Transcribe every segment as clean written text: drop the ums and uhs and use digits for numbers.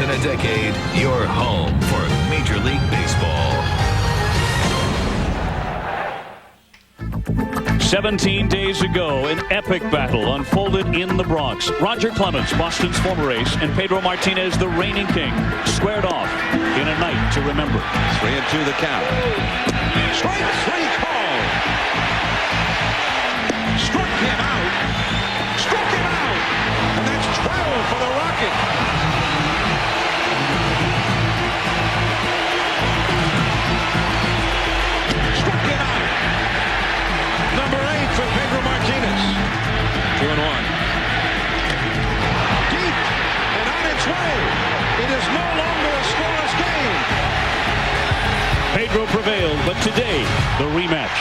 than a decade, your home for Major League Baseball. 17 days ago, an epic battle unfolded in the Bronx. Roger Clemens, Boston's former ace, and Pedro Martinez, the reigning king, squared off in a night to remember. 3-2 the count. Strike three call. Struck him out. Struck him out. And that's 12 for the Rocket. Struck him out. Number 8 for Pedro Martinez. 2-1. Deep and on its way. It is no longer a scoreless game. Pedro prevailed, but today, the rematch.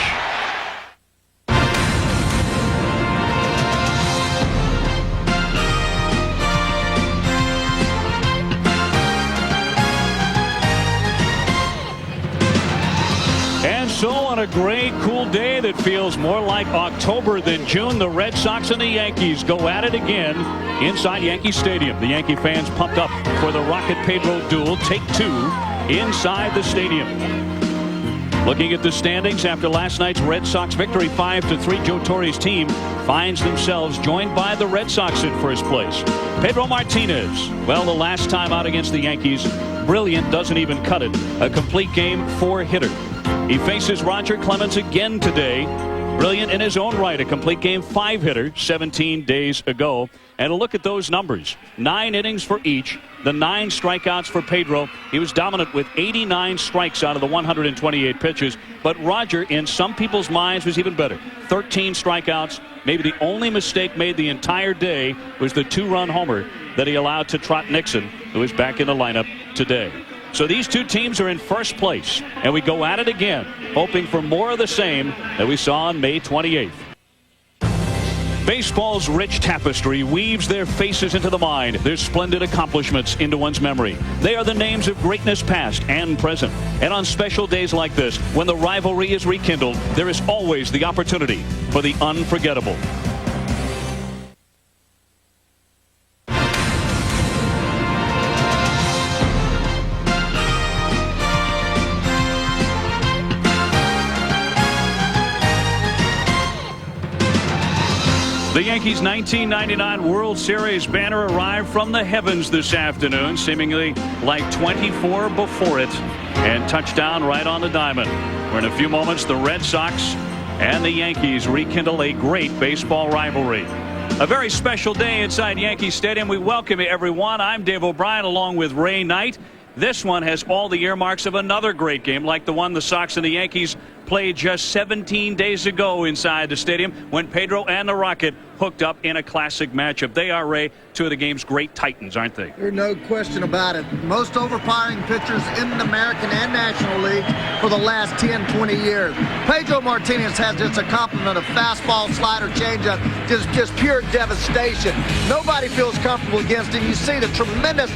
And so on a gray, cool day that feels more like October than June, the Red Sox and the Yankees go at it again inside Yankee Stadium. The Yankee fans pumped up for the Rocket Pedro duel. Take two inside the stadium. Looking at the standings after last night's Red Sox victory 5-3, Joe Torre's team finds themselves joined by the Red Sox in first place. Pedro Martinez, well, the last time out against the Yankees, brilliant, doesn't even cut it. A complete game 4-hitter. He faces Roger Clemens again today. Brilliant in his own right, a complete game 5-hitter 17 days ago. And a look at those numbers. 9 innings for each. The 9 strikeouts for Pedro. He was dominant with 89 strikes out of the 128 pitches. But Roger, in some people's minds, was even better. 13 strikeouts. Maybe the only mistake made the entire day was the 2-run homer that he allowed to Trot Nixon, who is back in the lineup today. So these two teams are in first place, and we go at it again, hoping for more of the same that we saw on May 28th. Baseball's rich tapestry weaves their faces into the mind, their splendid accomplishments into one's memory. They are the names of greatness past and present. And on special days like this, when the rivalry is rekindled, there is always the opportunity for the unforgettable. The Yankees' 1999 World Series banner arrived from the heavens this afternoon, seemingly like 24 before it, and touchdown right on the diamond. Where in a few moments, the Red Sox and the Yankees rekindle a great baseball rivalry. A very special day inside Yankee Stadium. We welcome you, everyone. I'm Dave O'Brien along with Ray Knight. This one has all the earmarks of another great game like the one the Sox and the Yankees played just 17 days ago inside the stadium when Pedro and the Rocket hooked up in a classic matchup. They are, Ray, two of the game's great titans, aren't they? There's no question about it. Most overpowering pitchers in the American and National League for the last 10, 20 years. Pedro Martinez has just a complement of fastball, slider, changeup, just pure devastation. Nobody feels comfortable against him. You see the tremendous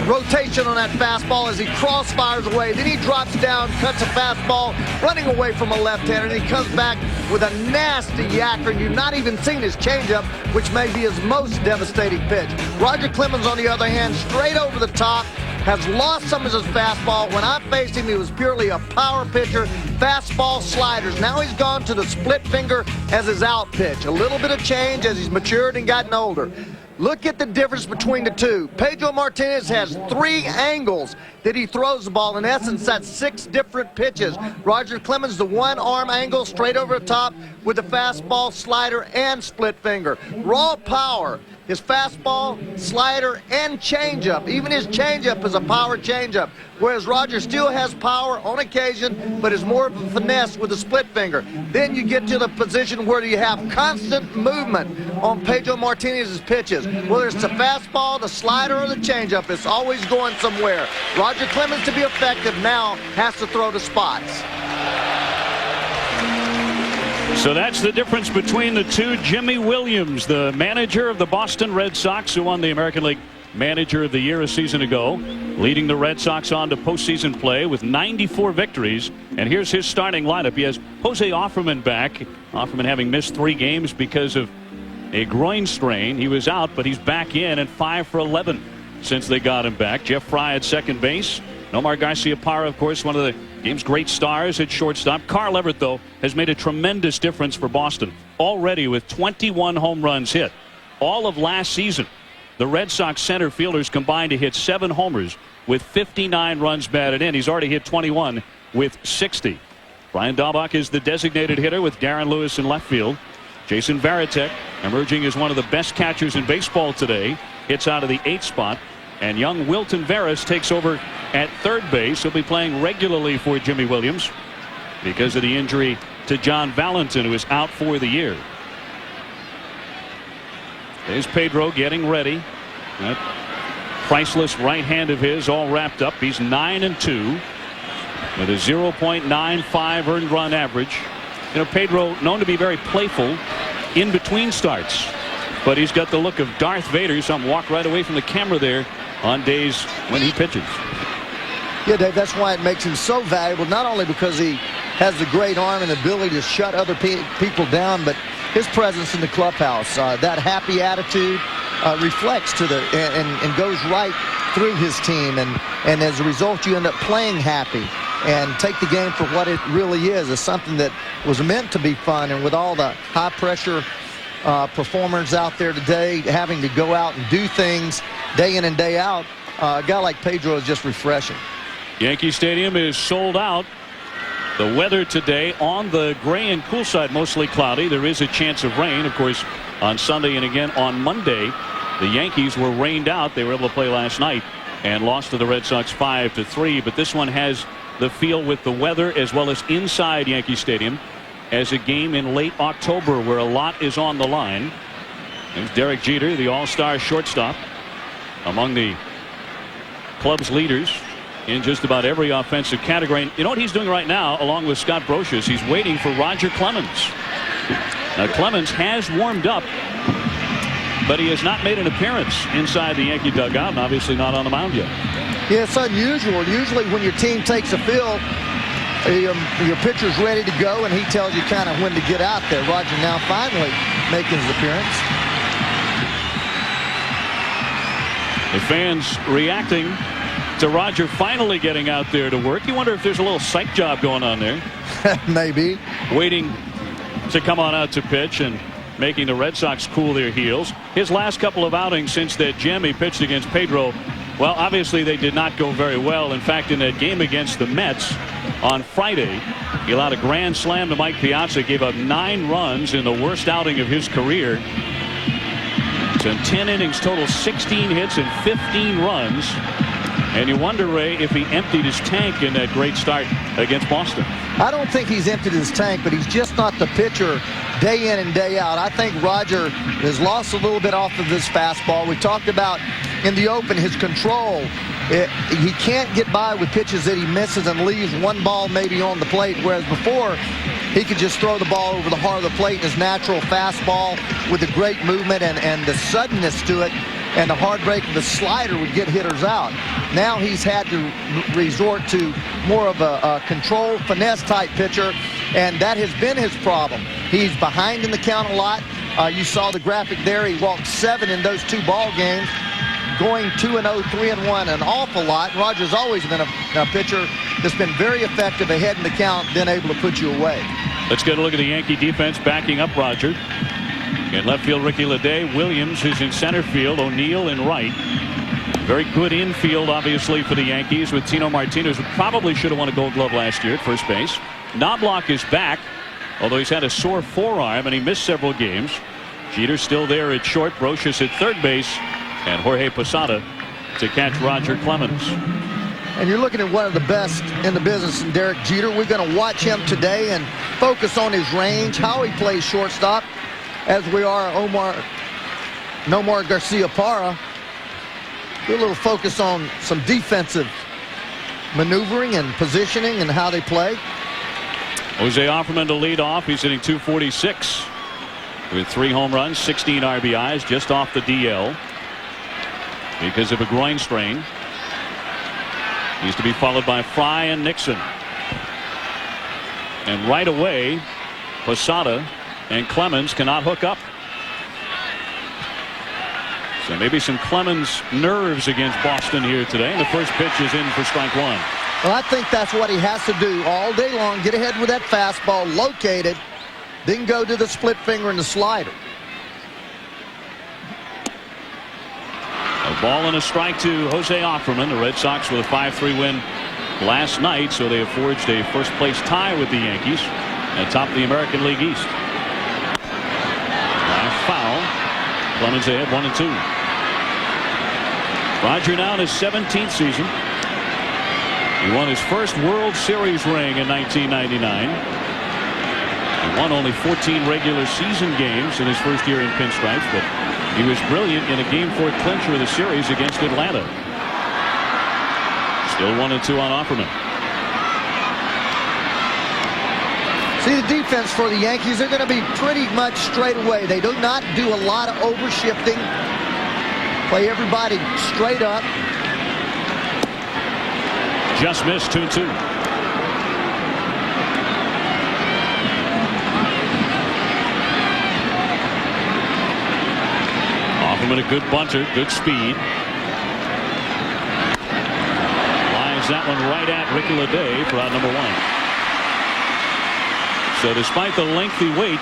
rotation on that fastball as he crossfires away. Then he drops down, cuts a fastball, running away from a left-hander, and he comes back with a nasty yacker, and you've not even seen his changeup, which may be his most devastating pitch. Roger Clemens, on the other hand, straight over the top, has lost some of his fastball. When I faced him, he was purely a power pitcher, fastball, sliders. Now he's gone to the split finger as his out pitch. A little bit of change as he's matured and gotten older. Look at the difference between the two. Pedro Martinez has 3 angles that he throws the ball. In essence, that's 6 different pitches. Roger Clemens, the 1-arm angle straight over the top with the fastball, slider, and split finger. Raw power. His fastball, slider, and changeup. Even his changeup is a power changeup. Whereas Roger still has power on occasion, but is more of a finesse with the split finger. Then you get to the position where you have constant movement on Pedro Martinez's pitches. Whether it's the fastball, the slider, or the changeup, it's always going somewhere. Roger Clemens, to be effective now, has to throw to spots. So that's the difference between the two. Jimmy Williams, the manager of the Boston Red Sox, who won the American League Manager of the Year a season ago, leading the Red Sox on to postseason play with 94 victories. And here's his starting lineup. He has Jose Offerman back. Offerman having missed 3 games because of a groin strain. He was out, but he's back in and 5 for 11 since they got him back. Jeff Fry at second base. Nomar Garciaparra, of course, one of the game's great stars at shortstop. Carl Everett, though, has made a tremendous difference for Boston already with 21 home runs hit. All of last season, the Red Sox center fielders combined to hit 7 homers with 59 runs batted in. He's already hit 21 with 60. Brian Daubach is the designated hitter with Darren Lewis in left field. Jason Varitek emerging as one of the best catchers in baseball today. Hits out of the 8th spot. And young Wilton Veras takes over at third base. He'll be playing regularly for Jimmy Williams because of the injury to John Valentin, who is out for the year. There's Pedro getting ready. That priceless right hand of his all wrapped up. He's 9-2 with a 0.95 earned run average. You know, Pedro known to be very playful in between starts, but he's got the look of Darth Vader. Some walk right away from the camera there on days when he pitches. Yeah, Dave, that's why it makes him so valuable, not only because he has the great arm and ability to shut other people down, but his presence in the clubhouse, that happy attitude reflects to the and goes right through his team, and as a result you end up playing happy and take the game for what it really is, as something that was meant to be fun. And with all the high pressure performers out there today having to go out and do things day in and day out, a guy like Pedro is just refreshing. Yankee Stadium is sold out. The weather today on the gray and cool side, mostly cloudy. There is a chance of rain, of course, on Sunday and again on Monday. The Yankees were rained out. They were able to play last night and lost to the Red Sox 5-3. But this one has the feel with the weather as well as inside Yankee Stadium as a game in late October where a lot is on the line. There's Derek Jeter, the all-star shortstop, among the club's leaders in just about every offensive category. And you know what he's doing right now, along with Scott Brocious? He's waiting for Roger Clemens. Now, Clemens has warmed up, but he has not made an appearance inside the Yankee dugout, and obviously not on the mound yet. Yeah, it's unusual. Usually when your team takes a field, your pitcher's ready to go, and he tells you kind of when to get out there. Roger now finally making his appearance. The fans reacting to Roger finally getting out there to work. You wonder if there's a little psych job going on there. Maybe. Waiting to come on out to pitch and making the Red Sox cool their heels. His last couple of outings since that gem he pitched against Pedro, well, obviously they did not go very well. In fact, in that game against the Mets on Friday, he allowed a grand slam to Mike Piazza, gave up 9 runs in the worst outing of his career. So in 10 innings total, 16 hits and 15 runs. And you wonder, Ray, if he emptied his tank in that great start against Boston. I don't think he's emptied his tank, but he's just not the pitcher day in and day out. I think Roger has lost a little bit off of his fastball. We talked about in the open his control. He can't get by with pitches that he misses and leaves one ball maybe on the plate, whereas before he could just throw the ball over the heart of the plate in his natural fastball with the great movement and the suddenness to it. And the hard break of the slider would get hitters out. Now he's had to resort to more of a control finesse type pitcher, and that has been his problem. He's behind in the count a lot. You saw the graphic there. He walked 7 in those 2 ball games, going 2-0, 3-1 an awful lot. Roger's always been a pitcher that's been very effective ahead in the count, then able to put you away. Let's get a look at the Yankee defense backing up Roger. In left field, Ricky Leday. Williams is in center field. O'Neill in right. Very good infield, obviously, for the Yankees with Tino Martinez, who probably should have won a Gold Glove last year at first base. Knobloch is back, although he's had a sore forearm and he missed several games. Jeter's still there at short. Brocious at third base. And Jorge Posada to catch Roger Clemens. And you're looking at one of the best in the business in Derek Jeter. We're going to watch him today and focus on his range, how he plays shortstop, as we are Nomar Garciaparra. Do a little focus on some defensive maneuvering and positioning and how they play. Jose Offerman to lead off. He's hitting .246 with 3 home runs, 16 RBIs, just off the DL because of a groin strain. He's to be followed by Fry and Nixon. And right away, Posada and Clemens cannot hook up. So maybe some Clemens nerves against Boston here today. And the first pitch is in for strike one. Well, I think that's what he has to do all day long. Get ahead with that fastball, locate it, then go to the split finger and the slider. A ball and a strike to Jose Offerman. The Red Sox with a 5-3 win last night, so they have forged a first-place tie with the Yankees atop the American League East. Last foul. Clemens ahead 1-2. Roger now in his 17th season. He won his first World Series ring in 1999. He won only 14 regular season games in his first year in pinstripes, but he was brilliant in a Game 4 clincher of the series against Atlanta. Still 1-2 on Offerman. See, the defense for the Yankees, they're going to be pretty much straight away. They do not do a lot of overshifting. Play everybody straight up. Just missed 2-2. Offerman a good bunter, good speed. Lines that one right at Ricky Leday for out number one. So despite the lengthy wait,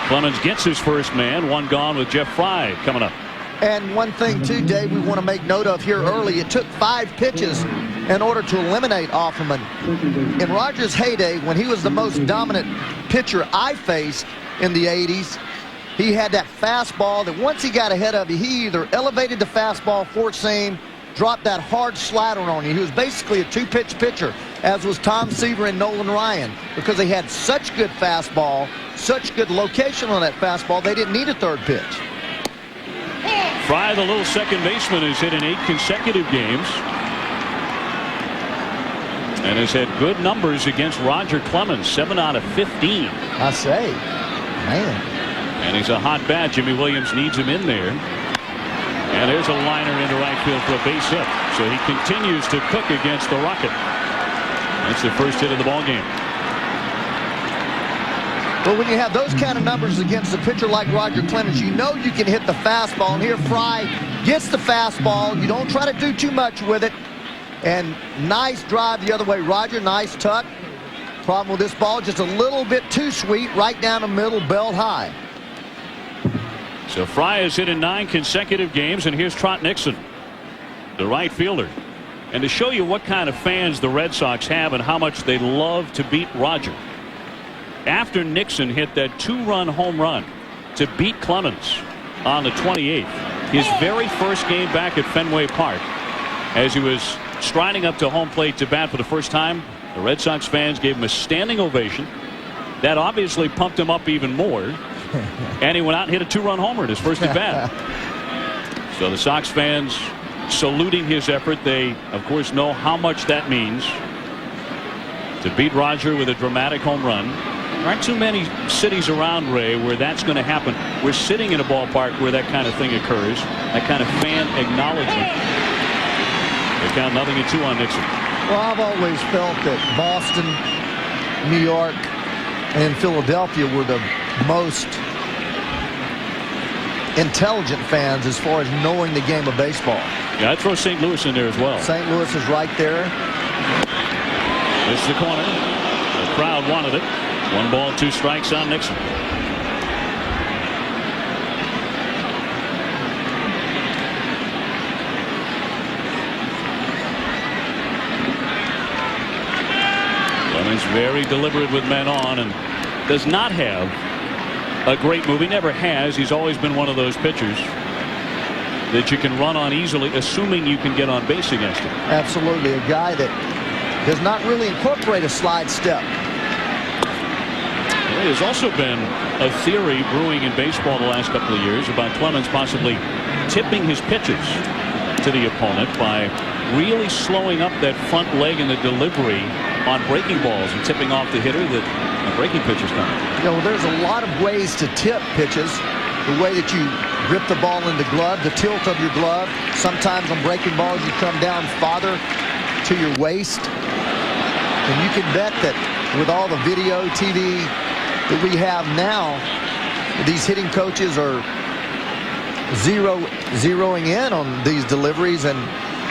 Clemens gets his first man. One gone with Jeff Fry coming up. And one thing, too, Dave, we want to make note of here early. It took 5 pitches in order to eliminate Offerman. In Rogers' heyday, when he was the most dominant pitcher I faced in the 80s, he had that fastball that once he got ahead of you, he either elevated the fastball, fourth seam, dropped that hard slider on you. He was basically a 2-pitch pitcher, as was Tom Seaver and Nolan Ryan, because they had such good fastball, such good location on that fastball, they didn't need a third pitch. Fry, the little second baseman, has hit in 8 consecutive games and has had good numbers against Roger Clemens, 7 out of 15. I say, man. And he's a hot bat. Jimmy Williams needs him in there. And there's a liner into right field for a base hit. So he continues to cook against the Rocket. That's the first hit of the ball game. Well, when you have those kind of numbers against a pitcher like Roger Clemens, you know you can hit the fastball. And here Fry gets the fastball. You don't try to do too much with it. And nice drive the other way. Roger, nice tuck. Problem with this ball, just a little bit too sweet, right down the middle, belt high. So Fry has hit in 9 consecutive games, and here's Trot Nixon, the right fielder. And to show you what kind of fans the Red Sox have and how much they love to beat Roger, after Nixon hit that 2-run home run to beat Clemens on the 28th, his very first game back at Fenway Park, as he was striding up to home plate to bat for the first time, the Red Sox fans gave him a standing ovation. That obviously pumped him up even more. And he went out and hit a 2-run homer in his first at bat. So the Sox fans saluting his effort. They, of course, know how much that means to beat Roger with a dramatic home run. There aren't too many cities around, Ray, where that's going to happen. We're sitting in a ballpark where that kind of thing occurs, that kind of fan acknowledgement. They count 0-2 on Nixon. Well, I've always felt that Boston, New York, and Philadelphia were the most intelligent fans as far as knowing the game of baseball. Yeah, I'd throw St. Louis in there as well. St. Louis is right there. It's the corner. The crowd wanted it. 1 ball, 2 strikes on Nixon. Clemens very deliberate with men on and does not have a great move. He never has. He's always been one of those pitchers that you can run on easily, assuming you can get on base against him. Absolutely. A guy that does not really incorporate a slide step. Well, there's also been a theory brewing in baseball the last couple of years about Clemens possibly tipping his pitches to the opponent by really slowing up that front leg in the delivery on breaking balls and tipping off the hitter that the breaking pitches come. You know, there's a lot of ways to tip pitches. The way that you grip the ball in the glove, the tilt of your glove. Sometimes on breaking balls you come down farther to your waist. And you can bet that with all the video, TV that we have now, these hitting coaches are zeroing in on these deliveries. And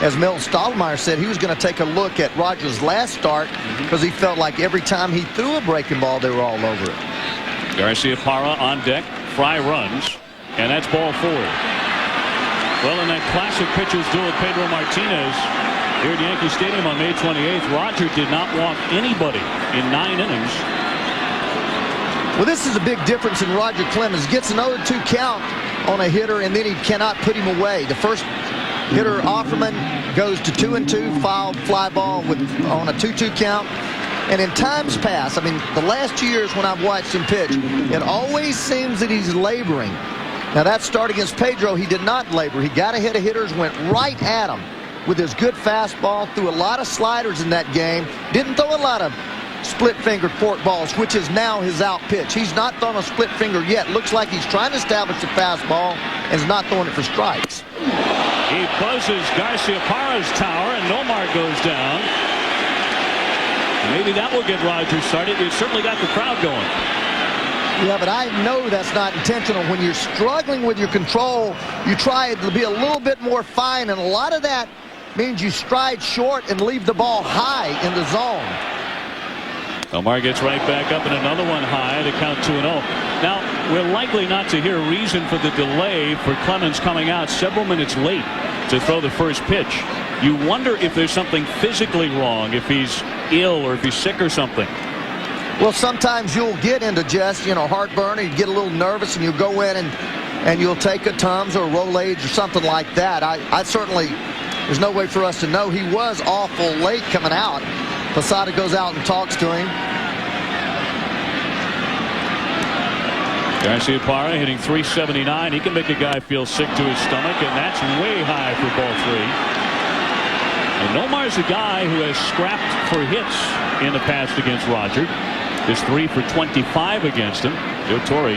as Mel Stottlemyre said, he was going to take a look at Rogers' last start because he felt like every time he threw a breaking ball, they were all over it. Garciaparra on deck. Fry runs, and that's ball 4. Well, in that classic pitcher's duel with Pedro Martinez here at Yankee Stadium on May 28th, Roger did not walk anybody in 9 innings. Well, this is a big difference in Roger Clemens. Gets an 0-2 count on a hitter, and then he cannot put him away. The first hitter, Offerman, goes to 2-2, foul fly ball on a 2-2 count. And in times past, I mean, the last 2 years when I've watched him pitch, it always seems that he's laboring. Now, that start against Pedro, he did not labor. He got ahead of hitters, went right at him with his good fastball, threw a lot of sliders in that game, didn't throw a lot of split-fingered fork balls, which is now his out pitch. He's not throwing a split finger yet. Looks like he's trying to establish the fastball and is not throwing it for strikes. He buzzes Garciaparra's tower, and Nomar goes down. Maybe that will get Rogers started. It certainly got the crowd going. Yeah, but I know that's not intentional. When you're struggling with your control, you try to be a little bit more fine, and a lot of that means you stride short and leave the ball high in the zone. Nomar gets right back up, and another one high to count 2-0. Now, we're likely not to hear a reason for the delay for Clemens coming out several minutes late to throw the first pitch. You wonder if there's something physically wrong, if he's ill or if he's sick or something. Well, sometimes you'll get into just, heartburn, or you get a little nervous, and you'll go in and you'll take a Tums or a Rolaids or something like that. I certainly, there's no way for us to know. He was awful late coming out. Posada goes out and talks to him. Garciaparra hitting .379. He can make a guy feel sick to his stomach, and that's way high for ball 3. And Nomar's a guy who has scrapped for hits in the past against Roger. There's 3 for 25 against him. Joe Torre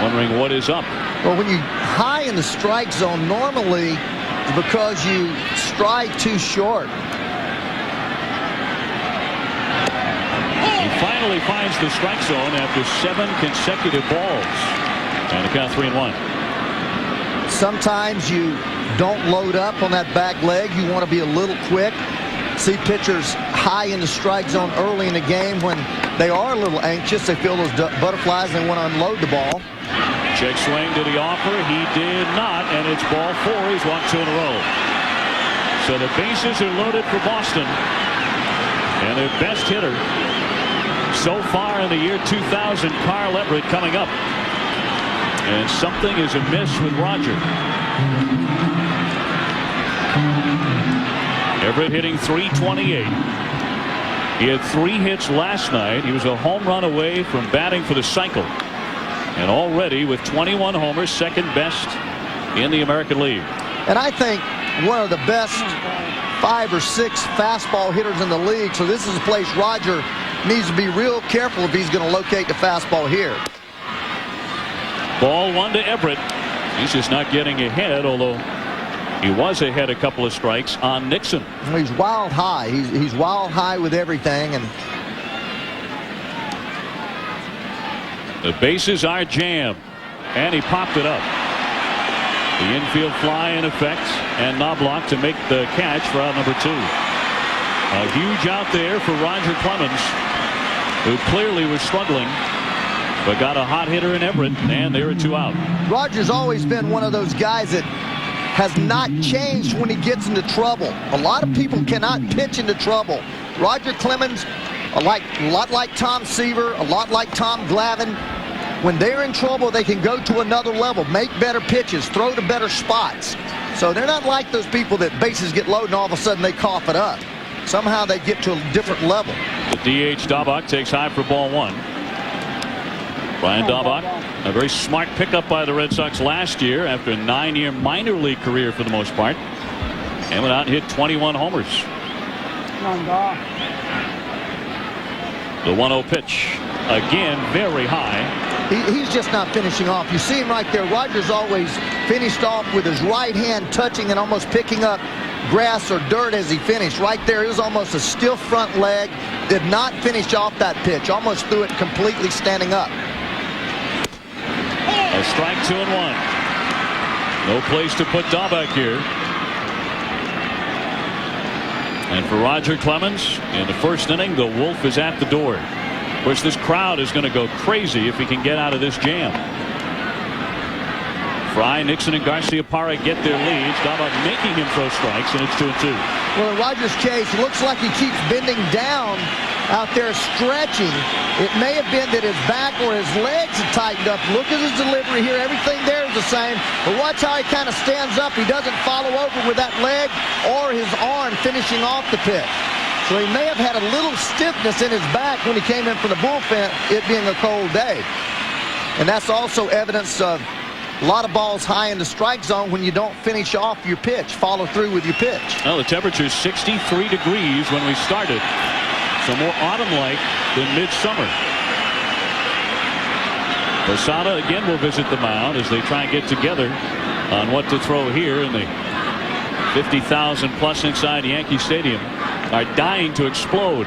wondering what is up. Well, when you're high in the strike zone, normally it's because you stride too short. He finally finds the strike zone after 7 consecutive balls. And a count 3-1. Sometimes you don't load up on that back leg. You want to be a little quick. See pitchers high in the strike zone early in the game when they are a little anxious. They feel those butterflies and they want to unload the ball. Check swing. Did he offer? He did not. And it's ball 4. He's walked 2 in a row. So the bases are loaded for Boston. And their best hitter so far in the year 2000, Carl Everett, coming up. And something is amiss with Roger. Everett hitting .328. He had 3 hits last night. He was a home run away from batting for the cycle. And already with 21 homers, second best in the American League. And I think one of the best 5 or 6 fastball hitters in the league. So this is a place Roger needs to be real careful if he's going to locate the fastball here. Ball 1 to Everett. He's just not getting ahead, although he was ahead a couple of strikes on Nixon. He's wild high. He's wild high with everything. And the bases are jammed, and he popped it up. The infield fly in effect, and Knobloch to make the catch for out number 2. A huge out there for Roger Clemens, who clearly was struggling, but got a hot hitter in Everett, and there are 2 out. Roger's always been one of those guys that has not changed when he gets into trouble. A lot of people cannot pitch into trouble. Roger Clemens, a lot like Tom Seaver, a lot like Tom Glavine, when they're in trouble, they can go to another level, make better pitches, throw to better spots. So they're not like those people that bases get loaded and all of a sudden they cough it up. Somehow they get to a different level. The DH Daubach takes high for ball 1. Brian Daubach, a very smart pickup by the Red Sox last year after a 9-year minor league career for the most part. And went out and hit 21 homers. The 1-0 pitch. Again, very high. He's just not finishing off. You see him right there. Roger's always finished off with his right hand touching and almost picking up grass or dirt as he finished. Right there, it was almost a stiff front leg. Did not finish off that pitch. Almost threw it completely standing up. A strike, 2-1. No place to put Dahlbeck here. And for Roger Clemens, in the first inning, the Wolf is at the door. Of course, this crowd is going to go crazy if he can get out of this jam. Fry, Nixon, and Garcia-Parra get their leads. Dahlbeck making him throw strikes, and it's 2-2. Well, in Rogers' case, it looks like he keeps bending down out there stretching. It may have been that his back or his legs had tightened up. Look at his delivery here. Everything there is the same. But watch how he kind of stands up. He doesn't follow over with that leg or his arm finishing off the pitch. So he may have had a little stiffness in his back when he came in for the bullpen, it being a cold day. And that's also evidence of a lot of balls high in the strike zone when you don't finish off your pitch, follow through with your pitch. Well, the temperature is 63 degrees when we started. So more autumn-like than midsummer. Posada again will visit the mound as they try and get together on what to throw here in the 50,000 plus inside Yankee Stadium. Are dying to explode.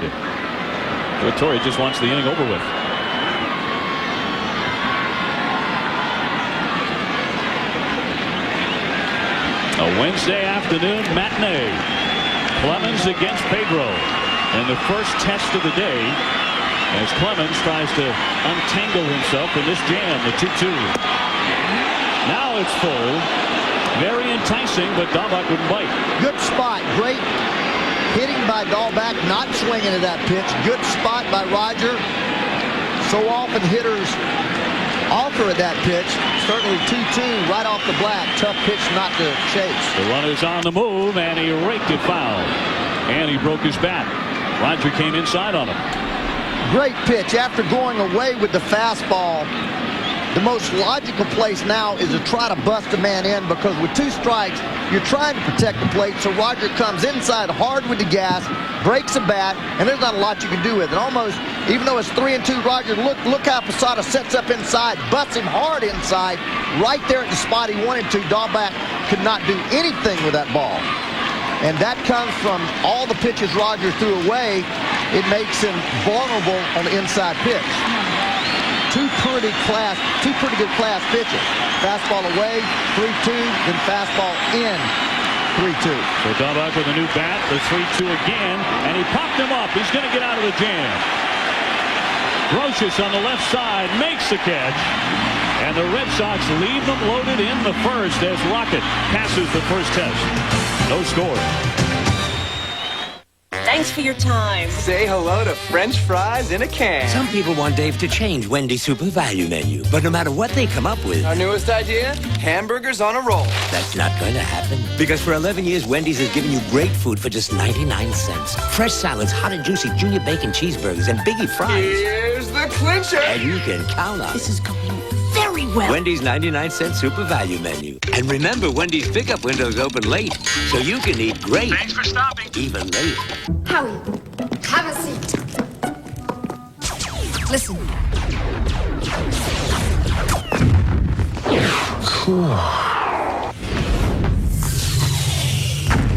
Torre just wants the inning over with. A Wednesday afternoon matinee. Clemens against Pedro. And the first test of the day as Clemens tries to untangle himself in this jam, the 2-2. Now it's full. Very enticing, but Dahlbeck wouldn't bite. Good spot. Great hitting by Dahlbeck, not swinging at that pitch. Good spot by Roger. So often hitters offer at that pitch. Certainly 2-2 right off the bat. Tough pitch not to chase. The runner's on the move, and he raked it foul. And he broke his bat. Roger came inside on him. Great pitch. After going away with the fastball, the most logical place now is to try to bust a man in, because with 2 strikes, you're trying to protect the plate. So Roger comes inside hard with the gas, breaks a bat, and there's not a lot you can do with it. Almost, even though it's 3-2, Roger, look how Posada sets up inside, busts him hard inside, right there at the spot he wanted to. Dahlbeck could not do anything with that ball. And that comes from all the pitches Roger threw away. It makes him vulnerable on the inside pitch. Two pretty good class pitches. Fastball away, 3-2, then fastball in, 3-2. So Dahlbeck with a new bat, the 3-2 again, and he popped him up. He's going to get out of the jam. Grocius on the left side makes the catch, and the Red Sox leave them loaded in the first as Rocket passes the first test. No score. Thanks for your time. Say hello to French fries in a can. Some people want Dave to change Wendy's Super Value menu, but no matter what they come up with, Our newest idea? Hamburgers on a roll. that's not going to happen. Because for 11 years, Wendy's has given you great food for just 99 cents. Fresh salads, hot and juicy junior bacon cheeseburgers, and biggie fries. Here's the clincher. And you can count on This it. is going very well. Wendy's 99-cent Super Value menu. And remember, Wendy's pickup windows open late, so you can eat great. Thanks for stopping. Even late. Howie, have a seat. Listen. Cool.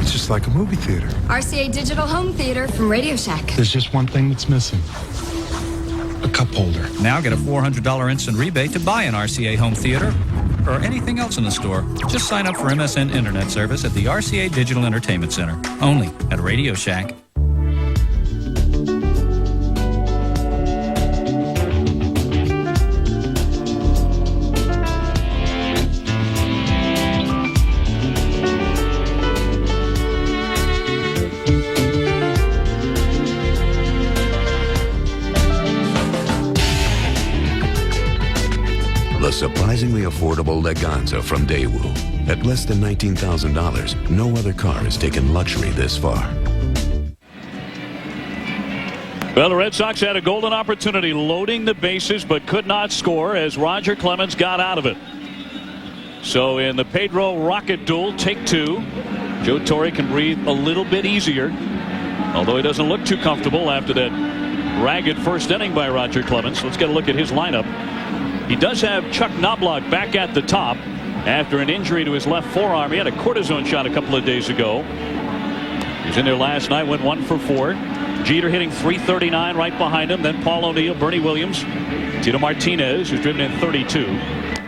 It's just like a movie theater. RCA Digital Home Theater from Radio Shack. There's just one thing that's missing. A cup holder. Now get a $400 instant rebate to buy an RCA home theater or anything else in the store. Just sign up for MSN Internet Service at the RCA Digital Entertainment Center. Only at Radio Shack. The surprisingly affordable Leganza from Daewoo. At less than $19,000, no other car has taken luxury this far. Well, the Red Sox had a golden opportunity loading the bases but could not score as Roger Clemens got out of it. So in the Pedro Rocket duel, take 2, Joe Torre can breathe a little bit easier, although he doesn't look too comfortable after that ragged first inning by Roger Clemens. Let's get a look at his lineup. He does have Chuck Knobloch back at the top after an injury to his left forearm. He had a cortisone shot a couple of days ago. He was in there last night, went 1 for 4. Jeter hitting .339 right behind him. Then Paul O'Neill, Bernie Williams, Tito Martinez, who's driven in 32.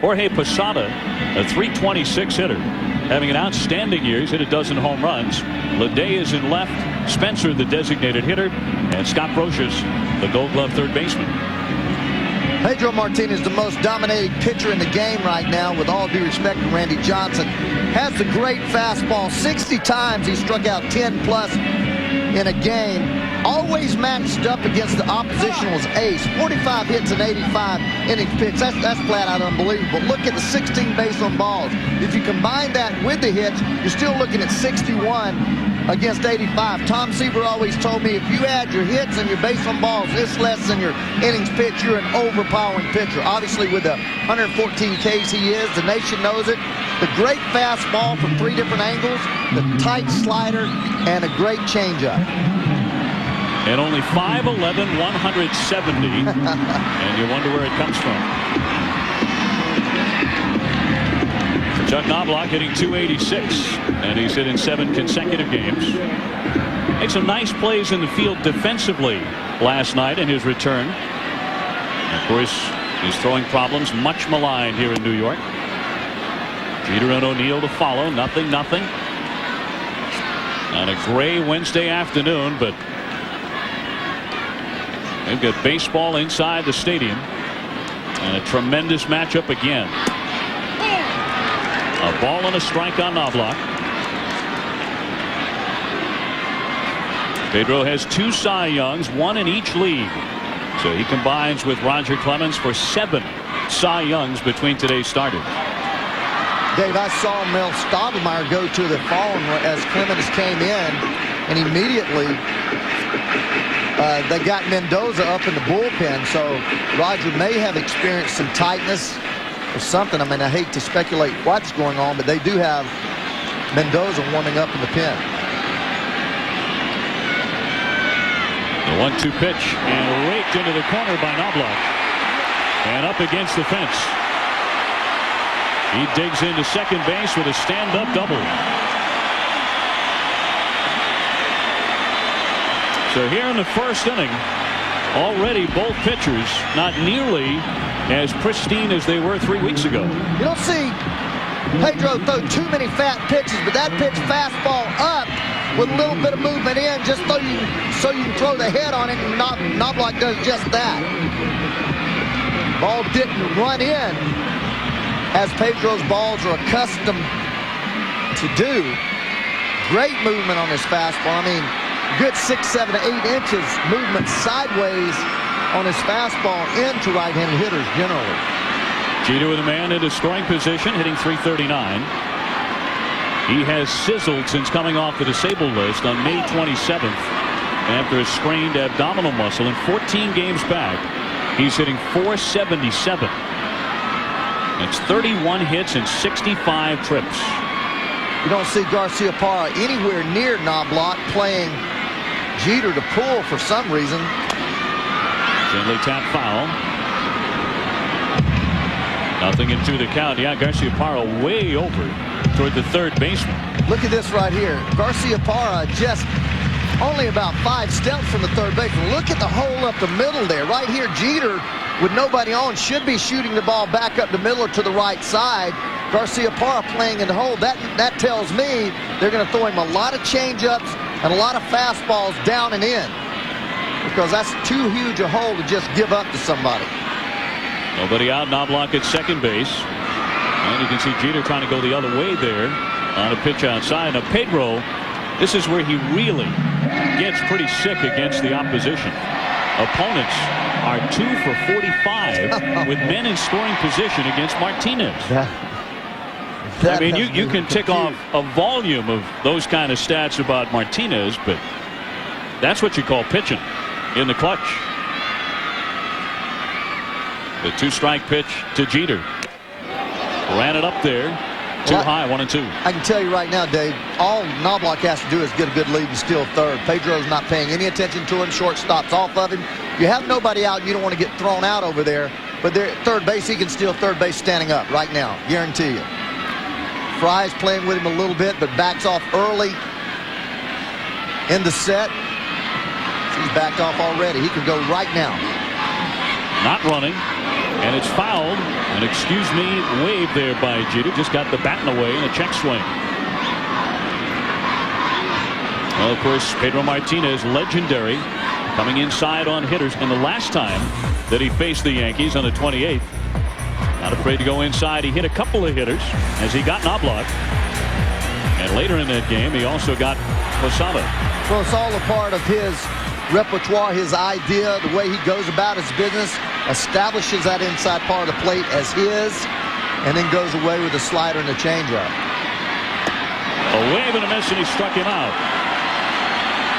Jorge Posada, a .326 hitter, having an outstanding year. He's hit a dozen home runs. Leday is in left. Spencer, the designated hitter, and Scott Brocious, the Gold Glove third baseman. Pedro Martinez, the most dominating pitcher in the game right now, with all due respect to Randy Johnson, has the great fastball. 60 times he struck out 10 plus in a game. Always matched up against the opposition's ace. 45 hits and 85 innings pitched. That's flat out unbelievable. Look at the 16 base on balls. If you combine that with the hits, you're still looking at 61 against 85. Tom Seaver always told me, if you add your hits and your base on balls this less than your innings pitched, you're an overpowering pitcher. Obviously, with the 114 Ks he is, the nation knows it. The great fastball from 3 different angles, the tight slider, and a great changeup. And only 5'11", 170, and you wonder where it comes from. Chuck Knobloch hitting .286, and he's hit in 7 consecutive games. Made some nice plays in the field defensively last night in his return. Of course, his throwing problems much maligned here in New York. Jeter and O'Neill to follow. 0-0. On a gray Wednesday afternoon, but they've got baseball inside the stadium, and a tremendous matchup again. A ball and a strike on Knobloch. Pedro has 2 Cy Youngs, 1 in each league. So he combines with Roger Clemens for 7 Cy Youngs between today's starters. Dave, I saw Mel Stottlemyre go to the phone as Clemens came in, and immediately they got Mendoza up in the bullpen. So Roger may have experienced some tightness or something. I mean, I hate to speculate what's going on, but they do have Mendoza warming up in the pen. The 1-2 pitch, and raked into the corner by Knobloch, and up against the fence. He digs into second base with a stand-up double. So here in the first inning, already both pitchers not nearly as pristine as they were 3 weeks ago. You don't see Pedro throw too many fat pitches, but that pitch fastball up with a little bit of movement in, just so you can throw the head on it, and Knobloch does just that. Ball didn't run in, as Pedro's balls are accustomed to do. Great movement on his fastball. I mean, good 6, 7 to 8 inches movement sideways on his fastball into right-handed hitters generally. Jeter with a man into scoring position, hitting .339. He has sizzled since coming off the disabled list on May 27th after a sprained abdominal muscle. In 14 games back, he's hitting .477. It's 31 hits and 65 trips. You don't see Garciaparra anywhere near Knobloch playing Jeter to pull for some reason. Gently tapped foul. 0-2 the count. Yeah, Garciaparra way over toward the third baseman. Look at this right here. Garciaparra just only about 5 steps from the third baseman. Look at the hole up the middle there. Right here, Jeter, with nobody on, should be shooting the ball back up the middle or to the right side. Garciaparra playing in the hole. That tells me they're going to throw him a lot of changeups and a lot of fastballs down and in, because that's too huge a hole to just give up to somebody. Nobody out. Knobloch at second base, and you can see Jeter trying to go the other way there on a pitch outside. Now Pedro, this is where he really gets pretty sick against the opposition. Opponents are 2 for 45 with men in scoring position against Martinez. I mean, you can tick off a volume of those kind of stats about Martinez, but that's what you call pitching in the clutch. The 2-strike pitch to Jeter. Ran it up there. Too high, 1-2. I can tell you right now, Dave, all Knobloch has to do is get a good lead and steal third. Pedro's not paying any attention to him. Shortstop's off of him. You have nobody out, you don't want to get thrown out over there. But there at third base, he can steal third base standing up right now. Guarantee you. Fry's playing with him a little bit, but backs off early in the set. He's backed off already. He could go right now. Not running, and it's fouled An excuse me wave there by Jeter. Just got the bat in the way in a check swing. Well, of course, Pedro Martinez, legendary, coming inside on hitters. And the last time that he faced the Yankees on the 28th, not afraid to go inside. He hit a couple of hitters as he got Knobloch. And later in that game, he also got Posada. Well, it's all a part of his repertoire, his idea, the way he goes about his business, establishes that inside part of the plate as his, and then goes away with a slider and a changeup. A wave and a miss, and he struck him out.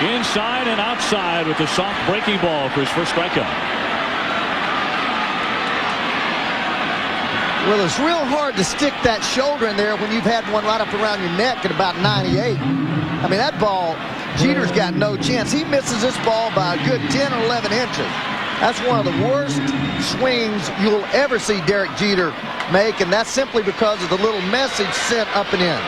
Inside and outside with the soft breaking ball for his first strikeout. Well, it's real hard to stick that shoulder in there when you've had one right up around your neck at about 98. I mean, that ball, Jeter's got no chance. He misses this ball by a good 10 or 11 inches. That's one of the worst swings you'll ever see Derek Jeter make, and that's simply because of the little message sent up and in.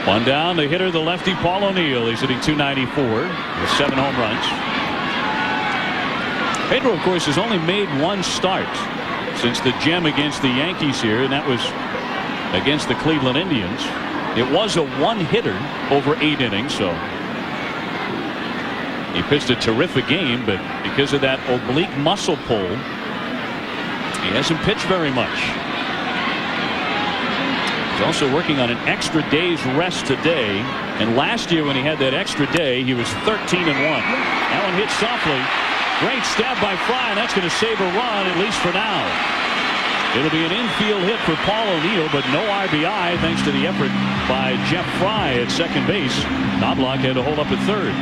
One down, the hitter, the lefty, Paul O'Neill. He's hitting .294 with 7 home runs. Pedro, of course, has only made one start since the gem against the Yankees here, and that was against the Cleveland Indians. It was a one-hitter over 8 innings, so he pitched a terrific game, but because of that oblique muscle pull, he hasn't pitched very much. He's also working on an extra day's rest today, and last year when he had that extra day, he was 13-1. That one hit softly. Great stab by Fry, and that's going to save a run, at least for now. It'll be an infield hit for Paul O'Neill, but no RBI thanks to the effort by Jeff Fry at second base. Knobloch had to hold up at third.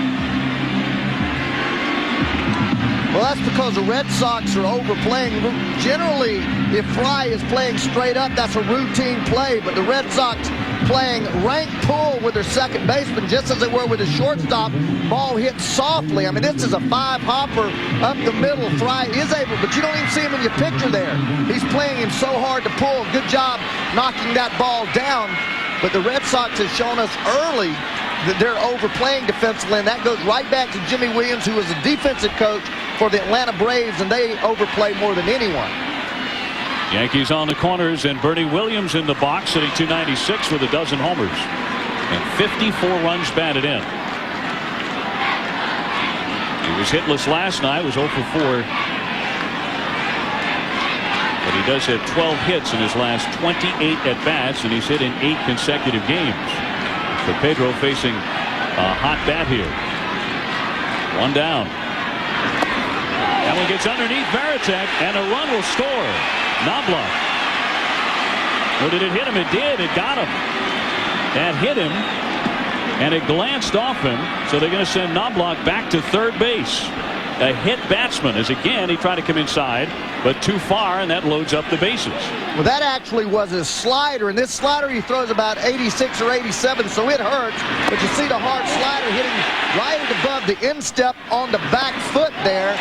Well, that's because the Red Sox are overplaying. Generally, if Fry is playing straight up, that's a routine play, but the Red Sox playing rank pull with their second baseman, just as they were with the shortstop. Ball hit softly. I mean, this is a 5-hopper up the middle. Fry is able, but you don't even see him in your picture there. He's playing him so hard to pull. Good job knocking that ball down. But the Red Sox have shown us early that they're overplaying defensively, and that goes right back to Jimmy Williams, who was a defensive coach for the Atlanta Braves, and they overplay more than anyone. Yankees on the corners, and Bernie Williams in the box, hitting .296 with a dozen homers and 54 runs batted in. He was hitless last night, was 0 for 4. But he does have 12 hits in his last 28 at-bats, and he's hit in 8 consecutive games. So Pedro facing a hot bat here. One down. That one gets underneath Varitek, and a run will score. Knobloch. Or did it hit him? It did. It got him. That hit him, and it glanced off him. So they're going to send Knobloch back to third base. A hit batsman, as again he tried to come inside, but too far, and that loads up the bases. Well, that actually was a slider, and this slider he throws about 86 or 87, so it hurts. But you see the hard slider hitting right above the instep on the back foot there.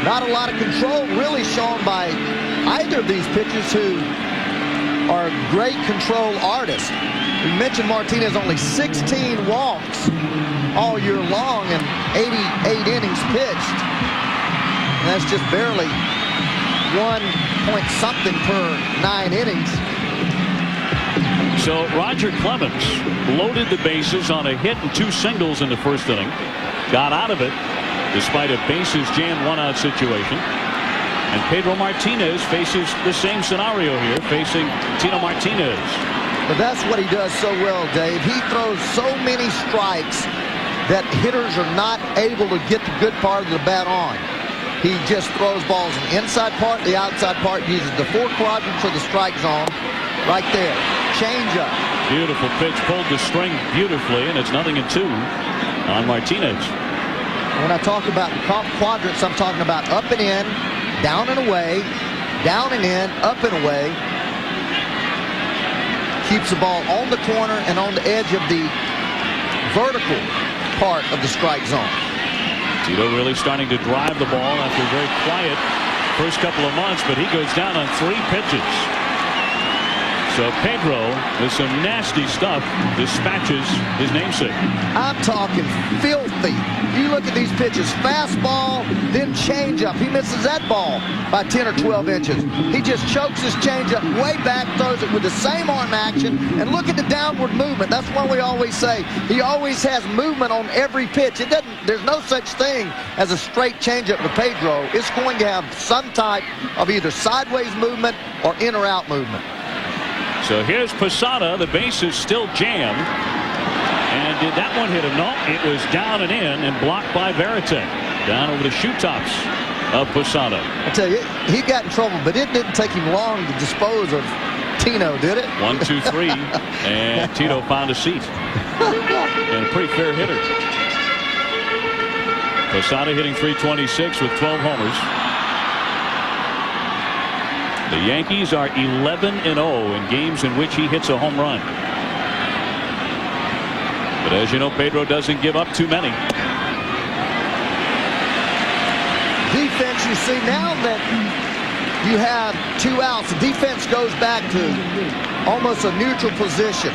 Not a lot of control really shown by either of these pitchers, who are great control artists. We mentioned Martinez only 16 walks all year long and 88 innings pitched. And that's just barely 1 point something per 9 innings. So Roger Clemens loaded the bases on a hit and 2 singles in the first inning. Got out of it despite a bases jammed 1-out situation. And Pedro Martinez faces the same scenario here, facing Tino Martinez. But that's what he does so well, Dave. He throws so many strikes that hitters are not able to get the good part of the bat on. He just throws balls in the inside part, the outside part, uses the 4 quadrants of the strike zone right there. Change-up. Beautiful pitch, pulled the string beautifully, and it's 0-2 on Martinez. When I talk about quadrants, I'm talking about up and in, down and away, down and in, up and away. Keeps the ball on the corner and on the edge of the vertical part of the strike zone. Tito really starting to drive the ball after a very quiet first couple of months, but he goes down on 3 pitches. So So Pedro, with some nasty stuff, dispatches his namesake. I'm talking filthy. You look at these pitches, fastball, then changeup. He misses that ball by 10 or 12 inches. He just chokes his changeup way back, throws it with the same arm action, and look at the downward movement. That's why we always say he always has movement on every pitch. There's no such thing as a straight changeup to Pedro. It's going to have some type of either sideways movement or in or out movement. So here's Posada. The base is still jammed. And did that one hit him? No, it was down and in and blocked by Veritek. Down over the shoe tops of Posada. I tell you, he got in trouble, but it didn't take him long to dispose of Tino, did it? 1, 2, 3. And Tito found a seat. And a pretty fair hitter. Posada hitting .326 with 12 homers. The Yankees are 11-0 in games in which he hits a home run. But as you know, Pedro doesn't give up too many. Defense, you see, now that you have 2 outs, the defense goes back to almost a neutral position.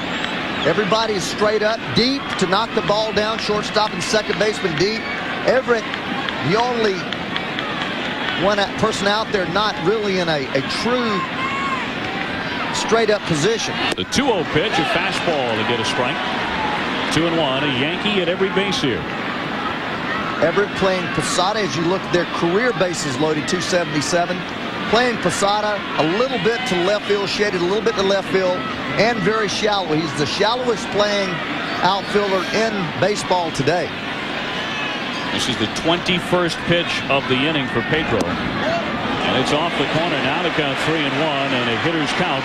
Everybody's straight up, deep to knock the ball down, shortstop and second baseman deep. Everett, the only one person out there not really in a true straight-up position. The 2-0 pitch, a fastball to get a strike. 2-1, a Yankee at every base here. Everett playing Posada. As you look at their career bases loaded, 277. Playing Posada a little bit to left field, shaded a little bit to left field, and very shallow. He's the shallowest playing outfielder in baseball today. This is the 21st pitch of the inning for Pedro. And it's off the corner now to count 3-1 and a hitter's count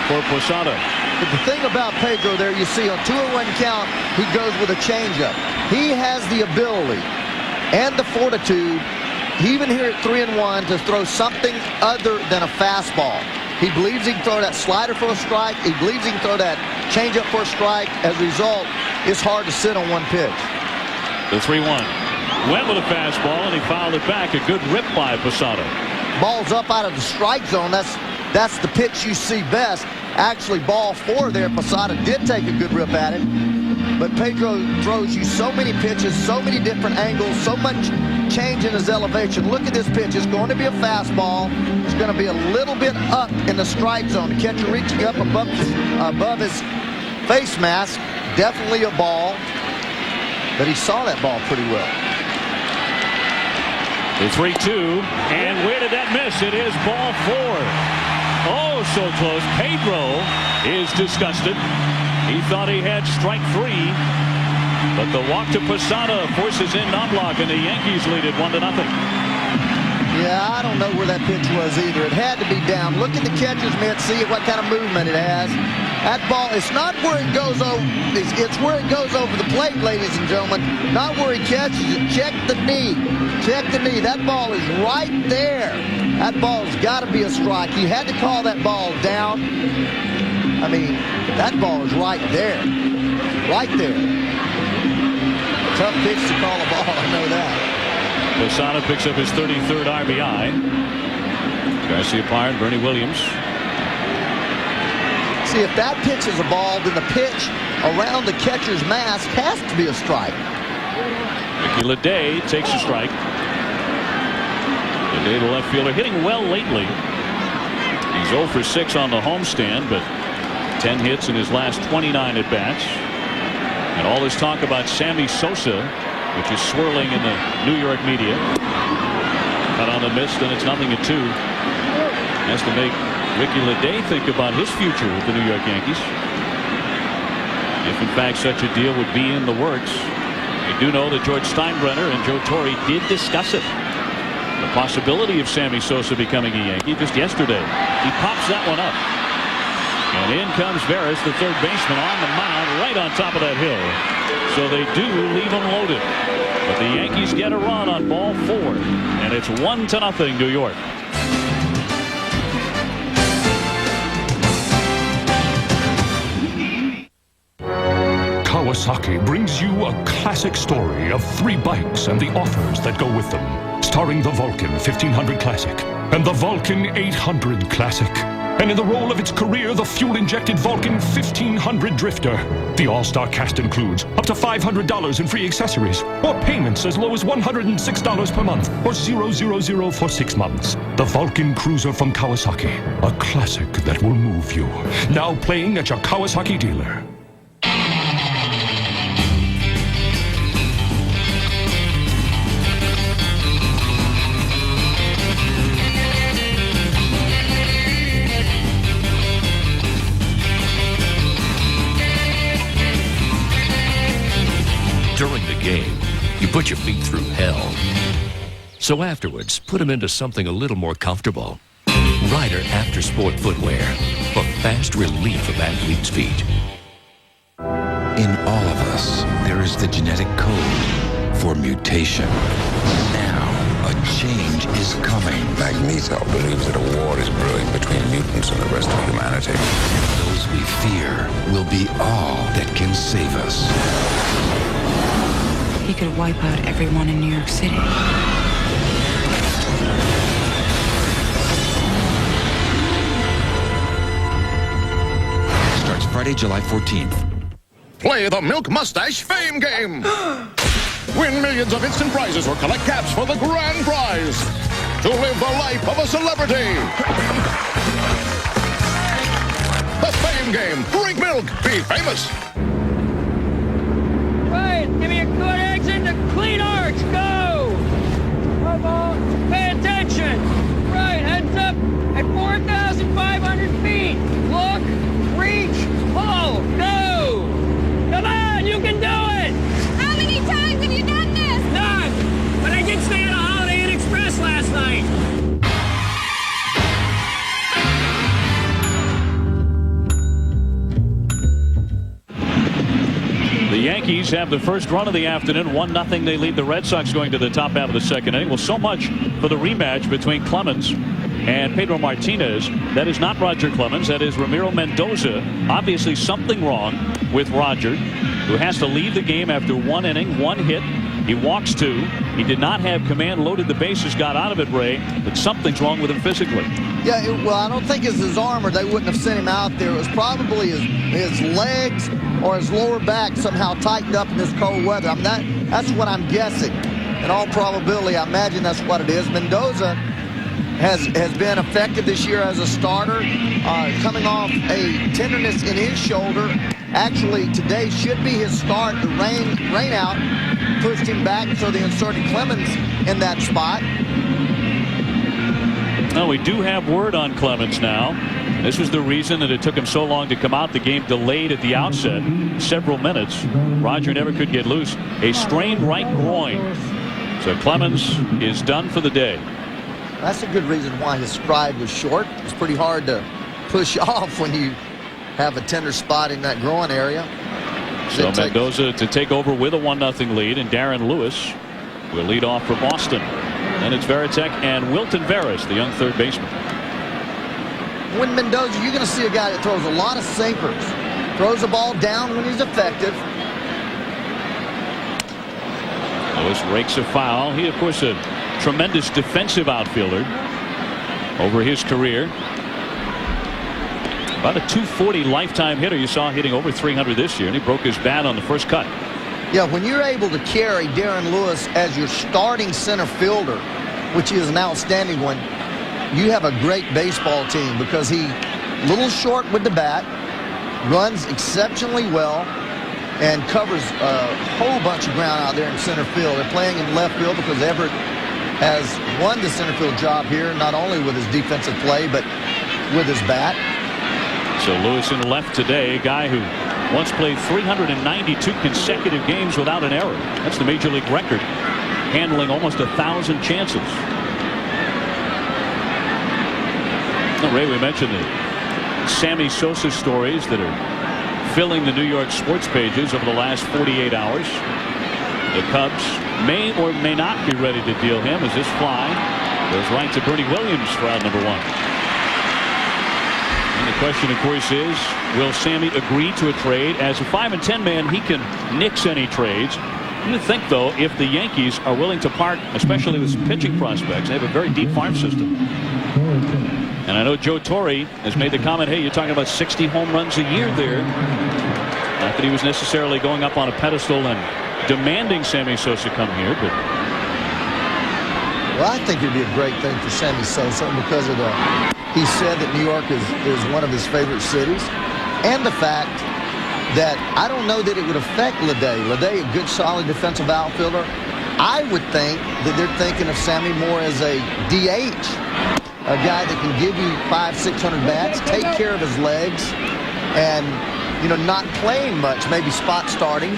for Posada. But the thing about Pedro there, you see on 2-1 count, he goes with a changeup. He has the ability and the fortitude, even here at 3-1, to throw something other than a fastball. He believes he can throw that slider for a strike. He believes he can throw that changeup for a strike. As a result, it's hard to sit on one pitch. The 3-1. Went with a fastball, and he fouled it back. A good rip by Posada. Ball's up out of the strike zone. That's the pitch you see best. Actually, ball 4 there. Posada did take a good rip at it. But Pedro throws you so many pitches, so many different angles, so much change in his elevation. Look at this pitch. It's going to be a fastball. It's going to be a little bit up in the strike zone. The catcher reaching up above his face mask. Definitely a ball. But he saw that ball pretty well. The 3-2, and where did that miss? It is ball 4. Oh, so close. Pedro is disgusted. He thought he had strike 3, but the walk to Posada forces in Knobloch, and the Yankees lead it 1-0. Yeah, I don't know where that pitch was either. It had to be down. Look at the catcher's mitt, see what kind of movement it has. That ball, it's not where it goes over, it's where it goes over the plate, ladies and gentlemen. Not where he catches it. Check the knee. Check the knee. That ball is right there. That ball's got to be a strike. He had to call that ball down. I mean, that ball is right there. Right there. Tough pitch to call a ball, I know that. Posada picks up his 33rd RBI. Garcia Pyre, Bernie Williams. See, if that pitch is a ball, then the pitch around the catcher's mask has to be a strike. Ricky Leday takes a strike. Leday, the left fielder, hitting well lately. He's 0 for 6 on the homestand, but 10 hits in his last 29 at-bats. And all this talk about Sammy Sosa, which is swirling in the New York media. Cut on the mist, and it's 0-2. Has to make Ricky Leday think about his future with the New York Yankees. If in fact such a deal would be in the works. We do know that George Steinbrenner and Joe Torre did discuss it. The possibility of Sammy Sosa becoming a Yankee just yesterday. He pops that one up. And in comes Veras, the third baseman, on the mound right on top of that hill. So they do leave him loaded. But the Yankees get a run on ball 4. And it's 1-0 New York. Kawasaki brings you a classic story of 3 bikes and the offers that go with them. Starring the Vulcan 1500 Classic and the Vulcan 800 Classic. And in the role of its career, the fuel-injected Vulcan 1500 Drifter. The all-star cast includes up to $500 in free accessories, or payments as low as $106 per month, or 000 for 6 months. The Vulcan Cruiser from Kawasaki, a classic that will move you. Now playing at your Kawasaki dealer. During the game, you put your feet through hell. So afterwards, put them into something a little more comfortable. Ryder After Sport Footwear for fast relief of athletes' feet. In all of us, there is the genetic code for mutation. Now, a change is coming. Magneto believes that a war is brewing between mutants and the rest of humanity. Those we fear will be all that can save us. He could wipe out everyone in New York City. Starts Friday, July 14th. Play the Milk Mustache Fame Game. Win millions of instant prizes or collect caps for the grand prize. To live the life of a celebrity. The Fame Game. Drink milk. Be famous. Right, give me a good exit to clean arch. Go. Come on. Pay attention. Right, heads up at 4,500 feet. Look, reach, pull, go. Come on, you can do it. How many times have you done this? None, but I did stay at a Holiday Inn Express last night. The Yankees have the first run of the afternoon. 1-0. They lead the Red Sox going to the top half of the second inning. Well, so much for the rematch between Clemens and Pedro Martinez. That is not Roger Clemens. That is Ramiro Mendoza. Obviously something wrong with Roger, who has to leave the game after 1 inning, 1 hit. He walks 2. He did not have command, loaded the bases, got out of it, Ray, but something's wrong with him physically. Yeah, well, I don't think it's his arm, or they wouldn't have sent him out there. It was probably his legs or his lower back somehow tightened up in this cold weather. That's what I'm guessing. In all probability, I imagine that's what it is. Mendoza has been effective this year as a starter, coming off a tenderness in his shoulder. Actually, today should be his start. The rain out pushed him back, so they inserted Clemens in that spot. Well, we do have word on Clemens now. This was the reason that it took him so long to come out. The game delayed at the outset several minutes. Roger never could get loose. A strained right groin. So Clemens is done for the day. That's a good reason why his stride was short. It's pretty hard to push off when you have a tender spot in that groin area. So Mendoza to take over with a 1-0 lead, and Darren Lewis will lead off for Boston. And it's Varitek and Wilton Veras, the young third baseman. When Mendoza, you're going to see a guy that throws a lot of sinkers. Throws the ball down when he's effective. Lewis rakes a foul. He, of course, a tremendous defensive outfielder over his career. About a .240 lifetime hitter. You saw hitting over 300 this year, and he broke his bat on the first cut. Yeah, when you're able to carry Darren Lewis as your starting center fielder, which is an outstanding one, you have a great baseball team, because he a little short with the bat, runs exceptionally well, and covers a whole bunch of ground out there in center field. They're playing in left field because Everett has won the center field job here, not only with his defensive play, but with his bat. So Lewis in left today, a guy who once played 392 consecutive games without an error. That's the major league record, handling almost 1,000 chances. Well, Ray, we mentioned the Sammy Sosa stories that are filling the New York sports pages over the last 48 hours. The Cubs may or may not be ready to deal him, as this fly goes right to Bernie Williams for out number 1. And the question, of course, is, will Sammy agree to a trade? As a 5 and 10 man, he can nix any trades. You think, though, if the Yankees are willing to part, especially with some pitching prospects, they have a very deep farm system. And And I know Joe Torre has made the comment, hey, you're talking about 60 home runs a year there. Not that he was necessarily going up on a pedestal and demanding Sammy Sosa come here, but... Well, I think it'd be a great thing for Sammy Sosa because of he said that New York is one of his favorite cities, and the fact that I don't know that it would affect Leday. Leday, a good, solid defensive outfielder. I would think that they're thinking of Sammy more as a DH, a guy that can give you 500-600 bats, take care of his legs, and not playing much, maybe spot starting.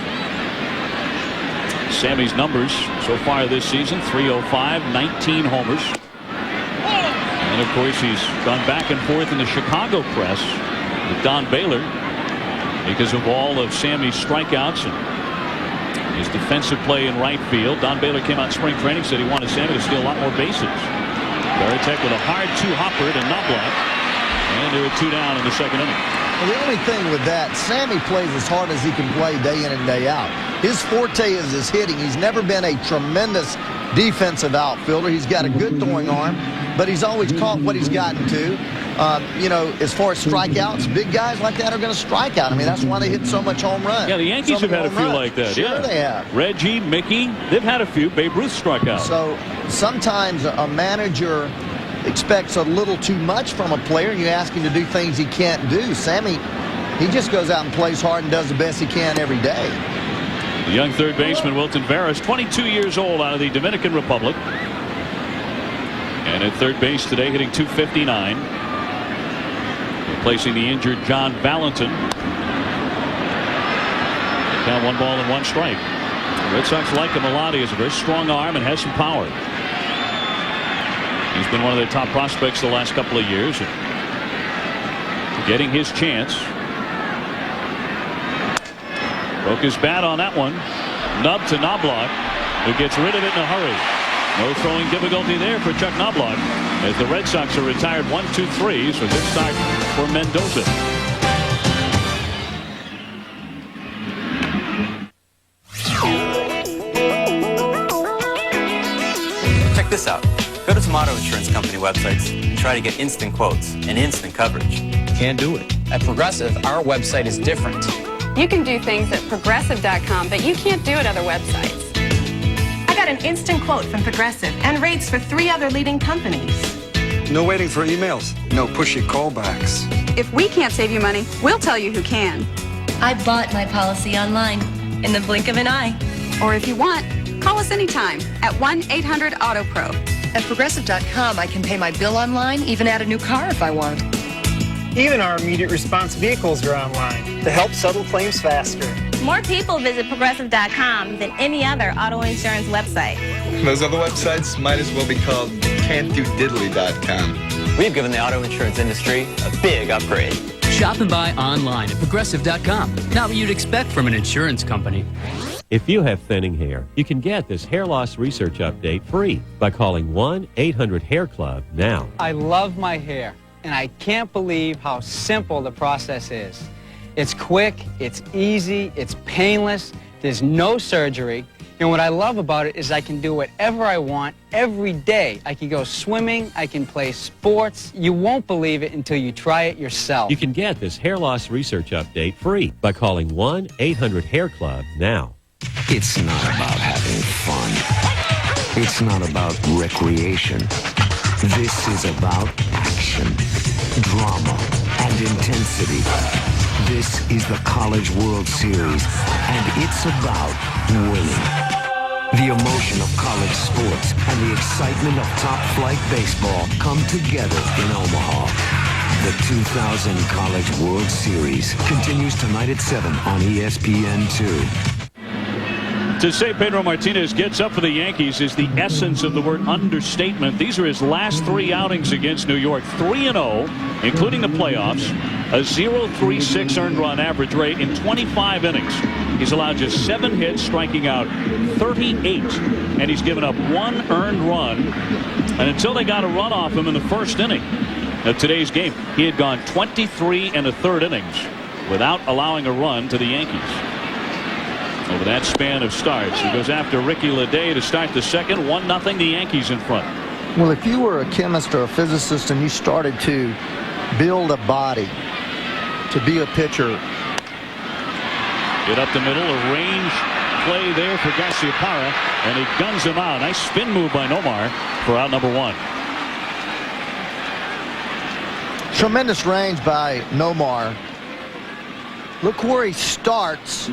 Sammy's numbers so far this season, 305, 19 homers. And, of course, he's gone back and forth in the Chicago press with Don Baylor because of all of Sammy's strikeouts and his defensive play in right field. Don Baylor came out in spring training, said he wanted Sammy to steal a lot more bases. Varitek with a hard two-hopper to Knobloch. And there were 2 down in the second inning. Well, the only thing with that, Sammy plays as hard as he can play day in and day out. His forte is his hitting. He's never been a tremendous defensive outfielder. He's got a good throwing arm, but he's always caught what he's gotten to. As far as strikeouts, big guys like that are going to strike out. I mean, that's why they hit so much home runs. Yeah, the Yankees have had a few like that. Sure, they have. Reggie, Mickey, they've had a few. Babe Ruth struck out. So sometimes a manager expects a little too much from a player, and you ask him to do things he can't do. Sammy, he just goes out and plays hard and does the best he can every day. The young third baseman Wilton Veras, 22 years old, out of the Dominican Republic. And at third base today, hitting .259. Replacing the injured John Valentin. Count 1 ball and 1 strike. The Red Sox like him a lot. He has a very strong arm and has some power. He's been one of their top prospects the last couple of years. Getting his chance. Broke his bat on that one. Nub to Knobloch, who gets rid of it in a hurry. No throwing difficulty there for Chuck Knobloch, as the Red Sox are retired 1-2-3. So good start for Mendoza. Check this out. Go to some auto insurance company websites and try to get instant quotes and instant coverage. Can't do it. At Progressive, our website is different. You can do things at Progressive.com that you can't do at other websites. I got an instant quote from Progressive and rates for 3 other leading companies. No waiting for emails. No pushy callbacks. If we can't save you money, we'll tell you who can. I bought my policy online in the blink of an eye. Or if you want, call us anytime at 1-800-AUTOPRO. At Progressive.com, I can pay my bill online, even add a new car if I want. Even our immediate response vehicles are online to help settle claims faster. More people visit Progressive.com than any other auto insurance website. Those other websites might as well be called can'tdodiddly.com. We've given the auto insurance industry a big upgrade. Shop and buy online at Progressive.com. Not what you'd expect from an insurance company. If you have thinning hair, you can get this hair loss research update free by calling 1-800-HAIR-CLUB now. I love my hair, and I can't believe how simple the process is. It's quick, it's easy, it's painless, there's no surgery. And what I love about it is I can do whatever I want every day. I can go swimming, I can play sports. You won't believe it until you try it yourself. You can get this hair loss research update free by calling 1-800-HAIR-CLUB now. It's not about having fun. It's not about recreation. This is about action, drama, and intensity. This is the College World Series, and it's about winning. The emotion of college sports and the excitement of top-flight baseball come together in Omaha. The 2000 College World Series continues tonight at 7 on ESPN2. To say Pedro Martinez gets up for the Yankees is the essence of the word understatement. These are his last 3 outings against New York. 3-0, including the playoffs. A 0.36 earned run average rate in 25 innings. He's allowed just 7 hits, striking out 38. And he's given up 1 earned run. And until they got a run off him in the first inning of today's game, he had gone 23 1/3 innings without allowing a run to the Yankees. Over that span of starts, he goes after Ricky Leday to start the second. 1-0 the Yankees in front. Well, if you were a chemist or a physicist and you started to build a body to be a pitcher. Get up the middle, a range play there for Garciaparra, and he guns him out. Nice spin move by Nomar for out number 1. Tremendous range by Nomar. Look where he starts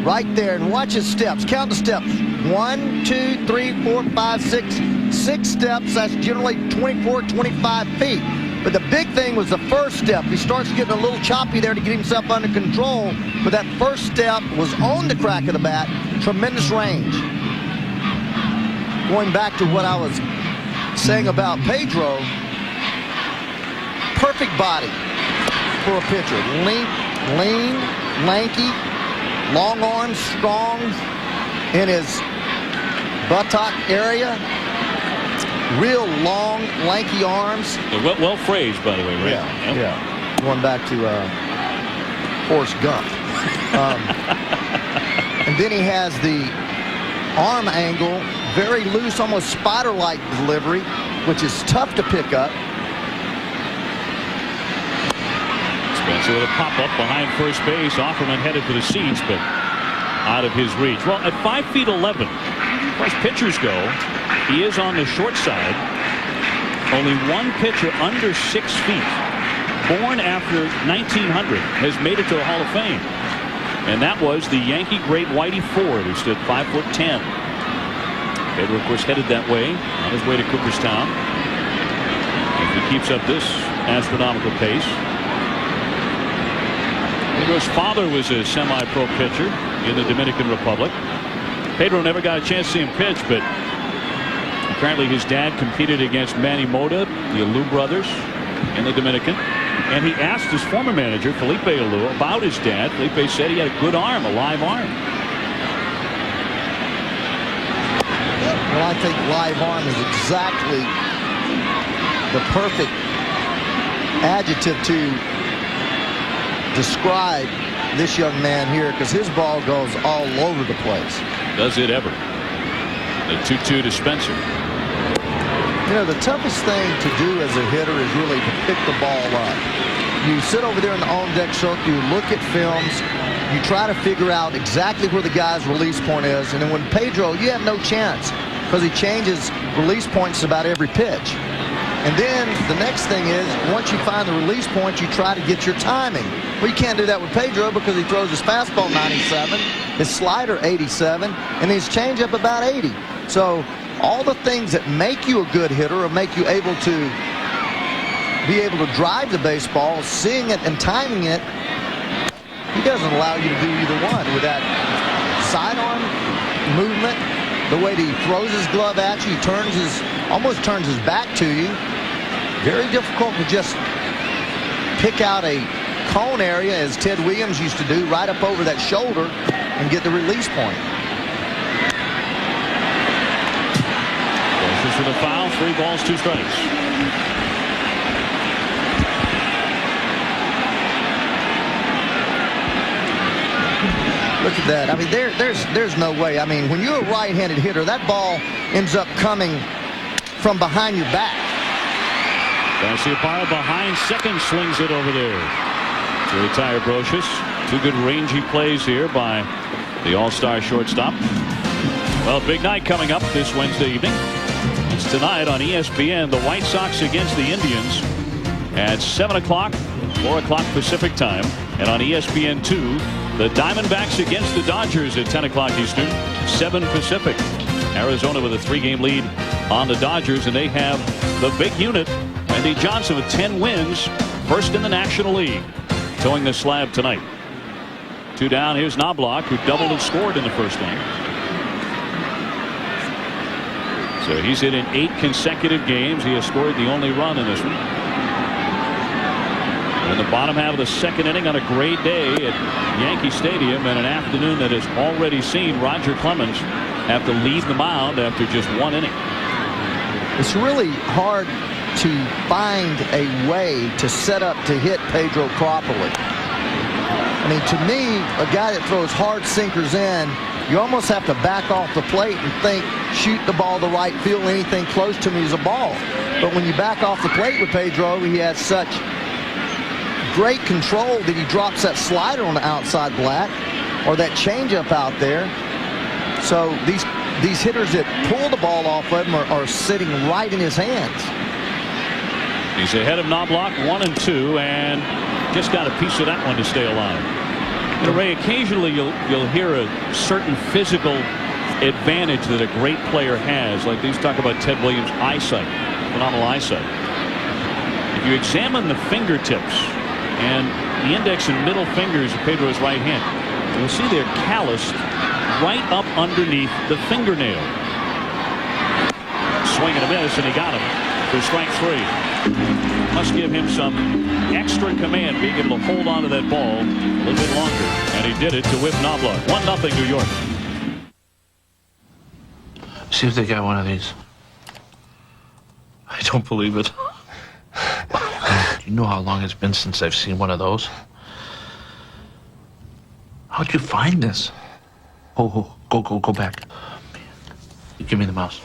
right there, and watch his steps. Count the steps. 1, 2, 3, 4, 5, 6. 6 steps. That's generally 24, 25 feet. But the big thing was the first step. He starts getting a little choppy there to get himself under control. But that first step was on the crack of the bat. Tremendous range. Going back to what I was saying about Pedro, perfect body for a pitcher. Lean, lanky, long arms, strong in his buttock area. Real long, lanky arms. Well phrased, by the way, right? Yeah, yeah. Going back to Forrest Gump. And then he has the arm angle, very loose, almost spider-like delivery, which is tough to pick up. Spencer with a pop-up behind first base. Offerman headed for the seats, but out of his reach. Well, at 5'11", as far as pitchers go, he is on the short side. Only one pitcher under 6 feet, born after 1900, has made it to the Hall of Fame. And that was the Yankee great Whitey Ford, who stood 5'10". Pedro, of course, headed that way on his way to Cooperstown. If he keeps up this astronomical pace. Pedro's father was a semi-pro pitcher in the Dominican Republic. Pedro never got a chance to see him pitch, but apparently his dad competed against Manny Mota, the Alou brothers, in the Dominican. And he asked his former manager, Felipe Alou, about his dad. Felipe said he had a good arm, a live arm. Well, I think live arm is exactly the perfect adjective to describe this young man here, because his ball goes all over the place. Does it ever? The 2-2 to Spencer. You know, the toughest thing to do as a hitter is really to pick the ball up. You sit over there in the on-deck circle, you look at films, you try to figure out exactly where the guy's release point is, and then when Pedro, you have no chance, because he changes release points about every pitch. And then the next thing is, once you find the release point, you try to get your timing. Well, you can't do that with Pedro because he throws his fastball 97, his slider 87, and his changeup about 80. So all the things that make you a good hitter or make you able to be able to drive the baseball, seeing it and timing it, he doesn't allow you to do either one. With that sidearm movement, the way that he throws his glove at you, he almost turns his back to you. Very difficult to just pick out a cone area, as Ted Williams used to do, right up over that shoulder and get the release point. This is the foul. 3 balls, 2 strikes. Look at that. I mean, there's no way. I mean, when you're a right-handed hitter, that ball ends up coming from behind your back. Garciaparra behind second, slings it over there to retire Brocious. 2 good rangy plays here by the all-star shortstop. Well, big night coming up this Wednesday evening. It's tonight on ESPN, the White Sox against the Indians at 7 o'clock, 4 o'clock Pacific time. And on ESPN2, the Diamondbacks against the Dodgers at 10 o'clock Eastern, 7 Pacific. Arizona with a 3-game lead on the Dodgers, and they have the big unit, Randy Johnson, with 10 wins, first in the National League, towing the slab tonight. 2 down. Here's Knobloch, who doubled and scored in the first inning. So he's hit in 8 consecutive games. He has scored the only run in this one. In the bottom half of the second inning, on a great day at Yankee Stadium, and an afternoon that has already seen Roger Clemens have to leave the mound after just 1 inning. It's really hard to find a way to set up to hit Pedro properly. I mean, to me, a guy that throws hard sinkers in, you almost have to back off the plate and think, shoot the ball to right field, anything close to me is a ball. But when you back off the plate with Pedro, he has such great control that he drops that slider on the outside black or that changeup out there. So these hitters that pull the ball off of him are sitting right in his hands. He's ahead of Knobloch, 1-2, and just got a piece of that one to stay alive. You know, Ray, occasionally you'll hear a certain physical advantage that a great player has. Like these talk about Ted Williams' eyesight, phenomenal eyesight. If you examine the fingertips and the index and middle fingers of Pedro's right hand, you'll see they're calloused right up underneath the fingernail. Swing and a miss, and he got him for strike 3. Must give him some extra command, being able to hold on to that ball a little bit longer, and he did it to whip Knobloch. 1-0 New York. See if they got one of these. I don't believe it. Do you know how long it's been since I've seen one of those? How'd you find this? Oh, go back. Give me the mouse.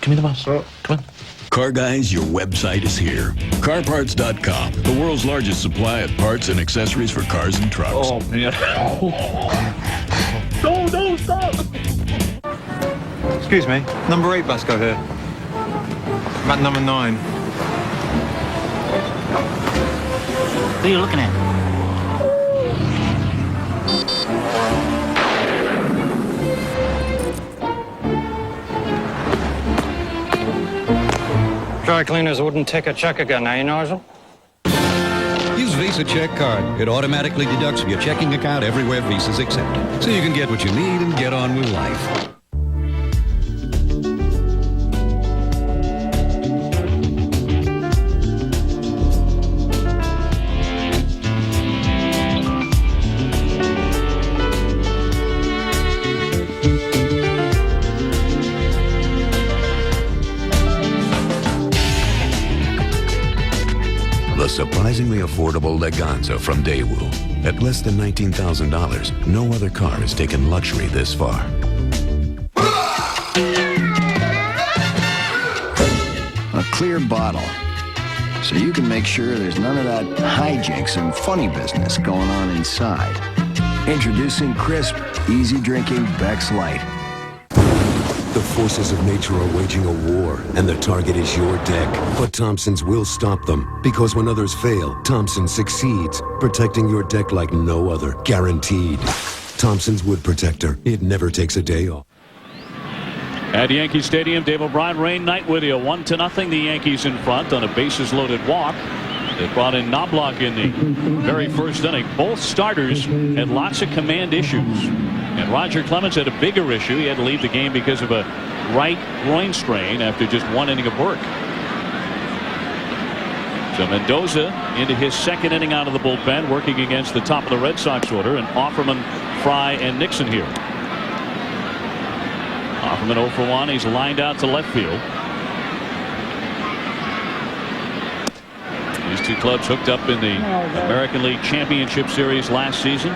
Give me the mouse. Come on. Car Guys, your website is here. CarParts.com, the world's largest supply of parts and accessories for cars and trucks. Oh, man. No, stop. Excuse me, number 8 bus go here. About number 9. What are you looking at? Dry cleaners wouldn't take a check again, now you know. Use Visa Check Card. It automatically deducts from your checking account everywhere Visa's accepted. So you can get what you need and get on with life. The surprisingly affordable Leganza from Daewoo. At less than $19,000, no other car has taken luxury this far. A clear bottle, so you can make sure there's none of that hijinks and funny business going on inside. Introducing crisp, easy drinking Beck's Light. The forces of nature are waging a war, and the target is your deck. But Thompson's will stop them, because when others fail, Thompson succeeds, protecting your deck like no other, guaranteed. Thompson's Wood Protector. It never takes a day off. At Yankee Stadium, Dave O'Brien, rain night with you. 1-0. The Yankees in front on a bases-loaded walk. They brought in Knobloch in the very first inning. Both starters had lots of command issues. And Roger Clemens had a bigger issue. He had to leave the game because of a right groin strain after just one inning of work. So Mendoza into his second inning out of the bullpen, working against the top of the Red Sox order, and Offerman, Fry, and Nixon here. Offerman 0 for 1. He's lined out to left field. These two clubs hooked up in the American League Championship Series last season.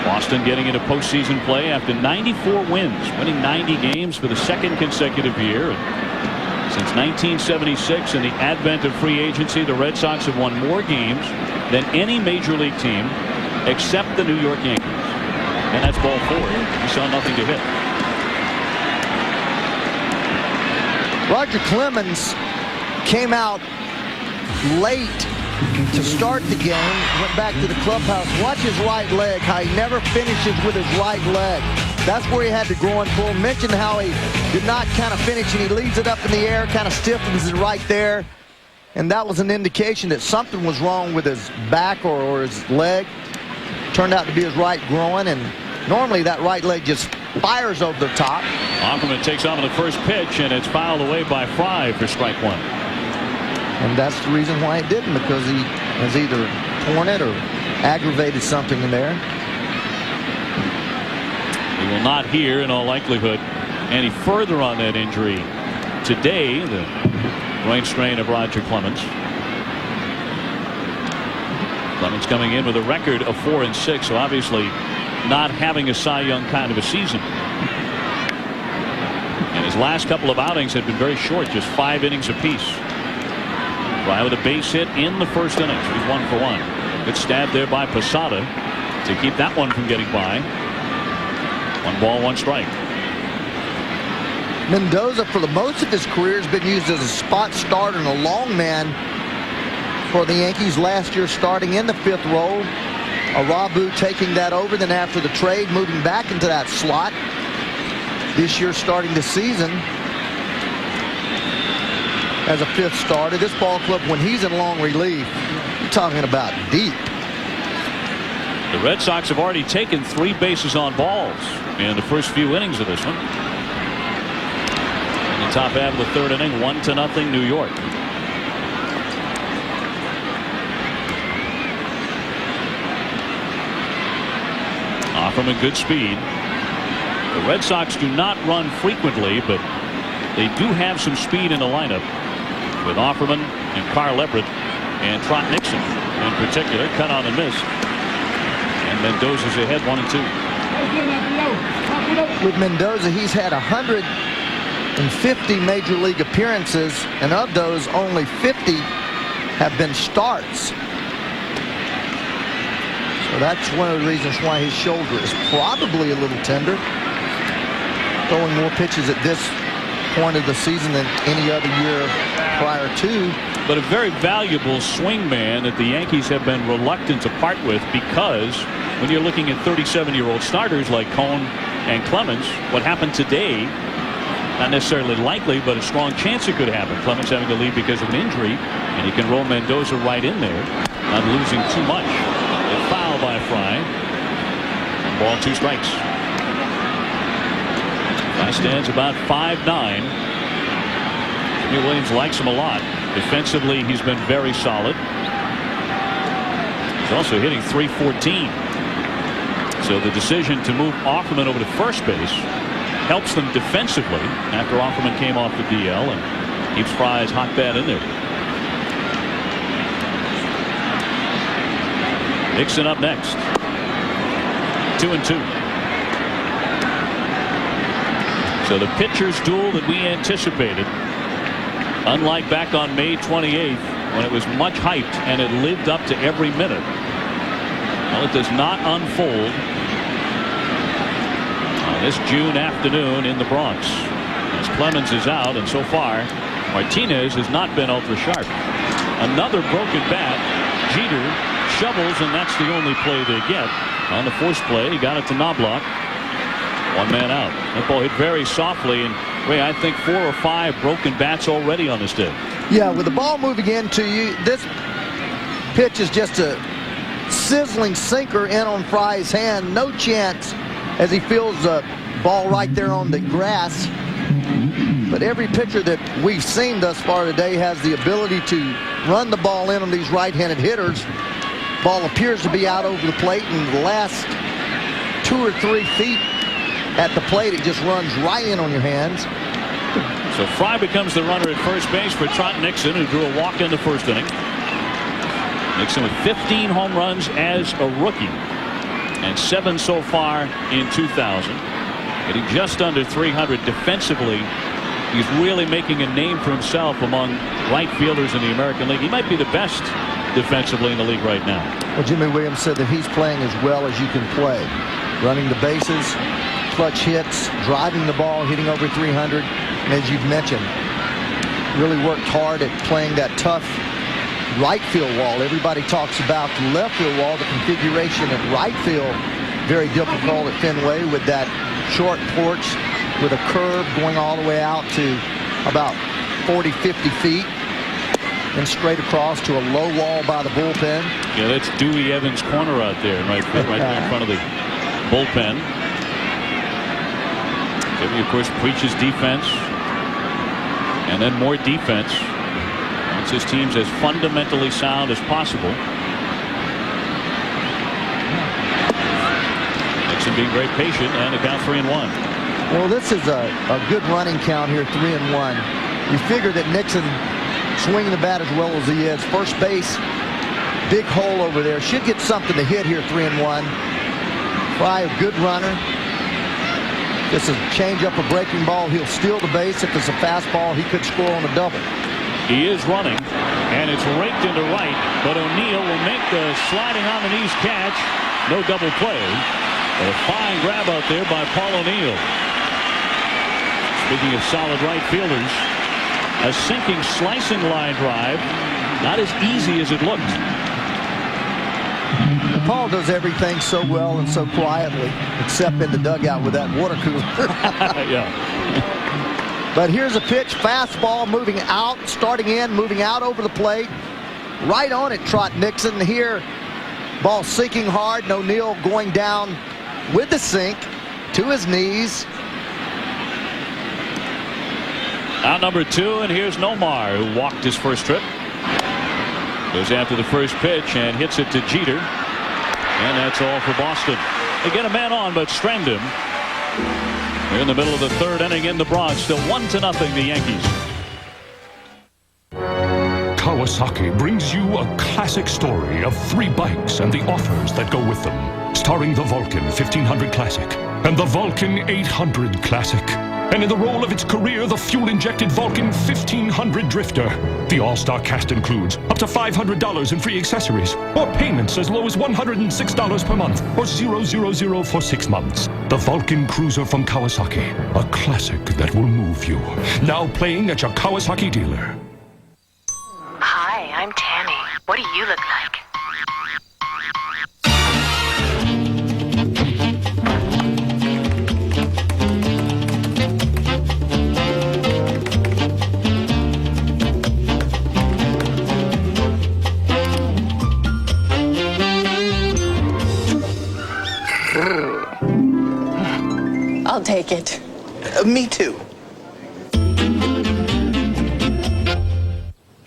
Boston getting into postseason play after 94 wins, winning 90 games for the second consecutive year. And since 1976 and the advent of free agency, the Red Sox have won more games than any major league team except the New York Yankees. And that's ball 4. He saw nothing to hit. Roger Clemens came out late to start the game, went back to the clubhouse. Watch his right leg, how he never finishes with his right leg. That's where he had the groin pull. Mentioned how he did not kind of finish, and he leaves it up in the air, kind of stiffens it right there. And that was an indication that something was wrong with his back or his leg. Turned out to be his right groin, and normally that right leg just fires over the top. Offerman takes on the first pitch, and it's fouled away by Fry for strike 1. And that's the reason why it didn't, because he has either torn it or aggravated something in there. He will not hear, in all likelihood, any further on that injury today, the groin strain of Roger Clemens. Clemens coming in with a record of 4-6, so obviously not having a Cy Young kind of a season. And his last couple of outings had been very short, just 5 innings apiece. Fry with a base hit in the first inning. He's 1 for 1. Good stab there by Posada to keep that one from getting by. 1 ball, 1 strike. Mendoza, for the most of his career, has been used as a spot starter and a long man for the Yankees last year, starting in the 5th role. Arabu taking that over, then after the trade, moving back into that slot. This year, starting the season as a 5th starter. This ball club, when he's in long relief, you're talking about deep. The Red Sox have already taken 3 bases on balls in the first few innings of this one. In the top half of the 3rd inning, 1-0 New York. Offerman good speed. The Red Sox do not run frequently, but they do have some speed in the lineup with Offerman and Carl Everett and Trot Nixon in particular. Cut on and miss. And Mendoza's ahead 1-2. With Mendoza, he's had 150 major league appearances, and of those, only 50 have been starts. So that's one of the reasons why his shoulder is probably a little tender. Throwing more pitches at this point of the season than any other year prior to. But a very valuable swing man that the Yankees have been reluctant to part with, because when you're looking at 37-year-old starters like Cone and Clemens, what happened today, not necessarily likely, but a strong chance it could happen. Clemens having to leave because of an injury, and you can roll Mendoza right in there, not losing too much. A foul by Fry. 1 ball, 2 strikes. Fry stands about 5'9". Jimmy Williams likes him a lot. Defensively, he's been very solid. He's also hitting .314. So the decision to move Offerman over to first base helps them defensively after Offerman came off the DL and keeps Fry's hot bat in there. Nixon up next. 2-2. So the pitcher's duel that we anticipated, unlike back on May 28th when it was much hyped and it lived up to every minute, well, it does not unfold on this June afternoon in the Bronx, as Clemens is out, and so far Martinez has not been ultra sharp. Another broken bat. Jeter shovels, and that's the only play they get. On the first play, he got it to Knobloch. 1 man out. That ball hit very softly, and I think 4 or 5 broken bats already on this day. Yeah, with the ball moving into you, this pitch is just a sizzling sinker in on Fry's hand. No chance, as he feels the ball right there on the grass. But every pitcher that we've seen thus far today has the ability to run the ball in on these right-handed hitters. Ball appears to be out over the plate, and the last 2 or 3 feet at the plate, it just runs right in on your hands. So Fry becomes the runner at first base for Trot Nixon, who drew a walk in the first inning. Nixon with 15 home runs as a rookie and 7 so far in 2000. Hitting just under 300 defensively. He's really making a name for himself among right fielders in the American League. He might be the best defensively in the league right now. Well, Jimmy Williams said that he's playing as well as you can play. Running the bases, clutch hits, driving the ball, hitting over 300. And as you've mentioned, really worked hard at playing that tough right field wall. Everybody talks about the left field wall, the configuration at right field. Very difficult at Fenway with that short porch with a curve going all the way out to about 40, 50 feet. And straight across to a low wall by the bullpen. Yeah, that's Dewey Evans' corner out there, right there in front of the bullpen. Jimmy, of course, preaches defense, and then more defense. Wants his teams as fundamentally sound as possible. Nixon being very patient, and a count 3-1. Well, this is a good running count here, 3-1. You figure that Nixon swinging the bat as well as he is. First base Big hole over there. Should get something to hit here, 3-1. Fry, a good runner. This is a change-up, a breaking ball. He'll steal the base. If it's a fastball, he could score on a double. He is running, and it's raked into right, but O'Neill will make the sliding on the knees catch. No double play. But a fine grab out there by Paul O'Neill. Speaking of solid right fielders, a sinking, slicing line drive. Not as easy as it looked. Paul does everything so well and so quietly, except in the dugout with that water cooler. Yeah. But here's a pitch, fastball moving out, starting in, moving out over the plate. Right on it, Trot Nixon. Here, ball sinking hard, and O'Neill going down with the sink to his knees. Out number 2, and here's Nomar, who walked his first trip. Goes after the first pitch and hits it to Jeter. And that's all for Boston. They get a man on, but strand him. We're in the middle of the third inning in the Bronx. Still 1-0, the Yankees. Kawasaki brings you a classic story of 3 bikes and the offers that go with them. Starring the Vulcan 1500 Classic and the Vulcan 800 Classic. And in the role of its career, the fuel-injected Vulcan 1500 Drifter. The all-star cast includes up to $500 in free accessories, or payments as low as $106 per month, or 000 for 6 months. The Vulcan Cruiser from Kawasaki, a classic that will move you. Now playing at your Kawasaki dealer. Hi, I'm Tammy. What do you look like? I'll take it. Me too.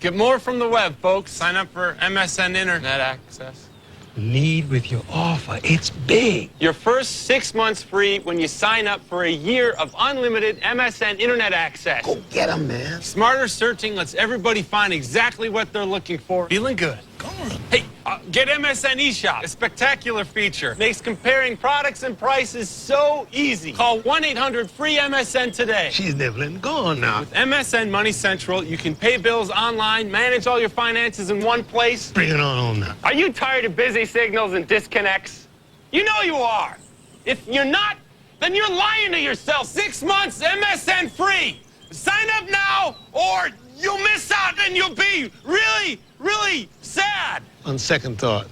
Get more from the web, folks. Sign up for MSN Internet Access. Lead with your offer. It's big. Your first 6 months free when you sign up for a year of unlimited MSN Internet Access. Go get 'em, man. Smarter searching lets everybody find exactly what they're looking for. Feeling good. Go on. Hey, get MSN eShop. A spectacular feature. Makes comparing products and prices so easy. Call 1-800-FREE-MSN today. She's nibbling. Go on now. With MSN Money Central, you can pay bills online, manage all your finances in one place. Bring it on home now. Are you tired of busy signals and disconnects? You know you are. If you're not, then you're lying to yourself. 6 months MSN free. Sign up now or you'll miss out and you'll be really, really sad. On second thought,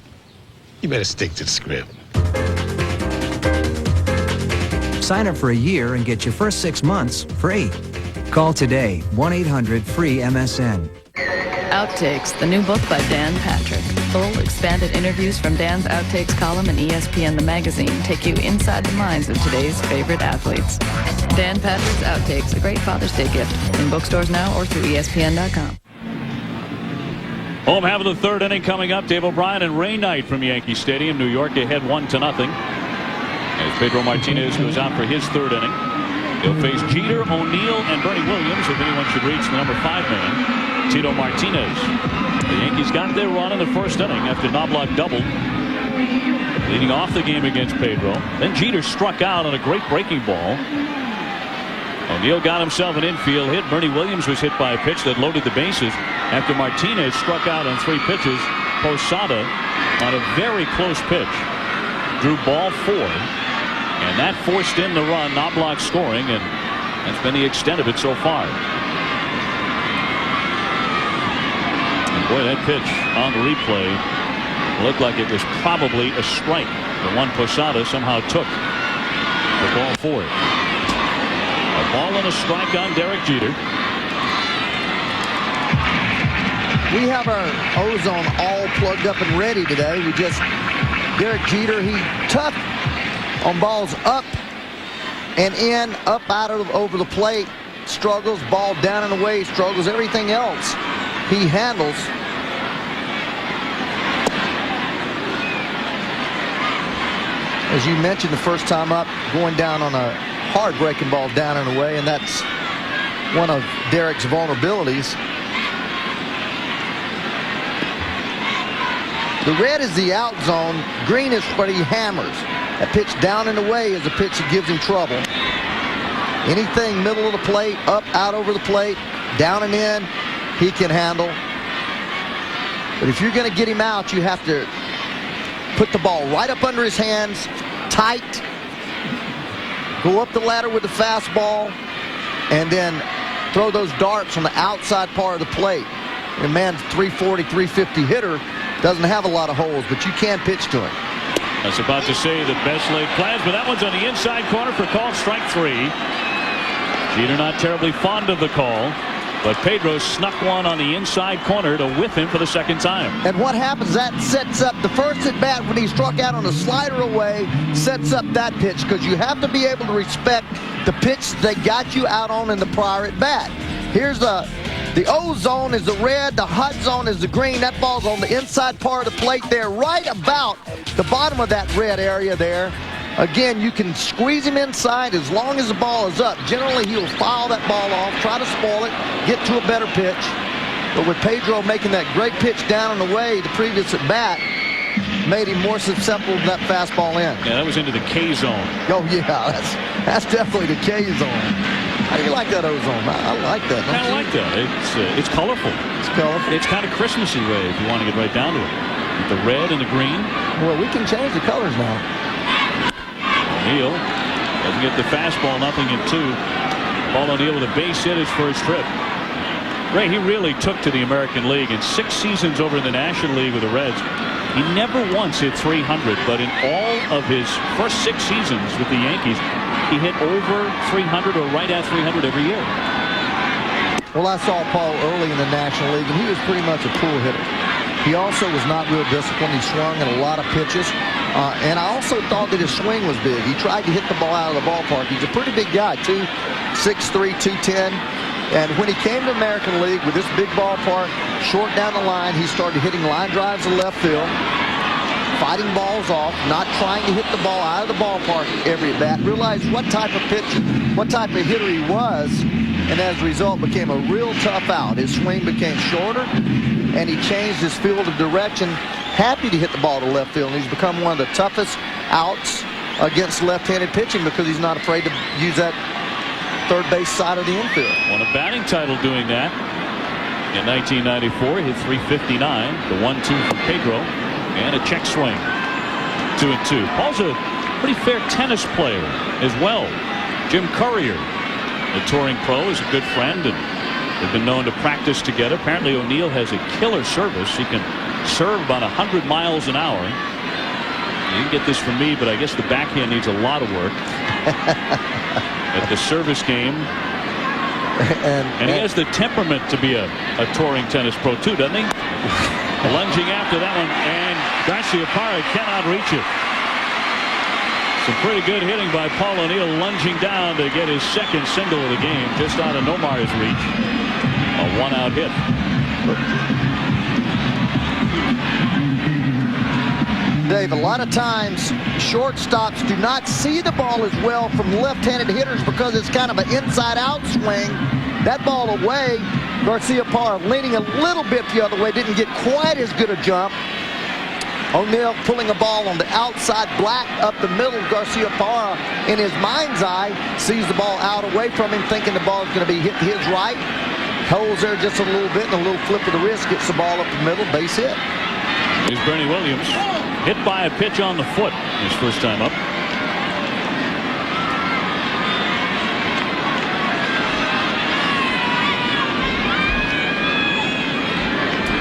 you better stick to the script. Sign up for a year and get your first 6 months free. Call today, 1-800-FREE-MSN. Outtakes, the new book by Dan Patrick. Full, expanded interviews from Dan's Outtakes column in ESPN The Magazine take you inside the minds of today's favorite athletes. Dan Patrick's Outtakes, a great Father's Day gift. In bookstores now or through ESPN.com. Home half of the third inning coming up. Dave O'Brien and Ray Knight from Yankee Stadium, New York, ahead 1-0. As Pedro Martinez goes out for his third inning. He'll face Jeter, O'Neill, and Bernie Williams if anyone should reach the number 5 man, Tito Martinez. The Yankees got their run in the first inning after Knobloch doubled, leading off the game against Pedro. Then Jeter struck out on a great breaking ball. O'Neill got himself an infield hit. Bernie Williams was hit by a pitch that loaded the bases after Martinez struck out on 3 pitches. Posada on a very close pitch drew ball 4, and that forced in the run. Knobloch scoring, and that's been the extent of it so far. And boy, that pitch on the replay looked like it was probably a strike. The one Posada somehow took for ball 4. A ball and a strike on Derek Jeter. We have our ozone all plugged up and ready today. Derek Jeter, he tough on balls up and in, up out of over the plate, struggles, ball down and away, struggles, everything else he handles. As you mentioned the first time up, going down on a hard breaking ball down and away, and that's one of Derek's vulnerabilities. The red is the out zone. Green is where he hammers. That pitch down and away is a pitch that gives him trouble. Anything middle of the plate, up, out over the plate, down and in, he can handle. But if you're going to get him out, you have to put the ball right up under his hands, tight, go up the ladder with the fastball, and then throw those darts on the outside part of the plate. And a man's 340, 350 hitter doesn't have a lot of holes, but you can pitch to him. I was about to say the best laid plans, but that one's on the inside corner for called strike 3. Jeter not terribly fond of the call, but Pedro snuck one on the inside corner to whiff him for the second time. And what happens, that sets up the first at bat when he struck out on a slider away, sets up that pitch, because you have to be able to respect the pitch they got you out on in the prior at bat. Here's the O zone is the red, the hot zone is the green. That ball's on the inside part of the plate there, right about the bottom of that red area there. Again, you can squeeze him inside as long as the ball is up. Generally, he'll foul that ball off, try to spoil it, get to a better pitch. But with Pedro making that great pitch down and away, the previous at bat made him more susceptible to that fastball in. Yeah, that was into the K zone. Oh, yeah, that's definitely the K zone. How do you like that O zone? I like that. I like that. It's colorful. It's colorful. It's kind of Christmassy way if you want to get right down to it. With the red and the green. Well, we can change the colors now. O'Neill doesn't get the fastball, nothing in 2. Paul O'Neill with a base hit his first trip. Ray, he really took to the American League in 6 seasons over in the National League with the Reds. He never once hit 300, but in all of his first 6 seasons with the Yankees, he hit over 300 or right at 300 every year. Well, I saw Paul early in the National League, and he was pretty much a pool hitter. He also was not real disciplined. He swung at a lot of pitches. And I also thought that his swing was big. He tried to hit the ball out of the ballpark. He's a pretty big guy, too. 6'3", 210. And when he came to American League with this big ballpark, short down the line, he started hitting line drives to left field, fighting balls off, not trying to hit the ball out of the ballpark every at bat. Realized what type of pitcher, what type of hitter he was, and as a result became a real tough out. His swing became shorter, and he changed his field of direction. Happy to hit the ball to left field, and he's become one of the toughest outs against left-handed pitching because he's not afraid to use that third base side of the infield. Won a batting title doing that in 1994. Hit 359, the 1-2 from Pedro, and a check swing. 2-2. Paul's a pretty fair tennis player as well. Jim Courier, the touring pro, is a good friend, and they've been known to practice together. Apparently O'Neill has a killer service. He can serve about 100 miles an hour. You can get this from me, but I guess the backhand needs a lot of work at the service game. And he has the temperament to be a touring tennis pro too, doesn't he? Lunging after that one, and Garciaparra cannot reach it. Some pretty good hitting by Paul O'Neill, lunging down to get his second single of the game, just out of Nomar's reach. A one-out hit. Dave, a lot of times shortstops do not see the ball as well from left-handed hitters because it's kind of an inside-out swing. That ball away, Garciaparra leaning a little bit the other way, didn't get quite as good a jump. O'Neill pulling a ball on the outside, black up the middle. Garciaparra, in his mind's eye, sees the ball out away from him, thinking the ball is going to be hit to his right. Holds there just a little bit, and a little flip of the wrist gets the ball up the middle, base hit. Here's Bernie Williams, hit by a pitch on the foot his first time up.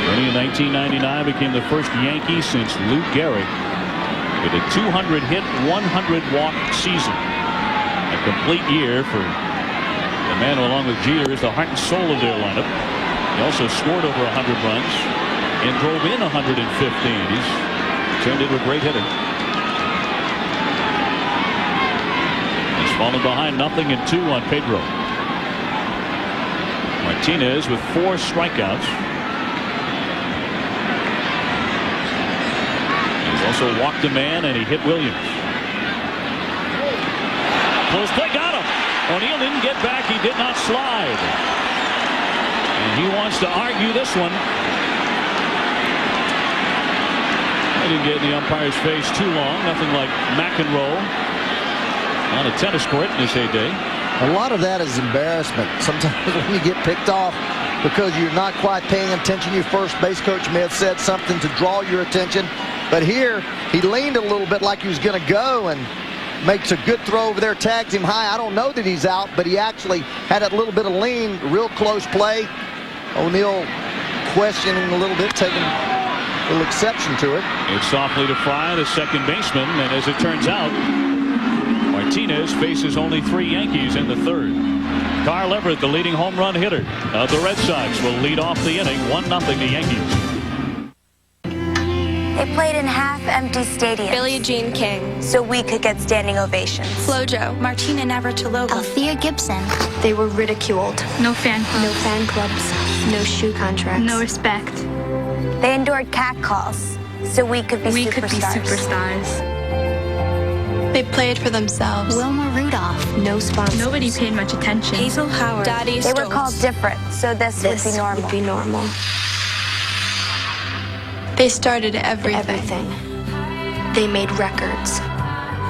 Bernie in 1999 became the first Yankee since Lou Gehrig with a 200-hit, 100-walk season. A complete year for the man who, along with Jeter, is the heart and soul of their lineup. He also scored over 100 runs and drove in 115. He's turned into a great hitter. He's fallen behind 0-2 on Pedro. Martinez with 4 strikeouts. He's also walked a man, and he hit Williams. Close play, got him. O'Neill didn't get back. He did not slide. And he wants to argue this one. didn't get in the umpire's face too long. Nothing like McEnroe on a tennis court in his heyday. A lot of that is embarrassment. Sometimes when you get picked off because you're not quite paying attention, your first base coach may have said something to draw your attention. But here, he leaned a little bit like he was going to go and makes a good throw over there, tags him high. I don't know that he's out, but he actually had a little bit of lean, real close play. O'Neill questioning a little bit, taking a little exception to it. It's softly to Fry, the second baseman, and as it turns out, Martinez faces only 3 Yankees in the third. Carl Everett, the leading home run hitter of the Red Sox, will lead off the inning, 1-0 the Yankees. They played in half-empty stadiums. Billie Jean King. So we could get standing ovations. Flojo. Martina Navratilova. Althea Gibson. They were ridiculed. No fan clubs. No fan clubs. No shoe contracts. No respect. They endured catcalls. So we could be superstars. They played for themselves. Wilma Rudolph. No sponsors. Nobody paid much attention. Hazel Howard. Daddy They were Stokes. called different, so this would be normal. They started everything. They made records.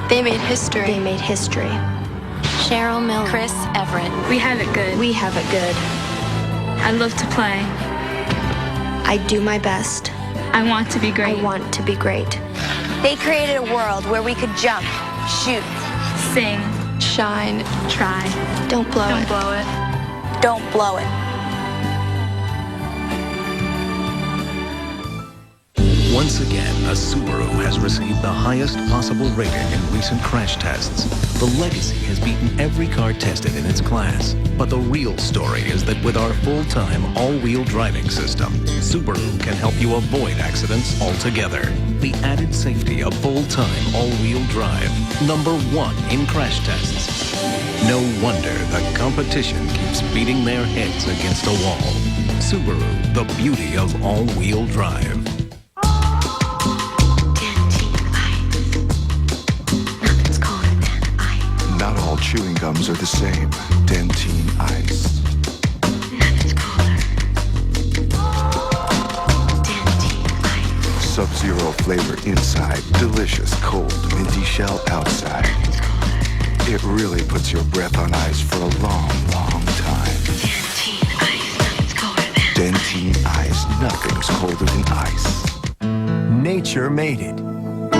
They made history. They made history. Cheryl Miller. Chris Everett. We have it good. We have it good. I love to play. I do my best. I want to be great. I want to be great. They created a world where we could jump, shoot, Sing. Shine. Try. Don't blow Don't it. blow it. Don't blow it. Once again, a Subaru has received the highest possible rating in recent crash tests. The Legacy has beaten every car tested in its class. But the real story is that with our full-time all-wheel driving system, Subaru can help you avoid accidents altogether. The added safety of full-time all-wheel drive, #1 in crash tests. No wonder the competition keeps beating their heads against a wall. Subaru, the beauty of all-wheel drive. Not all chewing gums are the same. Dentine Ice. Sub-Zero flavor inside, delicious cold minty shell outside. It really puts your breath on ice for a long, long time. Dentine Ice, nothing's colder than ice. Nature made it.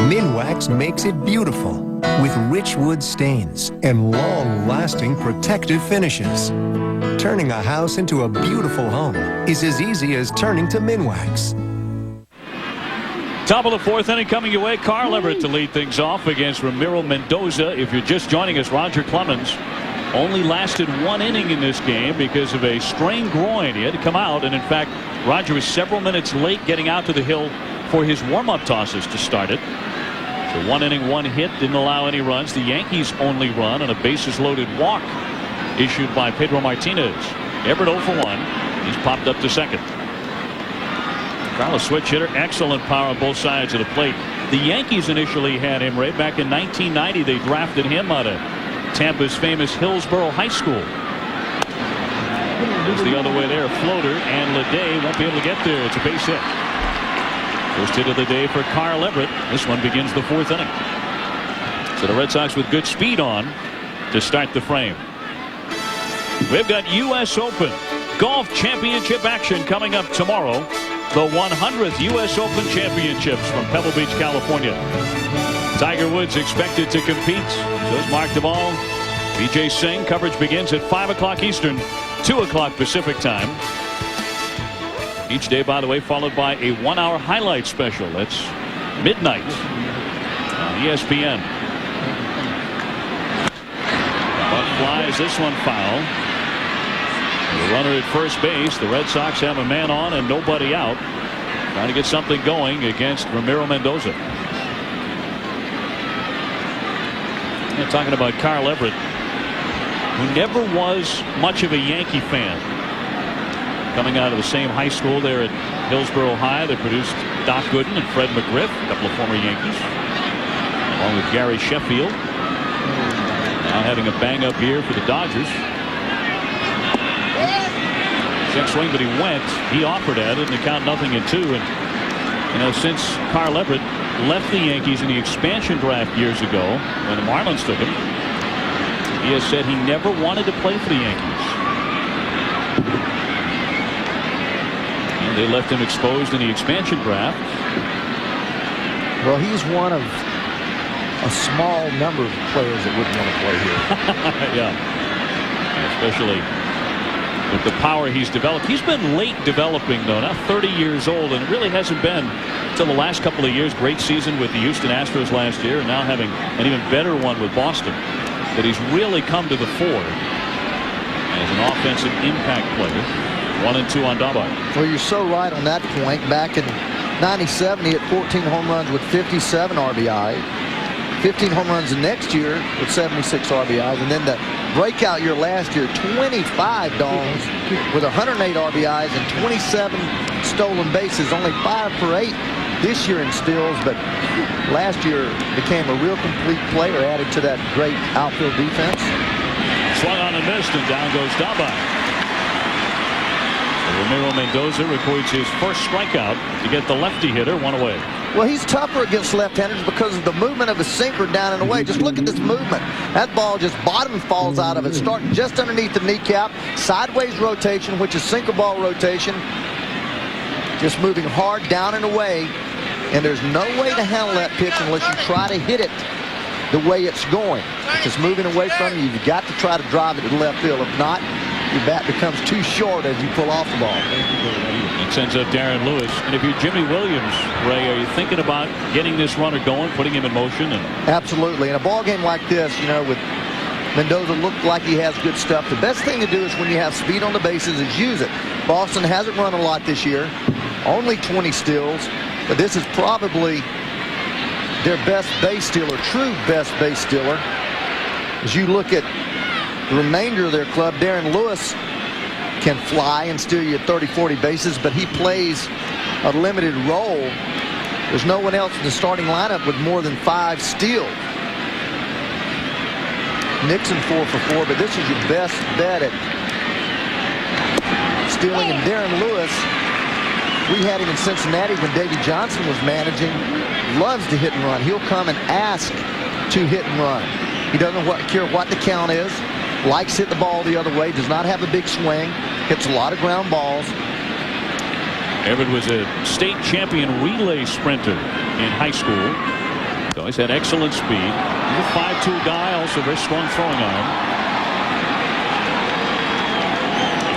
Minwax makes it beautiful with rich wood stains and long-lasting protective finishes. Turning a house into a beautiful home is as easy as turning to Minwax. Top of the fourth inning coming your way. Carl Everett to lead things off against Ramiro Mendoza. If you're just joining us, Roger Clemens only lasted 1 inning in this game because of a strained groin. He had to come out, and in fact, Roger was several minutes late getting out to the hill for his warm-up tosses to start it. So 1 inning, 1 hit, didn't allow any runs. The Yankees only run on a bases-loaded walk issued by Pedro Martinez. Everett 0 for 1. He's popped up to second. Carlos, switch hitter, excellent power on both sides of the plate. The Yankees initially had him right back in 1990. They drafted him out of Tampa's famous Hillsborough High School. There's the other way there, a floater, and Leday won't be able to get there. It's a base hit. First hit of the day for Carl Everett. This one begins the fourth inning. So the Red Sox with good speed on to start the frame. We've got U.S. Open Golf Championship action coming up tomorrow. The 100th U.S. Open Championships from Pebble Beach, California. Tiger Woods expected to compete. So is Mark Duvall. Vijay Singh. Coverage begins at 5 o'clock Eastern, 2 o'clock Pacific time. Each day, by the way, followed by a 1-hour highlight special. That's midnight on ESPN. Buck flies this one foul. The runner at first base. The Red Sox have a man on and nobody out. Trying to get something going against Ramiro Mendoza. And talking about Carl Everett, who never was much of a Yankee fan. Coming out of the same high school there at Hillsborough High, they produced Doc Gooden and Fred McGriff, a couple of former Yankees, along with Gary Sheffield. Now having a bang-up year for the Dodgers. Check swing, but he went. He offered at it, and the count 0-2. And you know, since Carl Everett left the Yankees in the expansion draft years ago when the Marlins took him. He has said he never wanted to play for the Yankees. And they left him exposed in the expansion draft. Well, he's one of a small number of players that wouldn't want to play here. Yeah. Especially with the power he's developed. He's been late developing, though, now 30 years old, and it really hasn't been until the last couple of years. Great season with the Houston Astros last year, and now having an even better one with Boston, that he's really come to the fore as an offensive impact player. 1-2 on Dahlbeck. Well, you're so right on that point. Back in 97, he hit 14 home runs with 57 RBI. 15 home runs the next year with 76 RBIs. And then the breakout year last year, 25 dongs with 108 RBIs and 27 stolen bases. Only 5 for 8 this year in steals, but last year became a real complete player, added to that great outfield defense. Swung on and missed, and down goes Dahlbeck. Ramiro Mendoza records his first strikeout to get the lefty hitter one away. Well, he's tougher against left-handers because of the movement of his sinker down and away. Just look at this movement. That ball just bottom falls out of it, starting just underneath the kneecap. Sideways rotation, which is sinker ball rotation. Just moving hard down and away. And there's no way to handle that pitch unless you try to hit it the way it's going. If it's moving away from you, you've got to try to drive it to the left field. If not, your bat becomes too short as you pull off the ball. It sends up Darren Lewis. And if you're Jimmy Williams, Ray, are you thinking about getting this runner going, putting him in motion? Absolutely. In a ball game like this, you know, with Mendoza looked like he has good stuff. The best thing to do is when you have speed on the bases is use it. Boston hasn't run a lot this year. Only 20 steals. But this is probably their best base stealer, true best base stealer. As you look at the remainder of their club, Darren Lewis can fly and steal you 30, 40 bases, but he plays a limited role. There's no one else in the starting lineup with more than 5 steals. Nixon 4 for 4, but this is your best bet at stealing. And Darren Lewis, we had him in Cincinnati when Davey Johnson was managing. Loves to hit and run. He'll come and ask to hit and run. He doesn't care what the count is. Likes to hit the ball the other way. Does not have a big swing. Hits a lot of ground balls. Everett was a state champion relay sprinter in high school. So he's had excellent speed. He's a 5'2" guy, also very strong throwing arm.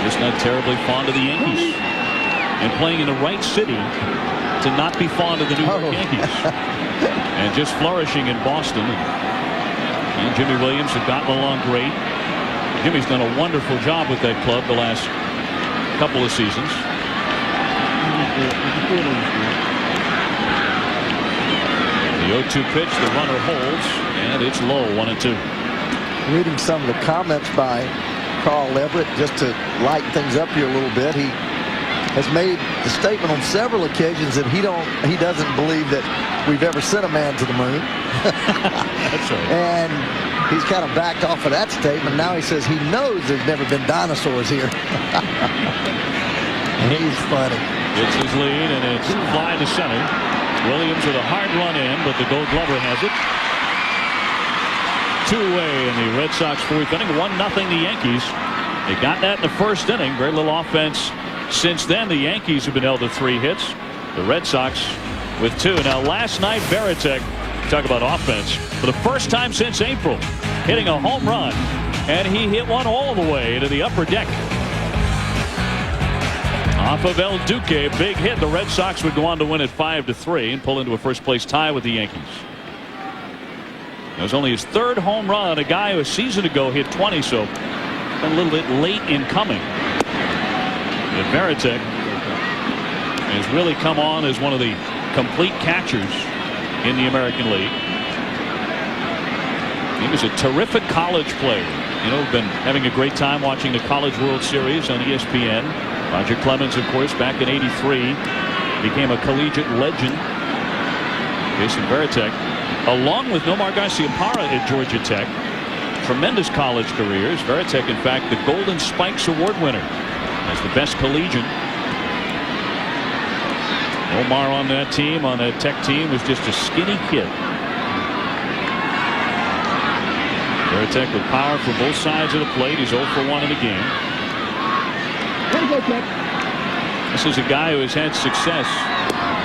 Just not terribly fond of the Yankees. And playing in the right city to not be fond of the New York Yankees. And just flourishing in Boston. And Jimmy Williams have gotten along great. Jimmy's done a wonderful job with that club the last couple of seasons. The 0-2 pitch, the runner holds, and it's low, 1-2. Reading some of the comments by Carl Everett, just to lighten things up here a little bit, he has made the statement on several occasions that he doesn't believe that we've ever sent a man to the moon. That's right. And he's kind of backed off of that statement. Now he says he knows there's never been dinosaurs here. He's funny. It's his lead, and it's fly to center. Williams with a hard run in, but the Gold Glover has it. 2-away in the Red Sox 4th inning. 1-0 the Yankees. They got that in the first inning. Very little offense since then. The Yankees have been held to 3 hits. The Red Sox with 2. Now last night, Varitek, talk about offense, for the first time since April, hitting a home run, and he hit one all the way to the upper deck. Off of El Duque, big hit. The Red Sox would go on to win at 5-3 and pull into a first-place tie with the Yankees. It was only his 3rd home run. A guy who a season ago hit 20, so a little bit late in coming. But Varitek has really come on as one of the complete catchers in the American League. He was a terrific college player. You know, been having a great time watching the College World Series on ESPN. Roger Clemens, of course, back in '83, became a collegiate legend. Jason Varitek, along with Nomar Garciaparra at Georgia Tech. Tremendous college careers. Varitek, in fact, the Golden Spikes Award winner as the best collegian. Omar on that team, on that Tech team, was just a skinny kid. Veritek with power from both sides of the plate. He's 0 for 1 in the game. This is a guy who has had success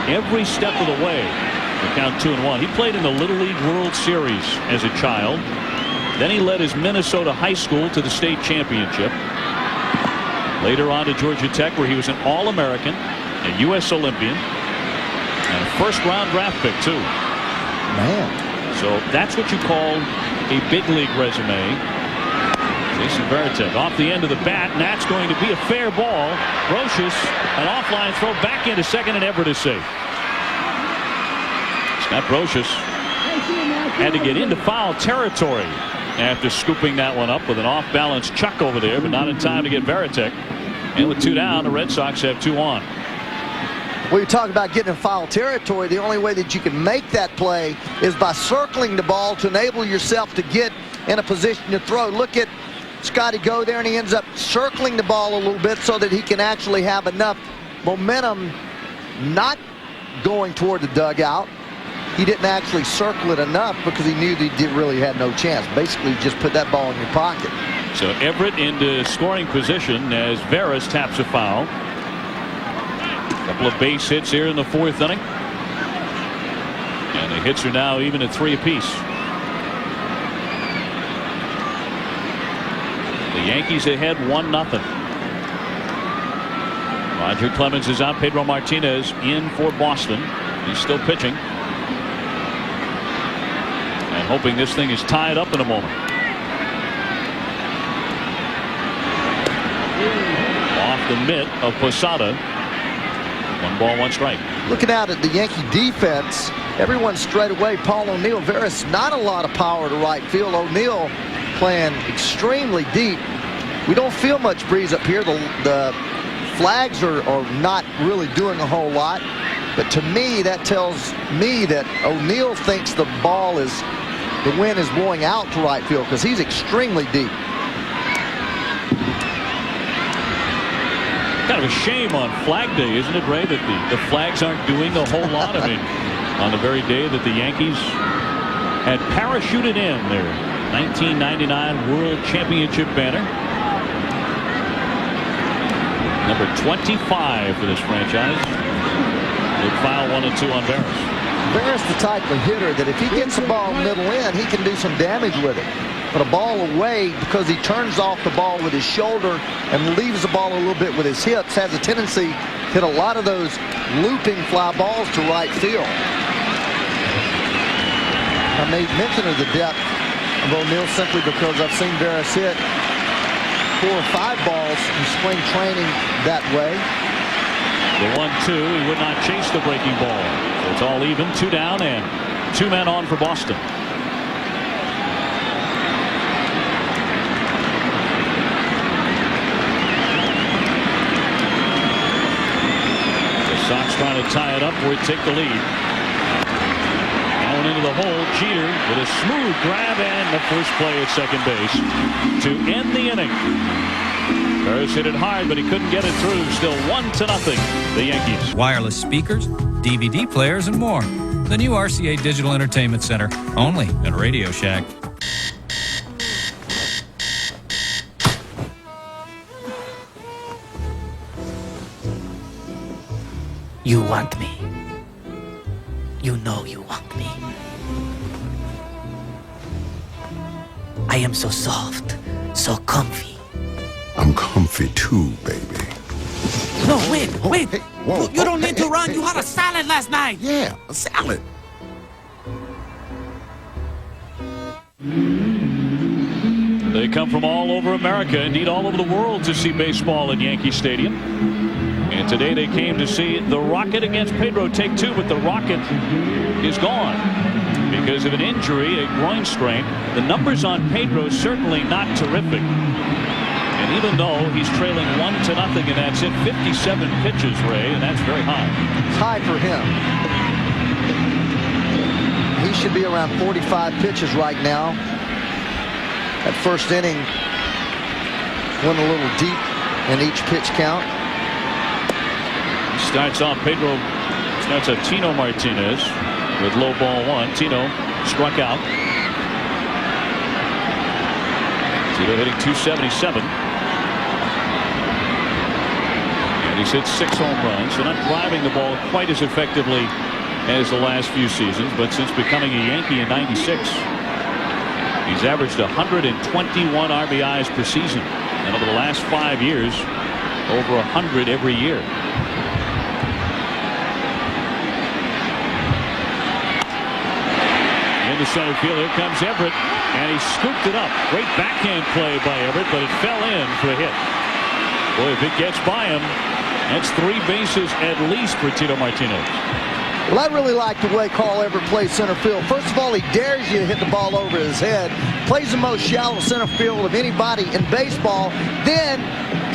every step of the way. The count 2-1. He played in the Little League World Series as a child. Then he led his Minnesota high school to the state championship. Later on to Georgia Tech, where he was an All-American, a U.S. Olympian, and a first-round draft pick, too. Man. So that's what you call a big league resume. Jason Veritek off the end of the bat, and that's going to be a fair ball. Brocious, an offline throw back into second, and Everett is safe. Scott Brocious had to get into foul territory after scooping that one up with an off-balance chuck over there, but not in time to get Veritek. And with 2 down, the Red Sox have 2 on. Well, you talk about getting in foul territory. The only way that you can make that play is by circling the ball to enable yourself to get in a position to throw. Look at Scotty go there, and he ends up circling the ball a little bit so that he can actually have enough momentum not going toward the dugout. He didn't actually circle it enough because he knew that he really had no chance. Basically, just put that ball in your pocket. So Everett into scoring position as Veras taps a foul. Couple of base hits here in the 4th inning. And the hits are now even at 3 apiece. The Yankees ahead 1-0. Roger Clemens is out. Pedro Martinez in for Boston. He's still pitching. And hoping this thing is tied up in a moment. Off the mitt of Posada. 1 ball, 1 strike. Looking out at the Yankee defense, everyone's straight away. Paul O'Neill, Veras, not a lot of power to right field. O'Neill playing extremely deep. We don't feel much breeze up here. The flags are not really doing a whole lot. But to me, that tells me that O'Neill thinks the wind is blowing out to right field because he's extremely deep. Kind of a shame on Flag Day, isn't it, Ray, that the flags aren't doing a whole lot? I mean, on the very day that the Yankees had parachuted in their 1999 World Championship banner. Number 25 for this franchise. Would file 1 and 2 on Veras. Veras the type of hitter that if he gets the ball middle in, he can do some damage with it. But a ball away, because he turns off the ball with his shoulder and leaves the ball a little bit with his hips, has a tendency to hit a lot of those looping fly balls to right field. I made mention of the depth of O'Neill simply because I've seen Veras hit 4 or 5 balls in spring training that way. The 1-2, he would not chase the breaking ball. So it's all even, 2 down and 2 men on for Boston. Sox trying to tie it up or take the lead. Going into the hole, Jeter with a smooth grab and the first play at second base to end the inning. Veras hit it hard, but he couldn't get it through. Still 1-0, the Yankees. Wireless speakers, DVD players, and more. The new RCA Digital Entertainment Center, only at Radio Shack. You want me. You know you want me. I am so soft, so comfy. I'm comfy too, baby. No, wait. Hey, whoa, You don't need to run. You had a salad last night. Yeah, a salad. They come from all over America, indeed all over the world, to see baseball at Yankee Stadium. And today they came to see the Rocket against Pedro take 2, but the Rocket is gone because of an injury, a groin strain. The numbers on Pedro certainly not terrific. And even though he's trailing 1-0 and that's it, 57 pitches, Ray, and that's very high. It's high for him. He should be around 45 pitches right now. That first inning went a little deep in each pitch count. Starts off, Pedro Starts up Tino Martinez with low ball one. Tino struck out. Tino hitting .277. And he's hit 6 home runs. So not driving the ball quite as effectively as the last few seasons, but since becoming a Yankee in '96, he's averaged 121 RBIs per season. And over the last 5 years, over 100 every year. Into center field, here comes Everett, and he scooped it up. Great backhand play by Everett, but it fell in for a hit. Boy, if it gets by him, that's 3 bases at least for Tito Martinez. Well, I really like the way Carl Everett plays center field. First of all, he dares you to hit the ball over his head, plays the most shallow center field of anybody in baseball, then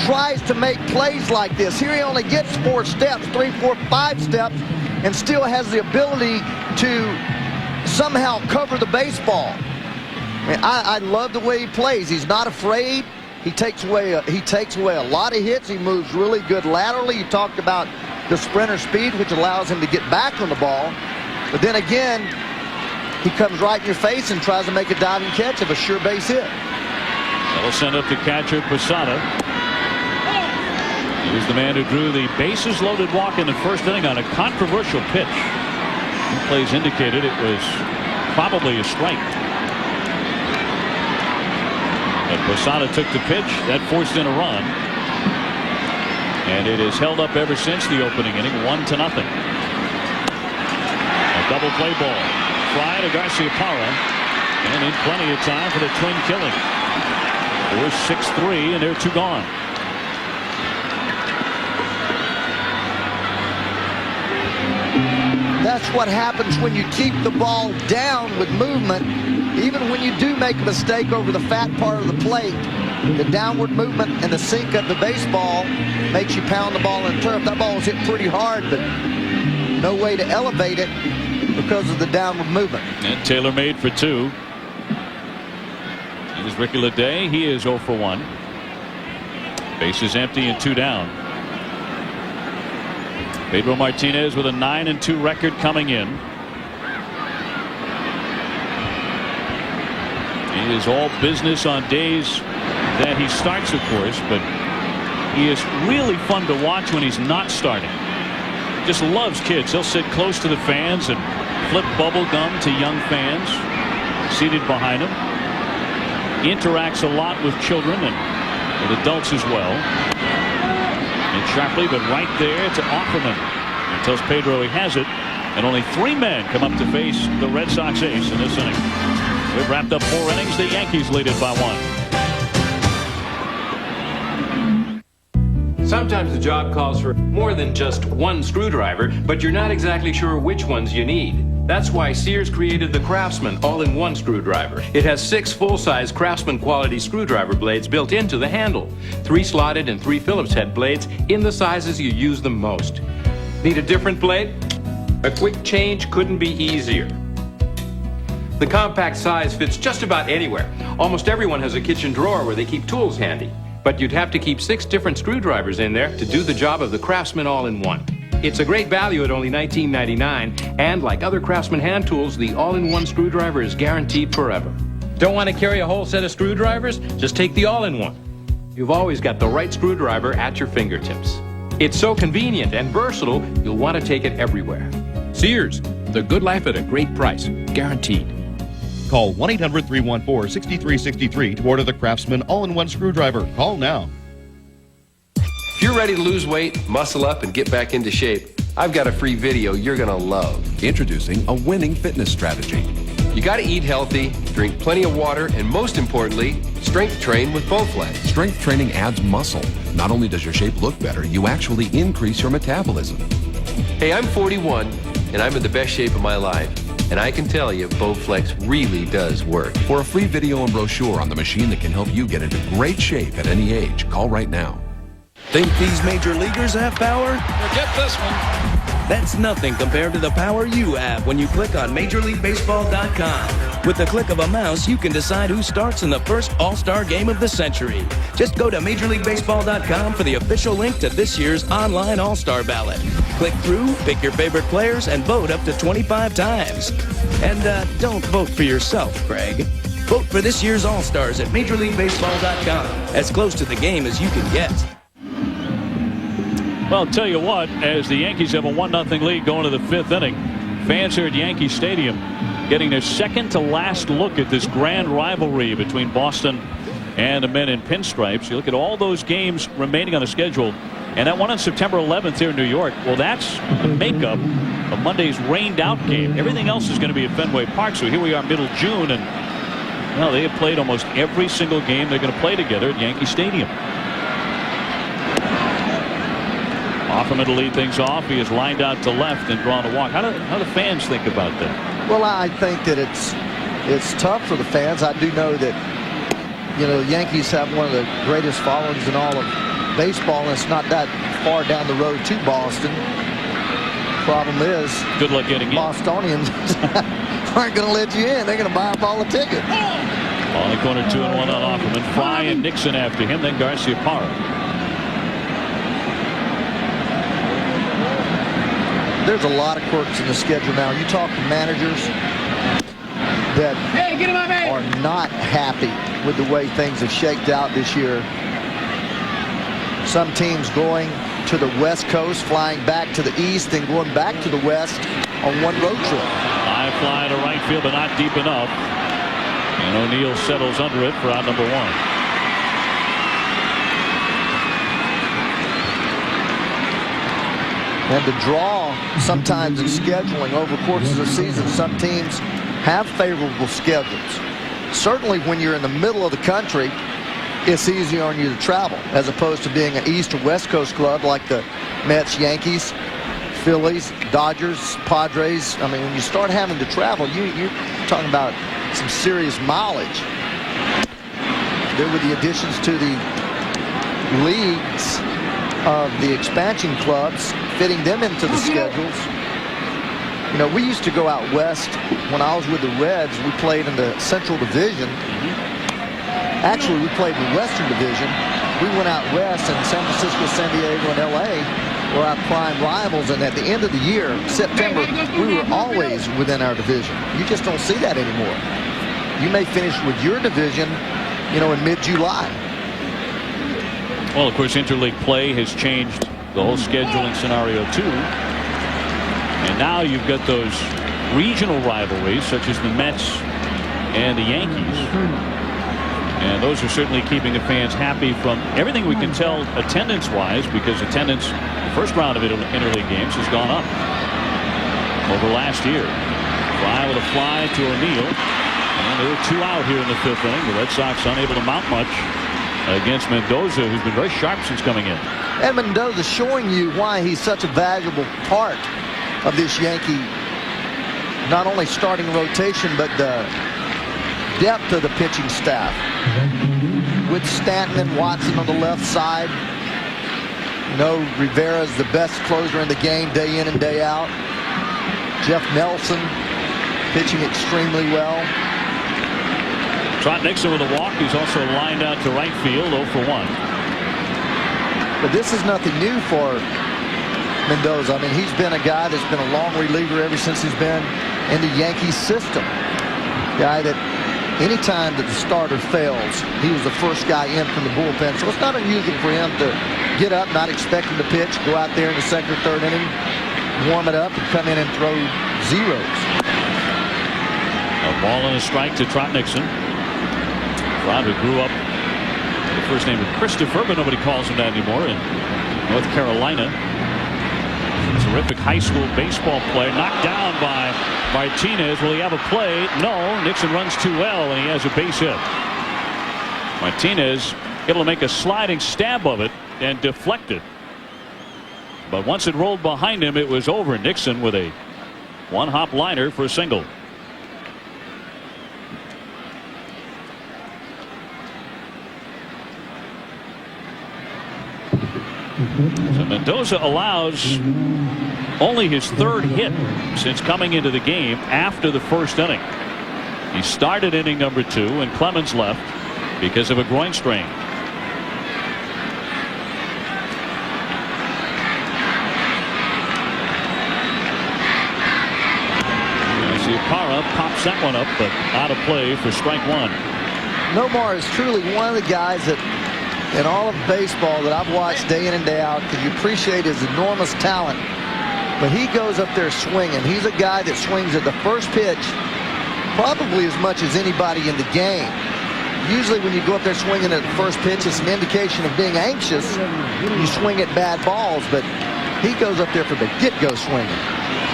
tries to make plays like this. Here he only gets 4 steps, 3, 4, 5 steps, and still has the ability to somehow cover the baseball. I mean, I love the way he plays. He's not afraid. He takes away a lot of hits. He moves really good laterally. You talked about the sprinter speed, which allows him to get back on the ball. But then again, he comes right in your face and tries to make a diving catch of a sure base hit. That'll send up to catcher Posada. He was the man who drew the bases loaded walk in the first inning on a controversial pitch. Plays indicated it was probably a strike. But Posada took the pitch. That forced in a run. And it is held up ever since the opening inning, 1-0. A double play ball. Fly to Garcia-Parra. And in plenty of time for the twin killing. 4-6-3, and they're 2 gone. That's what happens when you keep the ball down with movement. Even when you do make a mistake over the fat part of the plate, the downward movement and the sink of the baseball makes you pound the ball in turf. That ball was hit pretty hard, but no way to elevate it because of the downward movement. And Taylor made for 2. Here's Ricky Leday. He is 0 for 1. Bases empty and 2 down. Pedro Martinez with a 9-2 record coming in. It is all business on days that he starts, of course, but he is really fun to watch when he's not starting. Just loves kids. He'll sit close to the fans and flip bubble gum to young fans seated behind him. He interacts a lot with children and with adults as well. And sharply, but right there to Offerman. He tells Pedro he has it, and only 3 men come up to face the Red Sox ace in this inning. We've wrapped up 4 innings. The Yankees lead it by 1. Sometimes the job calls for more than just one screwdriver, but you're not exactly sure which ones you need. That's why Sears created the Craftsman all-in-one screwdriver. It has 6 full-size Craftsman quality screwdriver blades built into the handle. 3 slotted and 3 Phillips head blades in the sizes you use the most. Need a different blade? A quick change couldn't be easier. The compact size fits just about anywhere. Almost everyone has a kitchen drawer where they keep tools handy. But you'd have to keep 6 different screwdrivers in there to do the job of the Craftsman all-in-one. It's a great value at only $19.99, and like other Craftsman hand tools, the all-in-one screwdriver is guaranteed forever. Don't want to carry a whole set of screwdrivers? Just take the all-in-one. You've always got the right screwdriver at your fingertips. It's so convenient and versatile, you'll want to take it everywhere. Sears, the good life at a great price, guaranteed. Call 1-800-314-6363 to order the Craftsman all-in-one screwdriver. Call now. If you're ready to lose weight, muscle up, and get back into shape, I've got a free video you're going to love. Introducing a winning fitness strategy. You got to eat healthy, drink plenty of water, and most importantly, strength train with Bowflex. Strength training adds muscle. Not only does your shape look better, you actually increase your metabolism. Hey, I'm 41, and I'm in the best shape of my life. And I can tell you, Bowflex really does work. For a free video and brochure on the machine that can help you get into great shape at any age, call right now. Think these major leaguers have power? Forget this one. That's nothing compared to the power you have when you click on MajorLeagueBaseball.com. With the click of a mouse, you can decide who starts in the first All-Star game of the century. Just go to MajorLeagueBaseball.com for the official link to this year's online All-Star ballot. Click through, pick your favorite players, and vote up to 25 times. And don't vote for yourself, Craig. Vote for this year's All-Stars at MajorLeagueBaseball.com. As close to the game as you can get. Well, I'll tell you what, as the Yankees have a 1-0 lead going to the 5th inning, fans here at Yankee Stadium getting their second to last look at this grand rivalry between Boston and the men in pinstripes. You look at all those games remaining on the schedule, and that one on September 11th here in New York, well, that's a makeup of Monday's rained out game. Everything else is going to be at Fenway Park. So here we are, middle June, and well, they have played almost every single game they're going to play together at Yankee Stadium. Offerman to lead things off. He is lined out to left and drawn a walk. How do fans think about that? Well, I think that it's tough for the fans. I do know that, you know, the Yankees have one of the greatest followings in all of baseball, and it's not that far down the road to Boston. Problem is, good luck getting in. Bostonians aren't going to let you in. They're going to buy up all the tickets. On the corner, 2-1 on Offerman. Fry and Nixon after him, then Garcia-Parra. There's a lot of quirks in the schedule now. You talk to managers that are not happy with the way things have shaked out this year. Some teams going to the West Coast, flying back to the East, and going back to the West on one road trip. High fly to right field, but not deep enough. And O'Neill settles under it for out number 1. And the draw sometimes in scheduling over courses of season, some teams have favorable schedules. Certainly when you're in the middle of the country, it's easier on you to travel as opposed to being an East or West Coast club like the Mets, Yankees, Phillies, Dodgers, Padres. I mean, when you start having to travel, you're talking about some serious mileage. There were the additions to the leagues of the expansion clubs, fitting them into the schedules. You know, we used to go out west. When I was with the Reds, we played in the Central Division. Actually, we played in the Western Division. We went out west, and San Francisco, San Diego, and L.A. were our prime rivals. And at the end of the year, September, we were always within our division. You just don't see that anymore. You may finish with your division, you know, in mid-July. Well, of course, interleague play has changed the whole scheduling scenario too. And now you've got those regional rivalries such as the Mets and the Yankees. And those are certainly keeping the fans happy from everything we can tell attendance-wise, because attendance the first round of interleague games has gone up over last year. Fly with a fly to O'Neill. And there are 2 out here in the 5th inning. The Red Sox unable to mount much against Mendoza, who's been very sharp since coming in. And Mendoza showing you why he's such a valuable part of this Yankee, not only starting rotation, but the depth of the pitching staff. With Stanton and Watson on the left side. You know, Rivera's the best closer in the game day in and day out. Jeff Nelson pitching extremely well. Trot Nixon with a walk. He's also lined out to right field, 0 for 1. But this is nothing new for Mendoza. I mean, he's been a guy that's been a long reliever ever since he's been in the Yankees system. Guy that anytime that the starter fails, he was the first guy in from the bullpen. So it's not unusual for him to get up, not expecting to pitch, go out there in the 2nd or 3rd inning, warm it up, and come in and throw zeros. A ball and a strike to Trot Nixon. Trot, who grew up with the first name of Christopher, but nobody calls him that anymore, in North Carolina. Terrific high school baseball player, knocked down by Martinez. Will he have a play? No. Nixon runs too well, and he has a base hit. Martinez able to make a sliding stab of it and deflect it. But once it rolled behind him, it was over. Nixon with a 1-hop liner for a single. So Mendoza allows only his 3rd hit since coming into the game after the 1st inning. He started inning number 2, and Clemens left because of a groin strain. pops that one up, but out of play for strike one. Nomar is truly one of the guys that in all of baseball that I've watched day in and day out, because you appreciate his enormous talent. But he goes up there swinging. He's a guy that swings at the first pitch probably as much as anybody in the game. Usually when you go up there swinging at the first pitch, it's an indication of being anxious. You swing at bad balls, but he goes up there for the get-go swinging.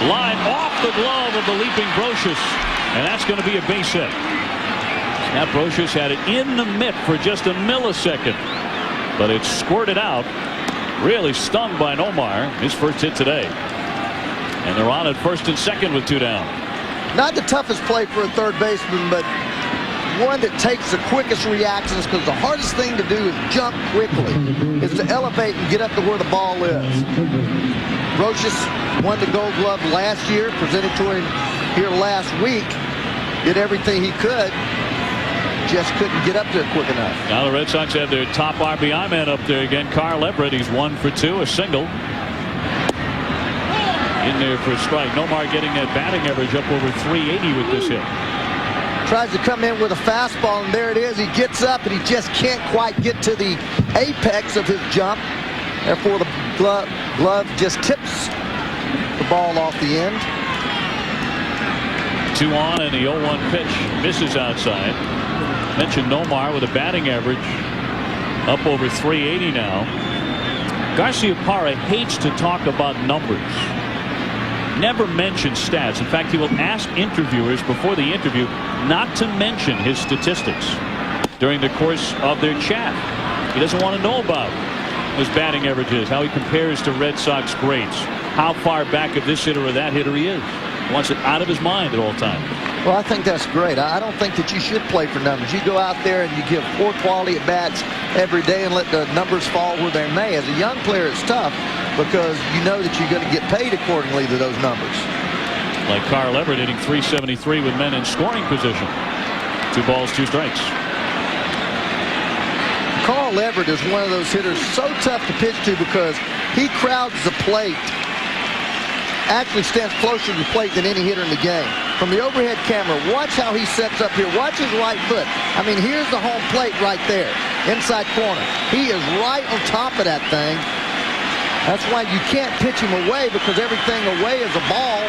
Line off the glove of the leaping Brocious, and that's going to be a base hit. Now Brocious had it in the mitt for just a millisecond, but it squirted out. Really stung by Nomar, his first hit today. And they're on at first and second with 2 down. Not the toughest play for a third baseman, but one that takes the quickest reactions, because the hardest thing to do is jump quickly, is to elevate and get up to where the ball is. Brocious won the Gold Glove last year, presented to him here last week. Did everything he could, just couldn't get up there quick enough. Now the Red Sox have their top RBI man up there again, Carl Everett. He's 1 for 2, a single. In there for a strike. Nomar getting that batting average up over 380 with this hit. Tries to come in with a fastball, and there it is. He gets up, and he just can't quite get to the apex of his jump. Therefore, the glove just tips the ball off the end. 2 on, and the 0-1 pitch misses outside. Mentioned Nomar with a batting average up over 380 now. Garciaparra hates to talk about numbers. Never mention stats. In fact, he will ask interviewers before the interview not to mention his statistics during the course of their chat. He doesn't want to know about his batting averages, how he compares to Red Sox greats, how far back of this hitter or that hitter he is. He wants it out of his mind at all times. Well, I think that's great. I don't think that you should play for numbers. You go out there and you give poor quality at bats every day and let the numbers fall where they may. As a young player, it's tough because you know that you're going to get paid accordingly to those numbers. Like Carl Everett hitting .373 with men in scoring position. 2 balls, 2 strikes. Carl Everett is one of those hitters so tough to pitch to because he crowds the plate. Actually stands closer to the plate than any hitter in the game. From the overhead camera, watch how he sets up here. Watch his right foot. I mean, here's the home plate right there, inside corner. He is right on top of that thing. That's why you can't pitch him away, because everything away is a ball.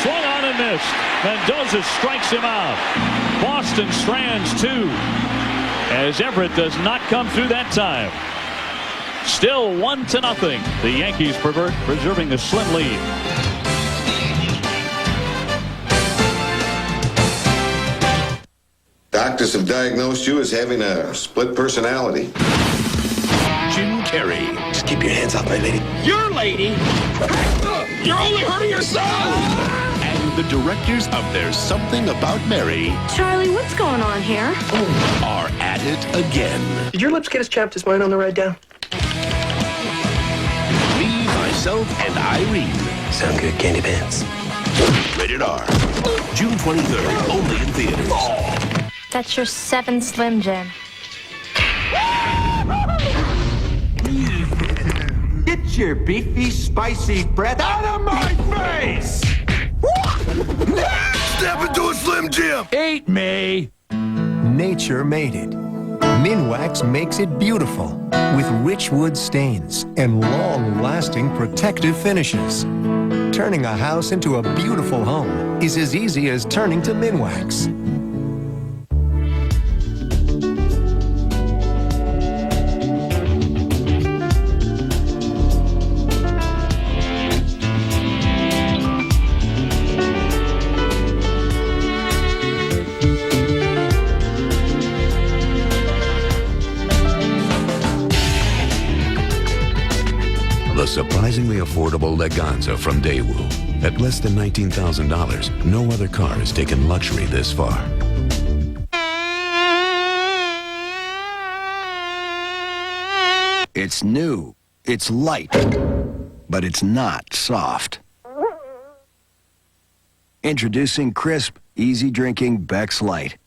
Swung on and missed. Mendoza strikes him out. Boston strands 2 as Everett does not come through that time. Still 1-0. The Yankees preserving the slim lead. Doctors have diagnosed you as having a split personality. Jim Carrey. Just keep your hands off my lady. Your lady? You're only hurting yourself! And the directors of There's Something About Mary Charlie, what's going on here? are at it again. Did your lips get as chapped as mine on the ride down? Me, Myself, and Irene. Sound good, candy pants. Rated R. June 23rd, only in theaters. That's your 7 Slim Jim. Get your beefy, spicy breath out of my face! Step into a Slim Jim! Eat me! Nature made it. Minwax makes it beautiful with rich wood stains and long-lasting protective finishes. Turning a house into a beautiful home is as easy as turning to Minwax. The surprisingly affordable Leganza from Daewoo. At less than $19,000, no other car has taken luxury this far. It's new, it's light, but it's not soft. Introducing crisp, easy-drinking Beck's Light.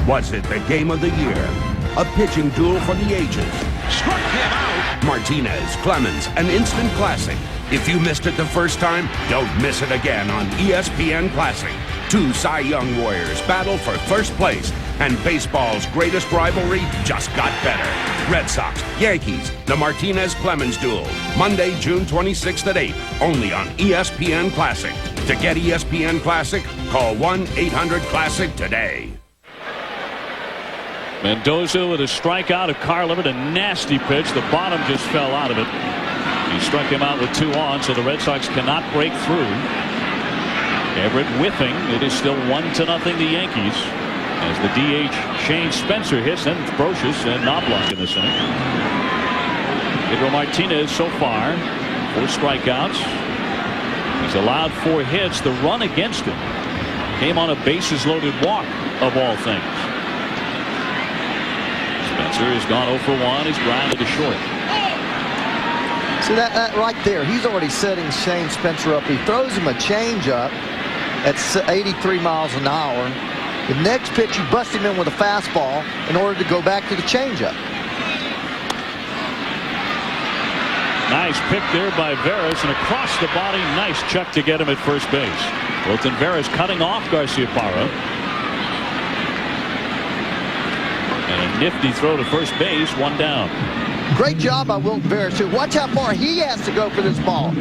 Was it the game of the year? A pitching duel for the ages. Struck him out! Martinez, Clemens, an instant classic. If you missed it the first time, don't miss it again on ESPN Classic. Two Cy Young warriors battle for first place, and baseball's greatest rivalry just got better. Red Sox, Yankees, the Martinez-Clemens duel. Monday, June 26th at 8, only on ESPN Classic. To get ESPN Classic, call 1-800-CLASSIC today. Mendoza with a strikeout of Carlin, a nasty pitch. The bottom just fell out of it. He struck him out with 2 on, so the Red Sox cannot break through. Everett whiffing. It is still 1-0 the Yankees. As the DH Shane Spencer hits, then Brocious and Knobloch in this inning. Pedro Martinez so far 4 strikeouts. He's allowed 4 hits. The run against him came on a bases loaded walk of all things. Spencer has gone 0 for 1. He's grounded to short. See that right there, he's already setting Shane Spencer up. He throws him a changeup at 83 miles an hour. The next pitch, you bust him in with a fastball in order to go back to the changeup. Nice pick there by Veras, and across the body, nice chuck to get him at first base. Wilton Veras cutting off Garciaparra. And a nifty throw to first base, 1 down. Great job by Wilton Veras, too. Watch how far he has to go for this ball.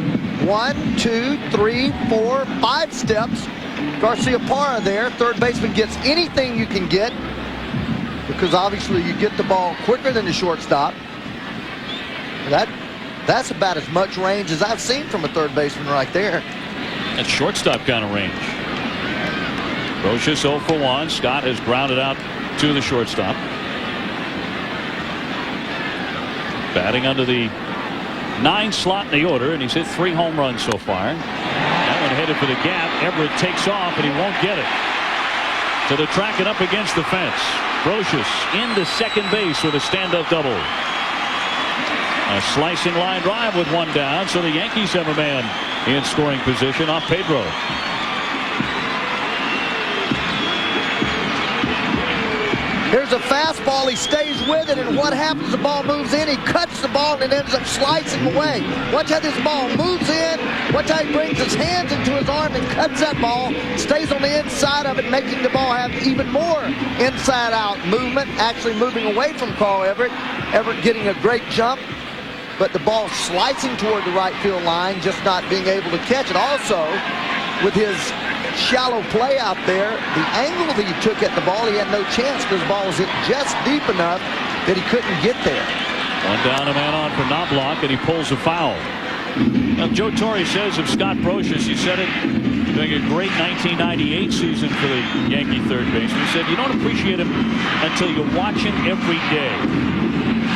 1, 2, 3, 4, 5 steps. Garciaparra there, third baseman, gets anything you can get, because obviously you get the ball quicker than the shortstop. That's about as much range as I've seen from a third baseman right there. That's shortstop kind of range. Brocious 0 for 1. Scott has grounded out to the shortstop. Batting under the 9 slot in the order, and he's hit 3 home runs so far. That one headed for the gap. Everett takes off, and he won't get it. So they're tracking up against the fence. Brocious into second base with a stand-up double. A slicing line drive with 1 down, so the Yankees have a man in scoring position off Pedro. Here's a fastball. He stays with it, and what happens? The ball moves in. He cuts the ball and ends up slicing away. Watch how this ball moves in. Watch how he brings his hands into his arm and cuts that ball. Stays on the inside of it, making the ball have even more inside-out movement. Actually moving away from Carl Everett. Everett getting a great jump, but the ball slicing toward the right field line, just not being able to catch it. Also, with his shallow play out there, the angle that he took at the ball, he had no chance because the ball was hit just deep enough that he couldn't get there. 1 down, a man on for Knobloch, and he pulls a foul. Now, Joe Torre says of Scott Brocious, he said it during a great 1998 season for the Yankee third baseman. He said, you don't appreciate him until you watch him every day.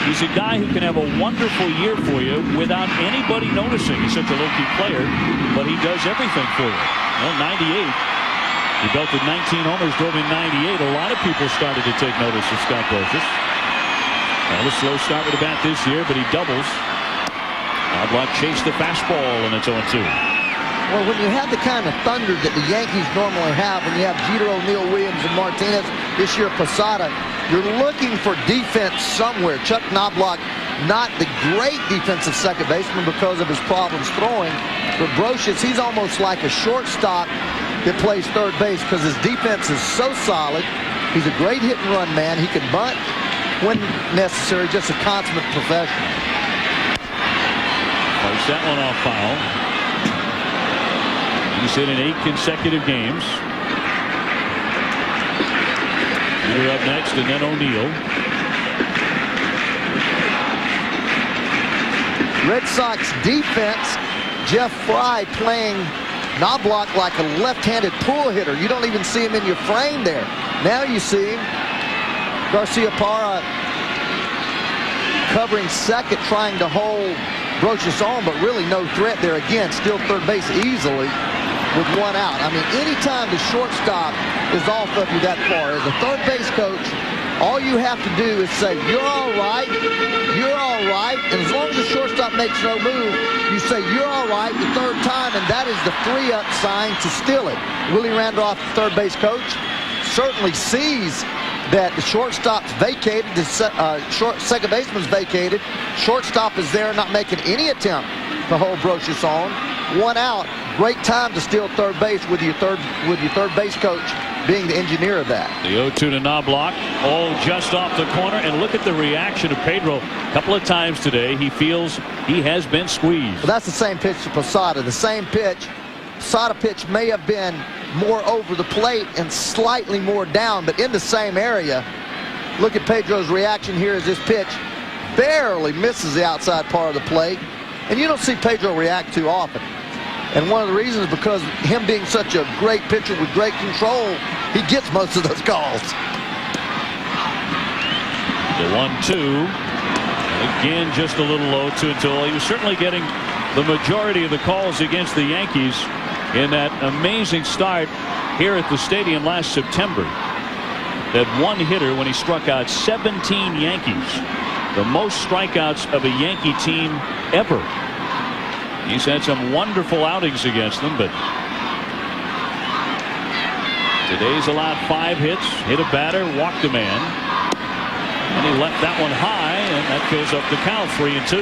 He's a guy who can have a wonderful year for you without anybody noticing. He's such a low-key player, but he does everything for you. Well, 98, he belted 19 homers, drove in 98. A lot of people started to take notice of Scott Brocious. Well, a slow start with the bat this year, but he doubles. Knobloch chased the fastball, and it's 0-2. Well, when you have the kind of thunder that the Yankees normally have, when you have Jeter, O'Neill, Williams, and Martinez, this year Posada, you're looking for defense somewhere. Chuck Knobloch, not the great defensive second baseman because of his problems throwing, but Brocious, he's almost like a shortstop that plays third base because his defense is so solid. He's a great hit and run man. He can bunt when necessary, just a consummate professional. Fights that one off foul. He's hit in 8 consecutive games. Jeter up next, and then O'Neill. Red Sox defense, Jeff Fry playing Knobloch like a left-handed pull hitter. You don't even see him in your frame there. Now you see him. Garciaparra covering second, trying to hold Brocious on, but really no threat there. Again, still third base easily with 1 out. I mean, anytime the shortstop is off of you that far, as a third base coach, all you have to do is say, you're all right, you're all right, and as long as the shortstop makes no move, you say, you're all right the third time, and that is the 3-up sign to steal it. Willie Randolph, the third base coach, certainly sees that the shortstop's vacated, the second baseman's vacated, shortstop is there not making any attempt to hold Brocious on. 1 out, Great time to steal third base with your third base coach being the engineer of that. The 0-2 to Knobloch, all just off the corner, and look at the reaction of Pedro. A couple of times today, he feels he has been squeezed. Well, that's the same pitch to Posada. The same pitch. Posada pitch may have been more over the plate and slightly more down, but in the same area. Look at Pedro's reaction here as this pitch barely misses the outside part of the plate, and you don't see Pedro react too often. And one of the reasons is because him being such a great pitcher with great control, he gets most of those calls. The 1-2. Again, just a little low to until he was certainly getting the majority of the calls against the Yankees in that amazing start here at the stadium last September. That one hitter when he struck out 17 Yankees. The most strikeouts of a Yankee team ever. He's had some wonderful outings against them, but today's allowed 5 hits, hit a batter, walked a man, and he left that one high, and that fills up the count, 3-2.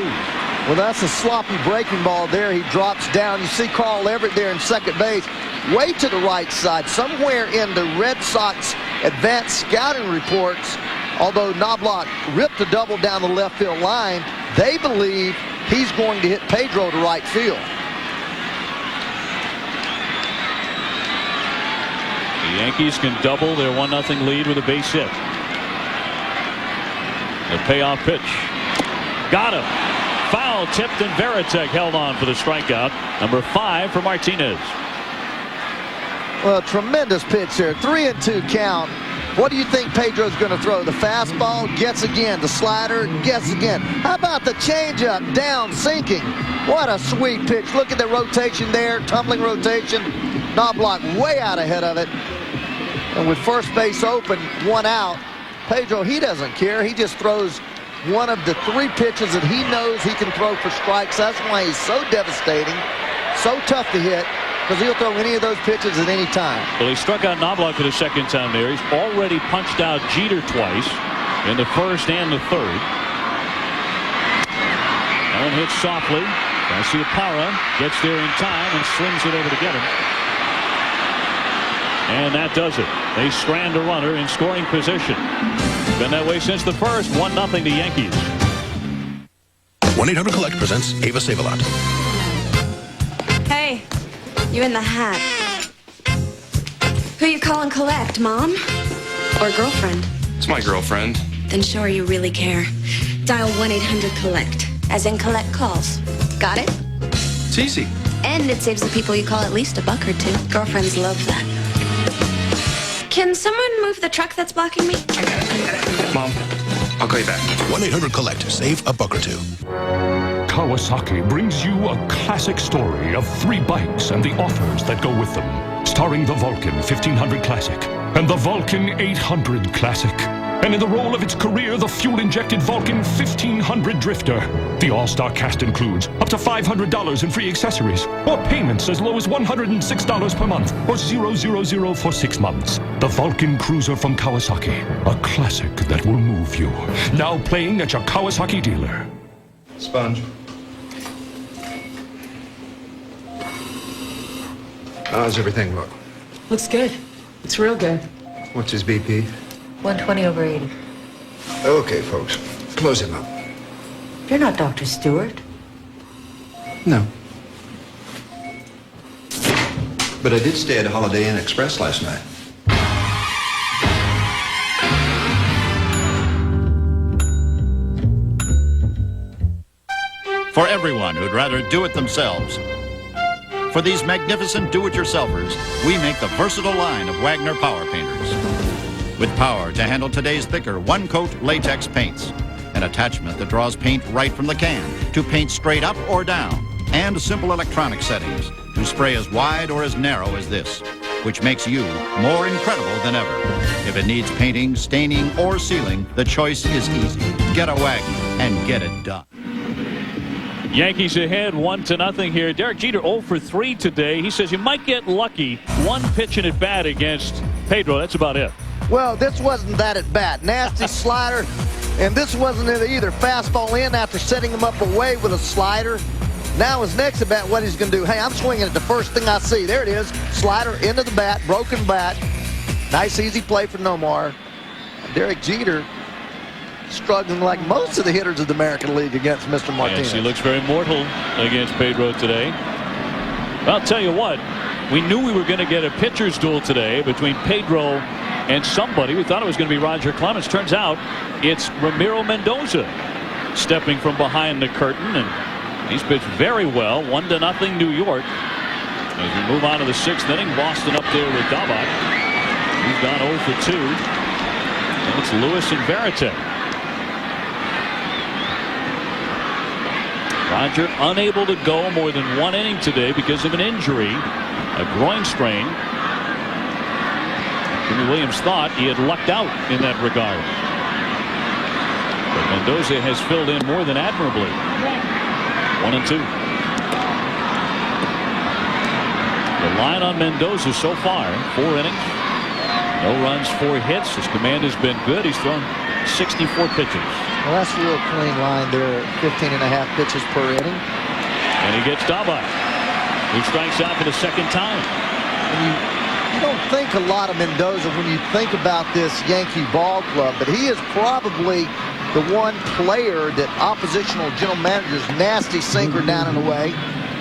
Well, that's a sloppy breaking ball there. He drops down. You see Carl Everett there in second base, way to the right side. Somewhere in the Red Sox advanced scouting reports, although Knobloch ripped a double down the left field line, they believe he's going to hit Pedro to right field. The Yankees can double their 1-0 lead with a base hit. The payoff pitch. Got him. Foul tipped, and Veritek held on for the strikeout. Number 5 for Martinez. Well, tremendous pitch there. 3-2 count. What do you think Pedro's going to throw? The fastball, gets again. The slider, gets again. How about the changeup, down, sinking? What a sweet pitch. Look at the rotation there, tumbling rotation. Knobloch way out ahead of it. And with first base open, 1 out, Pedro, he doesn't care. He just throws one of the 3 pitches that he knows he can throw for strikes. That's why he's so devastating, so tough to hit, because he'll throw any of those pitches at any time. Well, he struck out Knobloch for the 2nd time there. He's already punched out Jeter twice in the 1st and the 3rd. That one hits softly. Garcia-Parra gets there in time and slings it over to get him. And that does it. They strand a runner in scoring position. Been that way since the 1st. 1-0 the Yankees. 1-800-COLLECT presents Ava Save-A-Lot. Hey, you in the hat. Who you calling collect, Mom? Or girlfriend? It's my girlfriend. Then show her you really care. Dial 1-800-COLLECT. As in collect calls. Got it? It's easy. And it saves the people you call at least $1 or $2. Girlfriends love that. Can someone move the truck that's blocking me? Mom, I'll call you back. 1-800-COLLECT. Save $1 or $2. Kawasaki brings you a classic story of 3 bikes and the offers that go with them. Starring the Vulcan 1500 Classic and the Vulcan 800 Classic. And in the role of its career, the fuel-injected Vulcan 1500 Drifter. The all-star cast includes up to $500 in free accessories, or payments as low as $106 per month, or $000 for 6 months. The Vulcan Cruiser from Kawasaki, a classic that will move you. Now playing at your Kawasaki dealer. Sponge. How's everything look? Looks good. It's real good. What's his BP? 120/80. Okay, folks. Close him up. You're not Dr. Stewart. No. But I did stay at Holiday Inn Express last night. For everyone who'd rather do it themselves. For these magnificent do-it-yourselfers, we make the versatile line of Wagner Power Painters. With power to handle today's thicker one-coat latex paints. An attachment that draws paint right from the can to paint straight up or down. And simple electronic settings to spray as wide or as narrow as this, which makes you more incredible than ever. If it needs painting, staining, or sealing, the choice is easy. Get a Wagner and get it done. Yankees ahead 1-0 here. Derek Jeter 0 for 3 today. He says you might get lucky. 1 pitch in at bat against Pedro. That's about it. Well, this wasn't that at bat. Nasty slider, and this wasn't it either. Fastball in after setting him up away with a slider. Now his next at bat, what he's going to do, hey, I'm swinging at the first thing I see. There it is. Slider into the bat, broken bat. Nice, easy play for Nomar. Derek Jeter struggling like most of the hitters of the American League against Mr. Martinez. Yes, he looks very mortal against Pedro today. Well, I'll tell you what, we knew we were going to get a pitcher's duel today between Pedro and somebody. We thought it was going to be Roger Clemens. Turns out it's Ramiro Mendoza stepping from behind the curtain, and he's pitched very well. 1-0 New York. As we move on to the 6th inning, Boston up there with Daubach. He's gone 0 for 2. And it's Lewis and Veritek. Roger unable to go more than 1 inning today because of an injury, a groin strain. Jimmy Williams thought he had lucked out in that regard. But Mendoza has filled in more than admirably. 1-2. The line on Mendoza so far, 4 innings. No runs, 4 hits. His command has been good. He's thrown 64 pitches. Well, that's a real clean line there, 15.5 pitches per inning. And he gets Daubach, who strikes out for the 2nd time. You don't think a lot of Mendoza when you think about this Yankee ball club, but he is probably the one player that oppositional general managers nasty sinker down and away.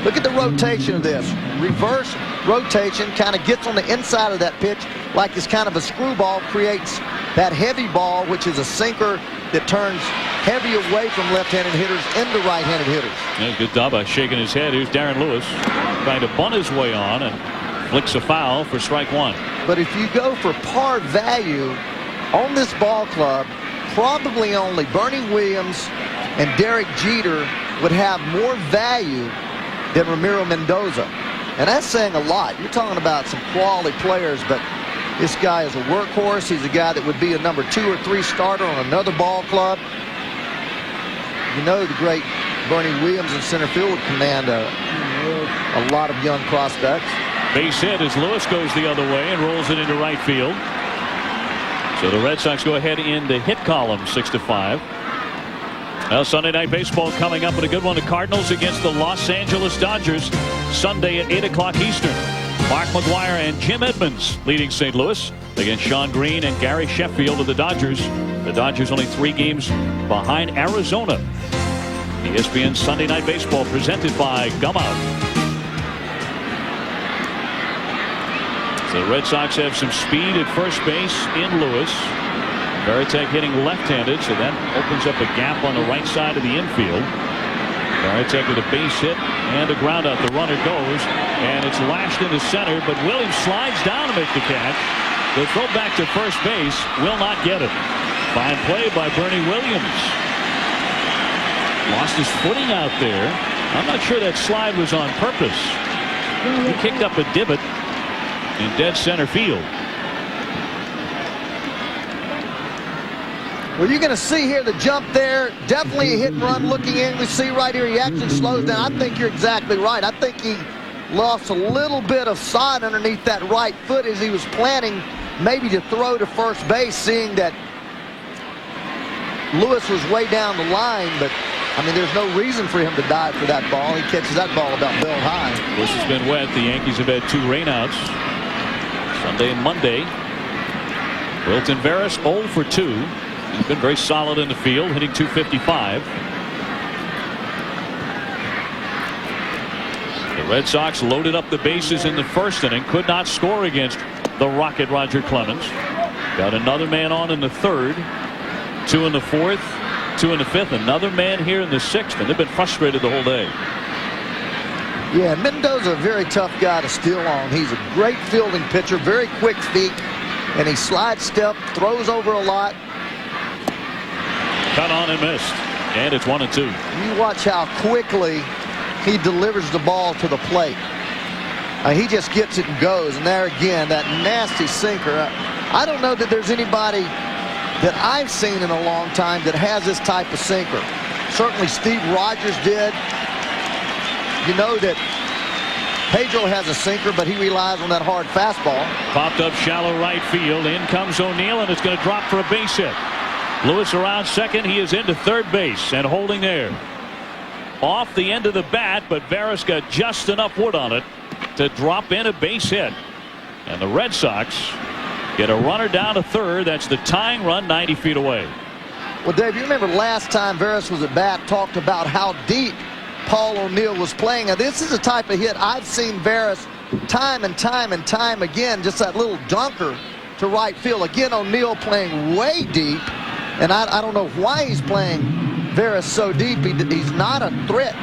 Look at the rotation of this. Reverse rotation, kind of gets on the inside of that pitch like it's kind of a screwball, creates that heavy ball, which is a sinker that turns heavy away from left-handed hitters into right-handed hitters. Yeah, good Daubach shaking his head. Here's Darren Lewis trying to bunt his way on and flicks a foul for strike 1. But if you go for par value on this ball club, probably only Bernie Williams and Derek Jeter would have more value than Ramiro Mendoza. And that's saying a lot. You're talking about some quality players, but this guy is a workhorse. He's a guy that would be a number 2 or 3 starter on another ball club. You know the great Bernie Williams in center field would command a lot of young prospects. Base hit as Lewis goes the other way and rolls it into right field. So the Red Sox go ahead in the hit column 6-5. Now Sunday Night Baseball coming up with a good one. The Cardinals against the Los Angeles Dodgers Sunday at 8 o'clock Eastern. Mark McGwire and Jim Edmonds leading St. Louis against Sean Green and Gary Sheffield of the Dodgers. The Dodgers only 3 games behind Arizona. ESPN Sunday Night Baseball presented by Gum Out. The Red Sox have some speed at first base in Lewis. Veritek hitting left-handed, so that opens up a gap on the right side of the infield. Veritek with a base hit and a ground out. The runner goes, and it's lashed into center, but Williams slides down to make the catch. The throw back to first base will not get it. Fine play by Bernie Williams. Lost his footing out there. I'm not sure that slide was on purpose. He kicked up a divot in dead center field. Well, you're going to see here the jump there. Definitely a hit and run looking in. We see right here he actually slows down. I think you're exactly right. I think he lost a little bit of side underneath that right foot as he was planning maybe to throw to first base, seeing that Lewis was way down the line. But, I mean, there's no reason for him to dive for that ball. He catches that ball about bell high. Lewis has been wet. The Yankees have had 2 rainouts Sunday and Monday. Wilton Veras 0 for 2. He's been very solid in the field, hitting .255. The Red Sox loaded up the bases in the first inning, could not score against the Rocket Roger Clemens. Got another man on in the third, 2 in the fourth, 2 in the fifth, another man here in the sixth, and they've been frustrated the whole day. Yeah, Mendoza, a very tough guy to steal on. He's a great fielding pitcher, very quick feet, and he slide step, throws over a lot. Cut on and missed, and it's 1-2. You watch how quickly he delivers the ball to the plate. He just gets it and goes, and there again, that nasty sinker. I don't know that there's anybody that I've seen in a long time that has this type of sinker. Certainly Steve Rogers did. You know that Pedro has a sinker, but he relies on that hard fastball. Popped up shallow right field. In comes O'Neill, and it's going to drop for a base hit. Lewis around second. He is into third base and holding there. off the end of the bat, but Veras got just enough wood on it to drop in a base hit. And the Red Sox get a runner down to third. That's the tying run 90 feet away. Well, Dave, you remember last time Veras was at bat, talked about how deep Paul O'Neill was playing. Now, this is the type of hit I've seen Veras time and time and time again, just that little dunker to right field. Again, O'Neill playing way deep, and I don't know why he's playing Veras so deep. He's not a threat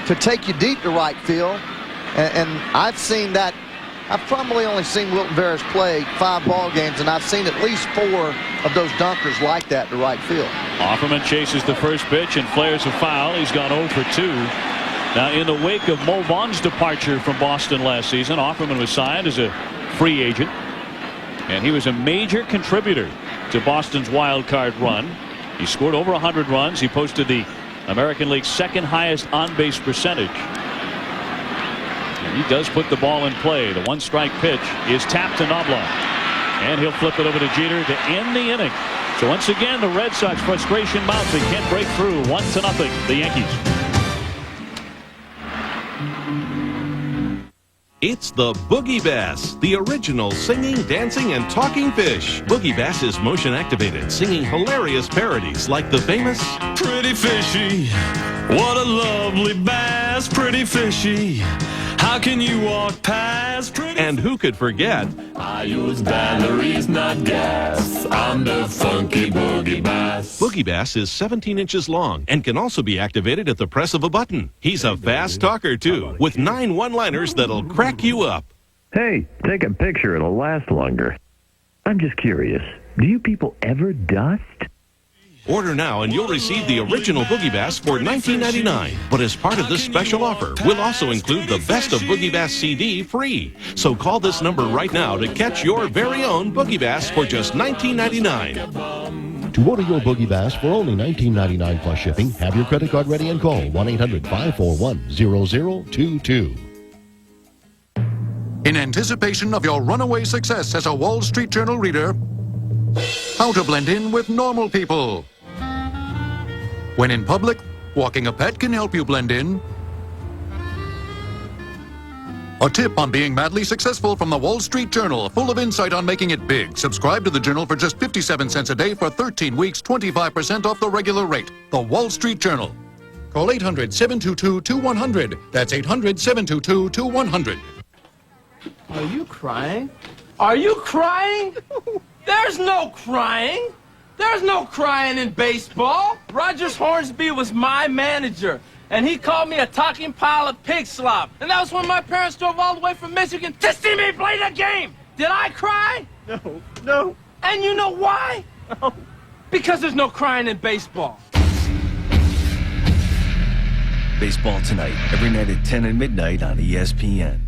to take you deep to right field, and I've seen that. I've probably only seen Wilton Veras play 5 ball games, and I've seen at least 4 of those dunkers like that to right field. Offerman chases the first pitch and flares a foul. He's gone 0 for 2. Now, in the wake of Mo Vaughn's departure from Boston last season, Offerman was signed as a free agent, and he was a major contributor to Boston's wild card run. He scored over 100 runs. He posted the American League's second highest on-base percentage. He does put the ball in play. The 1-strike pitch is tapped to Knobloch, and he'll flip it over to Jeter to end the inning. So once again, the Red Sox frustration mounts. They can't break through. 1-0, the Yankees. It's the Boogie Bass, the original singing, dancing, and talking fish. Boogie Bass is motion activated, singing hilarious parodies like the famous Pretty fishy, what a lovely bass, pretty fishy. How can you walk past pretty? And who could forget? I use batteries, not gas. I'm the funky Boogie Bass. Boogie Bass is 17 inches long and can also be activated at the press of a button. He's a fast talker, too, with 9 one-liners that'll crack you up. Hey, take a picture. It'll last longer. I'm just curious. Do you people ever dust? Order now and you'll receive the original Boogie Bass for $19.99. But as part of this special offer, we'll also include the Best of Boogie Bass CD free. So call this number right now to catch your very own Boogie Bass for just $19.99. To order your Boogie Bass for only $19.99 plus shipping, have your credit card ready and call 1-800-541-0022. In anticipation of your runaway success as a Wall Street Journal reader, how to blend in with normal people. When in public, walking a pet can help you blend in. A tip on being madly successful from the Wall Street Journal, full of insight on making it big. Subscribe to the Journal for just 57 cents a day for 13 weeks, 25% off the regular rate. The Wall Street Journal. Call 800-722-2100. That's 800-722-2100. Are you crying? Are you crying? There's no crying. There's no crying in baseball. Rogers Hornsby was my manager, and he called me a talking pile of pig slop. And that was when my parents drove all the way from Michigan to see me play the game. Did I cry? No. And you know why? No. Because there's no crying in baseball. Baseball Tonight, every night at 10 and midnight on ESPN.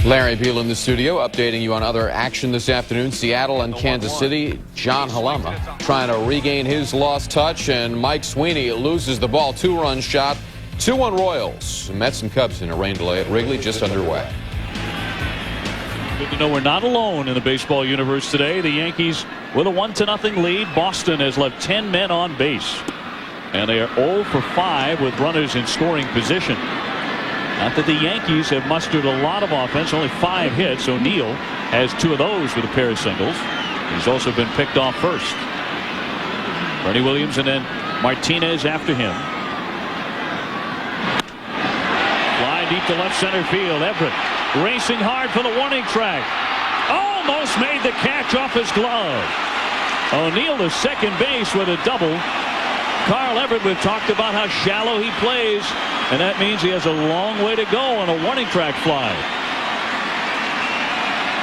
Larry Beal in the studio, updating you on other action this afternoon. Seattle and Kansas City. John Halama trying to regain his lost touch, and Mike Sweeney loses the ball. 2-run shot. 2-1 Royals. Mets and Cubs in a rain delay at Wrigley just underway. Good to know we're not alone in the baseball universe today. The Yankees with a 1-0 lead. Boston has left 10 men on base, and they are 0 for 5 with runners in scoring position. Not that the Yankees have mustered a lot of offense, only 5 hits. O'Neill has 2 of those with a pair of singles. He's also been picked off first. Bernie Williams and then Martinez after him. Fly deep to left center field. Everett racing hard for the warning track. Almost made the catch off his glove. O'Neill to second base with a double. Carl Everett, we've talked about how shallow he plays, and that means he has a long way to go on a warning track fly.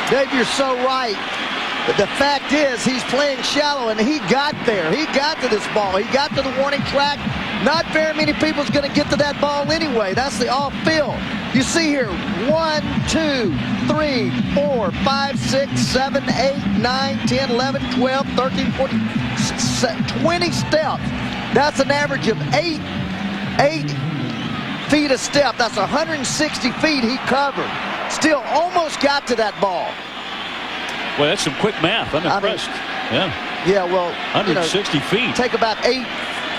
Dave, you're so right. But the fact is, he's playing shallow, and he got there. He got to this ball. He got to the warning track. Not very many people's going to get to that ball anyway. That's the off field. You see here, 1, 2, 3, 4, 5, 6, 7, 8, 9, 10, 11, 12, 13, 14, 20 steps. That's an average of 8 feet a step. That's 160 feet he covered. Still almost got to that ball. Well, that's some quick math. I'm impressed. Yeah, well, 160 feet. Take about 8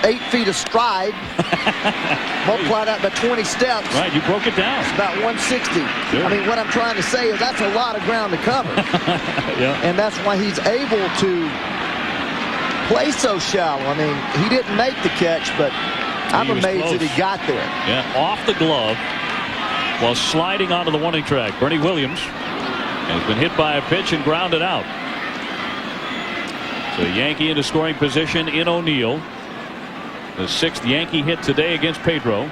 8 feet of stride. Multiply that by 20 steps. Right, you broke it down. It's about 160. Sure. I mean, what I'm trying to say is that's a lot of ground to cover. Yeah. And that's why he's able to play so shallow. I mean, he didn't make the catch, but I'm amazed that he got there. Yeah, off the glove while sliding onto the warning track. Bernie Williams has been hit by a pitch and grounded out. So Yankee into scoring position in O'Neill. The 6th Yankee hit today against Pedro.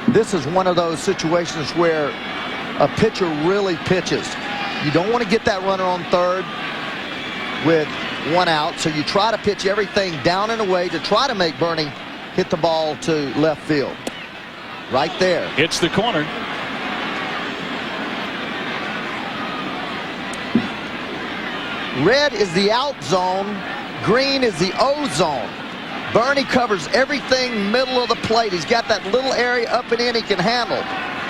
This is one of those situations where a pitcher really pitches. You don't want to get that runner on third with 1 out, so you try to pitch everything down and away to try to make Bernie hit the ball to left field. Right there. It's the corner. Red is the out zone. Green is the O zone. Bernie covers everything middle of the plate. He's got that little area up and in he can handle.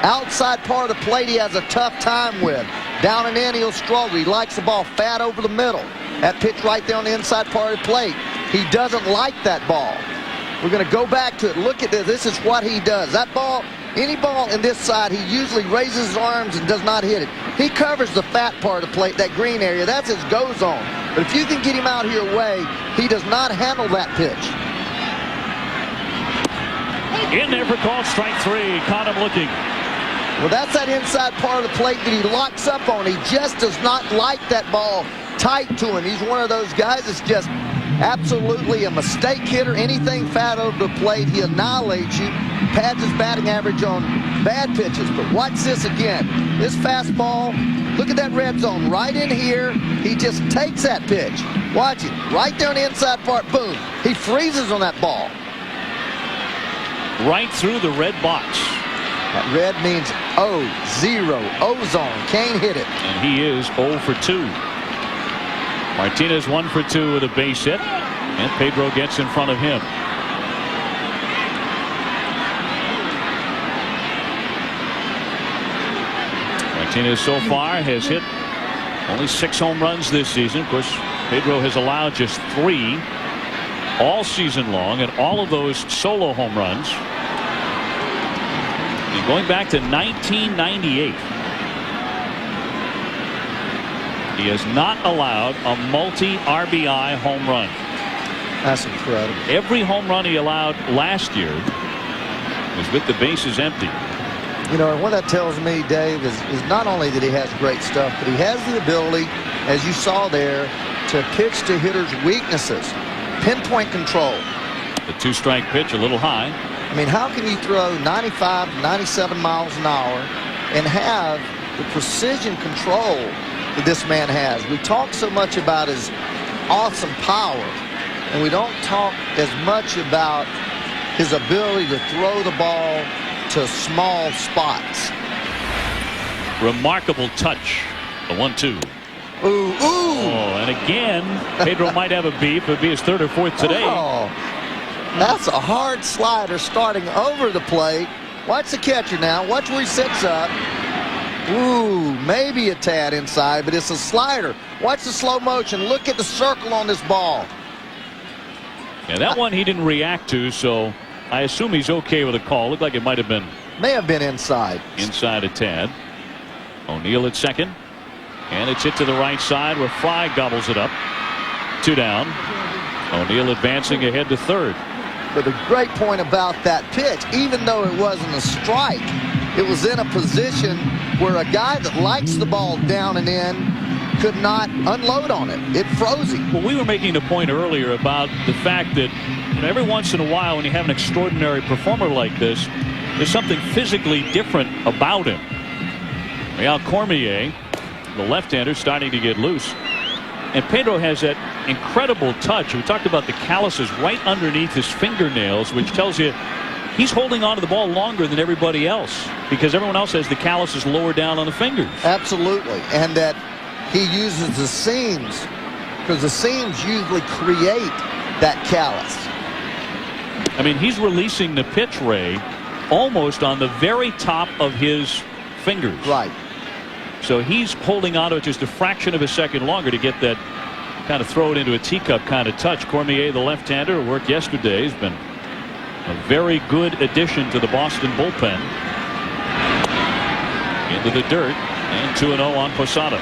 Outside part of the plate he has a tough time with. Down and in he'll struggle. He likes the ball fat over the middle. That pitch right there on the inside part of the plate. He doesn't like that ball. We're going to go back to it. Look at this. This is what he does. That ball, any ball in this side, he usually raises his arms and does not hit it. He covers the fat part of the plate, that green area. That's his go zone. But if you can get him out here away, he does not handle that pitch. In there for called strike 3. Caught him looking. Well, that's that inside part of the plate that he locks up on. He just does not like that ball tight to him. He's one of those guys that's just absolutely a mistake hitter. Anything fat over the plate, he annihilates you. Pads his batting average on bad pitches. But watch this again. This fastball, look at that red zone right in here. He just takes that pitch. Watch it. Right there on the inside part, boom. He freezes on that ball. Right through the red box. That red means O, 0, O-zone. Can't hit it. And he is 0 for 2. Martinez 1 for 2 with a base hit. And Pedro gets in front of him. Martinez so far has hit only 6 home runs this season. Of course, Pedro has allowed just 3 all season long, and all of those solo home runs. And going back to 1998, he has not allowed a multi-RBI home run. That's incredible. Every home run he allowed last year was with the bases empty. You know, and what that tells me, Dave, is not only that he has great stuff, but he has the ability, as you saw there, to pitch to hitters' weaknesses. Pinpoint control. The 2-strike pitch a little high. I mean, how can you throw 95 to 97 miles an hour and have the precision control that this man has? We talk so much about his awesome power, and we don't talk as much about his ability to throw the ball to small spots. Remarkable touch. The 1-2. Ooh, ooh. Oh, and again, Pedro might have a beef. It would be his 3rd or 4th today. Oh, that's a hard slider starting over the plate. Watch the catcher now. Watch where he sits up. Ooh, maybe a tad inside, but it's a slider. Watch the slow motion. Look at the circle on this ball. Yeah, that one he didn't react to, so I assume he's okay with the call. Looked like it might have been. May have been inside. Inside a tad. O'Neill at second. And it's hit to the right side where Fry gobbles it up. 2 down. O'Neill advancing ahead to third. But the great point about that pitch, even though it wasn't a strike, it was in a position where a guy that likes the ball down and in could not unload on it. It froze him. Well, we were making the point earlier about the fact that every once in a while when you have an extraordinary performer like this, there's something physically different about him. Real Cormier, the left-hander, starting to get loose. And Pedro has that incredible touch. We talked about the calluses right underneath his fingernails, which tells you he's holding on to the ball longer than everybody else because everyone else has the calluses lower down on the fingers. Absolutely. And that he uses the seams because the seams usually create that callus. I mean, he's releasing the pitch, Ray, almost on the very top of his fingers. Right. So he's holding on to it just a fraction of a second longer to get that kind of throw it into a teacup kind of touch. Cormier, the left-hander, who worked yesterday, has been a very good addition to the Boston bullpen. Into the dirt, and 2-0 on Posada.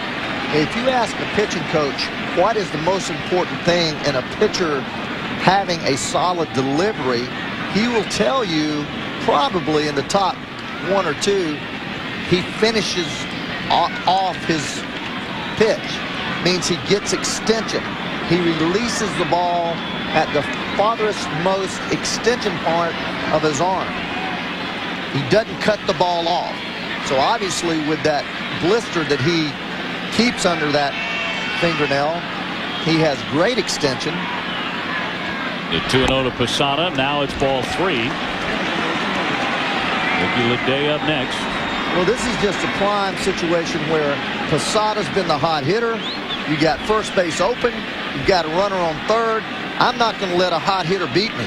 If you ask a pitching coach what is the most important thing in a pitcher having a solid delivery, he will tell you probably in the top 1 or 2, he finishes off his pitch. Means he gets extension. He releases the ball at the farthest most extension part of his arm. He doesn't cut the ball off. So obviously with that blister that he keeps under that fingernail, he has great extension. The 2-0 to Posada. Now it's ball 3. Ricky Leday up next. Well, this is just a prime situation where Posada's been the hot hitter. You got first base open. You've got a runner on third. I'm not going to let a hot hitter beat me.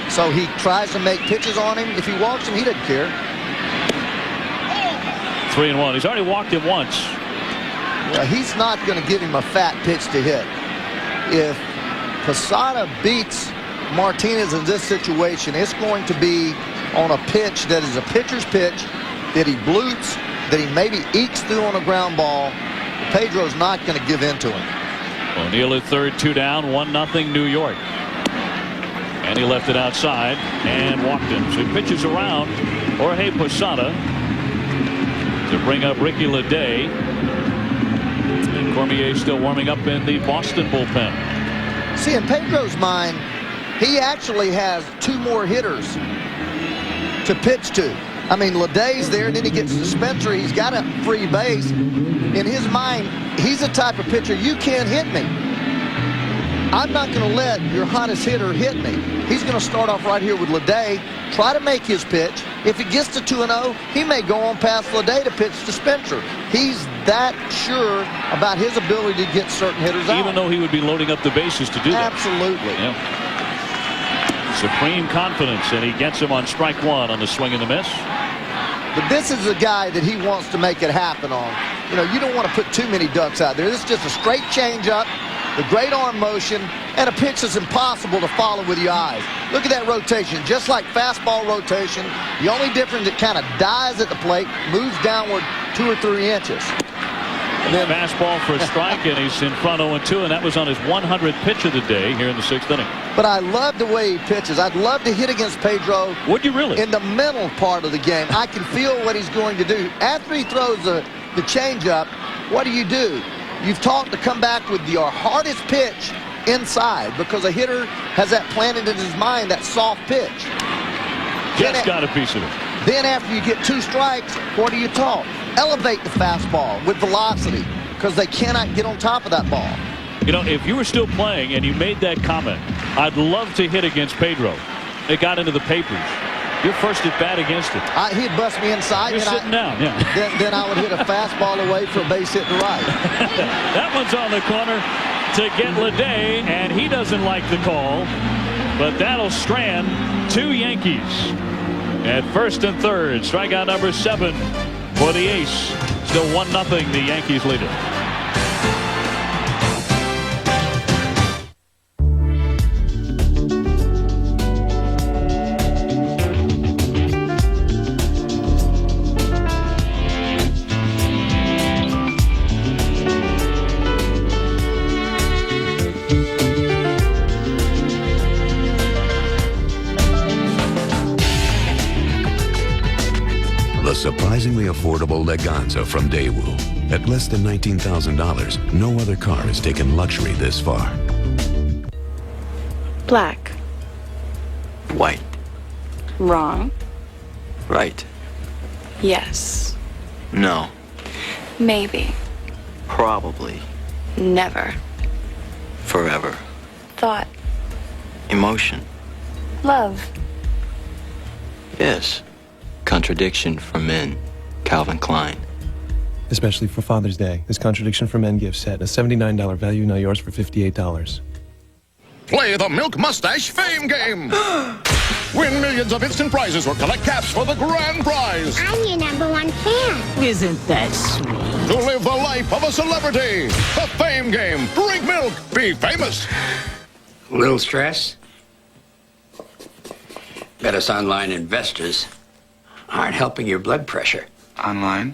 So he tries to make pitches on him. If he walks him, he doesn't care. 3-1. He's already walked him once. Well, he's not going to give him a fat pitch to hit. If Posada beats Martinez in this situation, it's going to be on a pitch that is a pitcher's pitch, that he bloops, that he maybe ekes through on a ground ball. Pedro's not going to give in to him. O'Neill at third, 2 down, 1-0 New York. And he left it outside and walked him. So he pitches around Jorge Posada to bring up Ricky Leday. And Cormier still warming up in the Boston bullpen. See, in Pedro's mind, he actually has 2 more hitters to pitch to. I mean, Leday's there, then he gets to Spencer. He's got a free base. In his mind, he's the type of pitcher, you can't hit me. I'm not going to let your hottest hitter hit me. He's going to start off right here with Leday, try to make his pitch. If he gets to 2-0, he may go on past Leday to pitch to Spencer. He's that sure about his ability to get certain hitters out. Even though he would be loading up the bases to do that. Absolutely. Yeah. Supreme confidence, and he gets him on strike 1 on the swing and the miss. But this is a guy that he wants to make it happen on. You know, you don't want to put too many ducks out there. This is just a straight changeup, the great arm motion, and a pitch that's impossible to follow with your eyes. Look at that rotation, just like fastball rotation. The only difference, it kind of dies at the plate, moves downward 2 or 3 inches. And then fastball for a strike, and he's in front 0-2, and that was on his 100th pitch of the day here in the 6th inning. But I love the way he pitches. I'd love to hit against Pedro. Would you really? In the mental part of the game. I can feel what he's going to do. After he throws the changeup, what do? You've taught to come back with your hardest pitch inside, because a hitter has that planted in his mind, that soft pitch. Just got a piece of it. Then after you get 2 strikes, what are you taught? Elevate the fastball with velocity, because they cannot get on top of that ball. You know, if you were still playing and you made that comment, I'd love to hit against Pedro. It got into the papers. Your first at bat against it. He'd bust me inside. You're sitting down, yeah. Then I would hit a fastball away for a base hit to right. That one's on the corner to get Leday, and he doesn't like the call. But that'll strand 2 Yankees at first and third. Strikeout number 7 for the ace. Still 1-0, the Yankees lead it. The surprisingly affordable Leganza from Daewoo. At less than $19,000, no other car has taken luxury this far. Black. White. Wrong. Right. Yes. No. Maybe. Probably. Never. Forever. Thought. Emotion. Love. Yes. Contradiction for men. Calvin Klein. Especially for Father's Day, this Contradiction for Men gift set, a $79 value, now yours for $58. Play the Milk Mustache Fame Game. Win millions of instant prizes or collect caps for the grand prize. I'm your #1 fan. Isn't that sweet? To live the life of a celebrity. The Fame Game. Drink milk. Be famous. Little stress? Bet us online investors aren't helping your blood pressure. Online?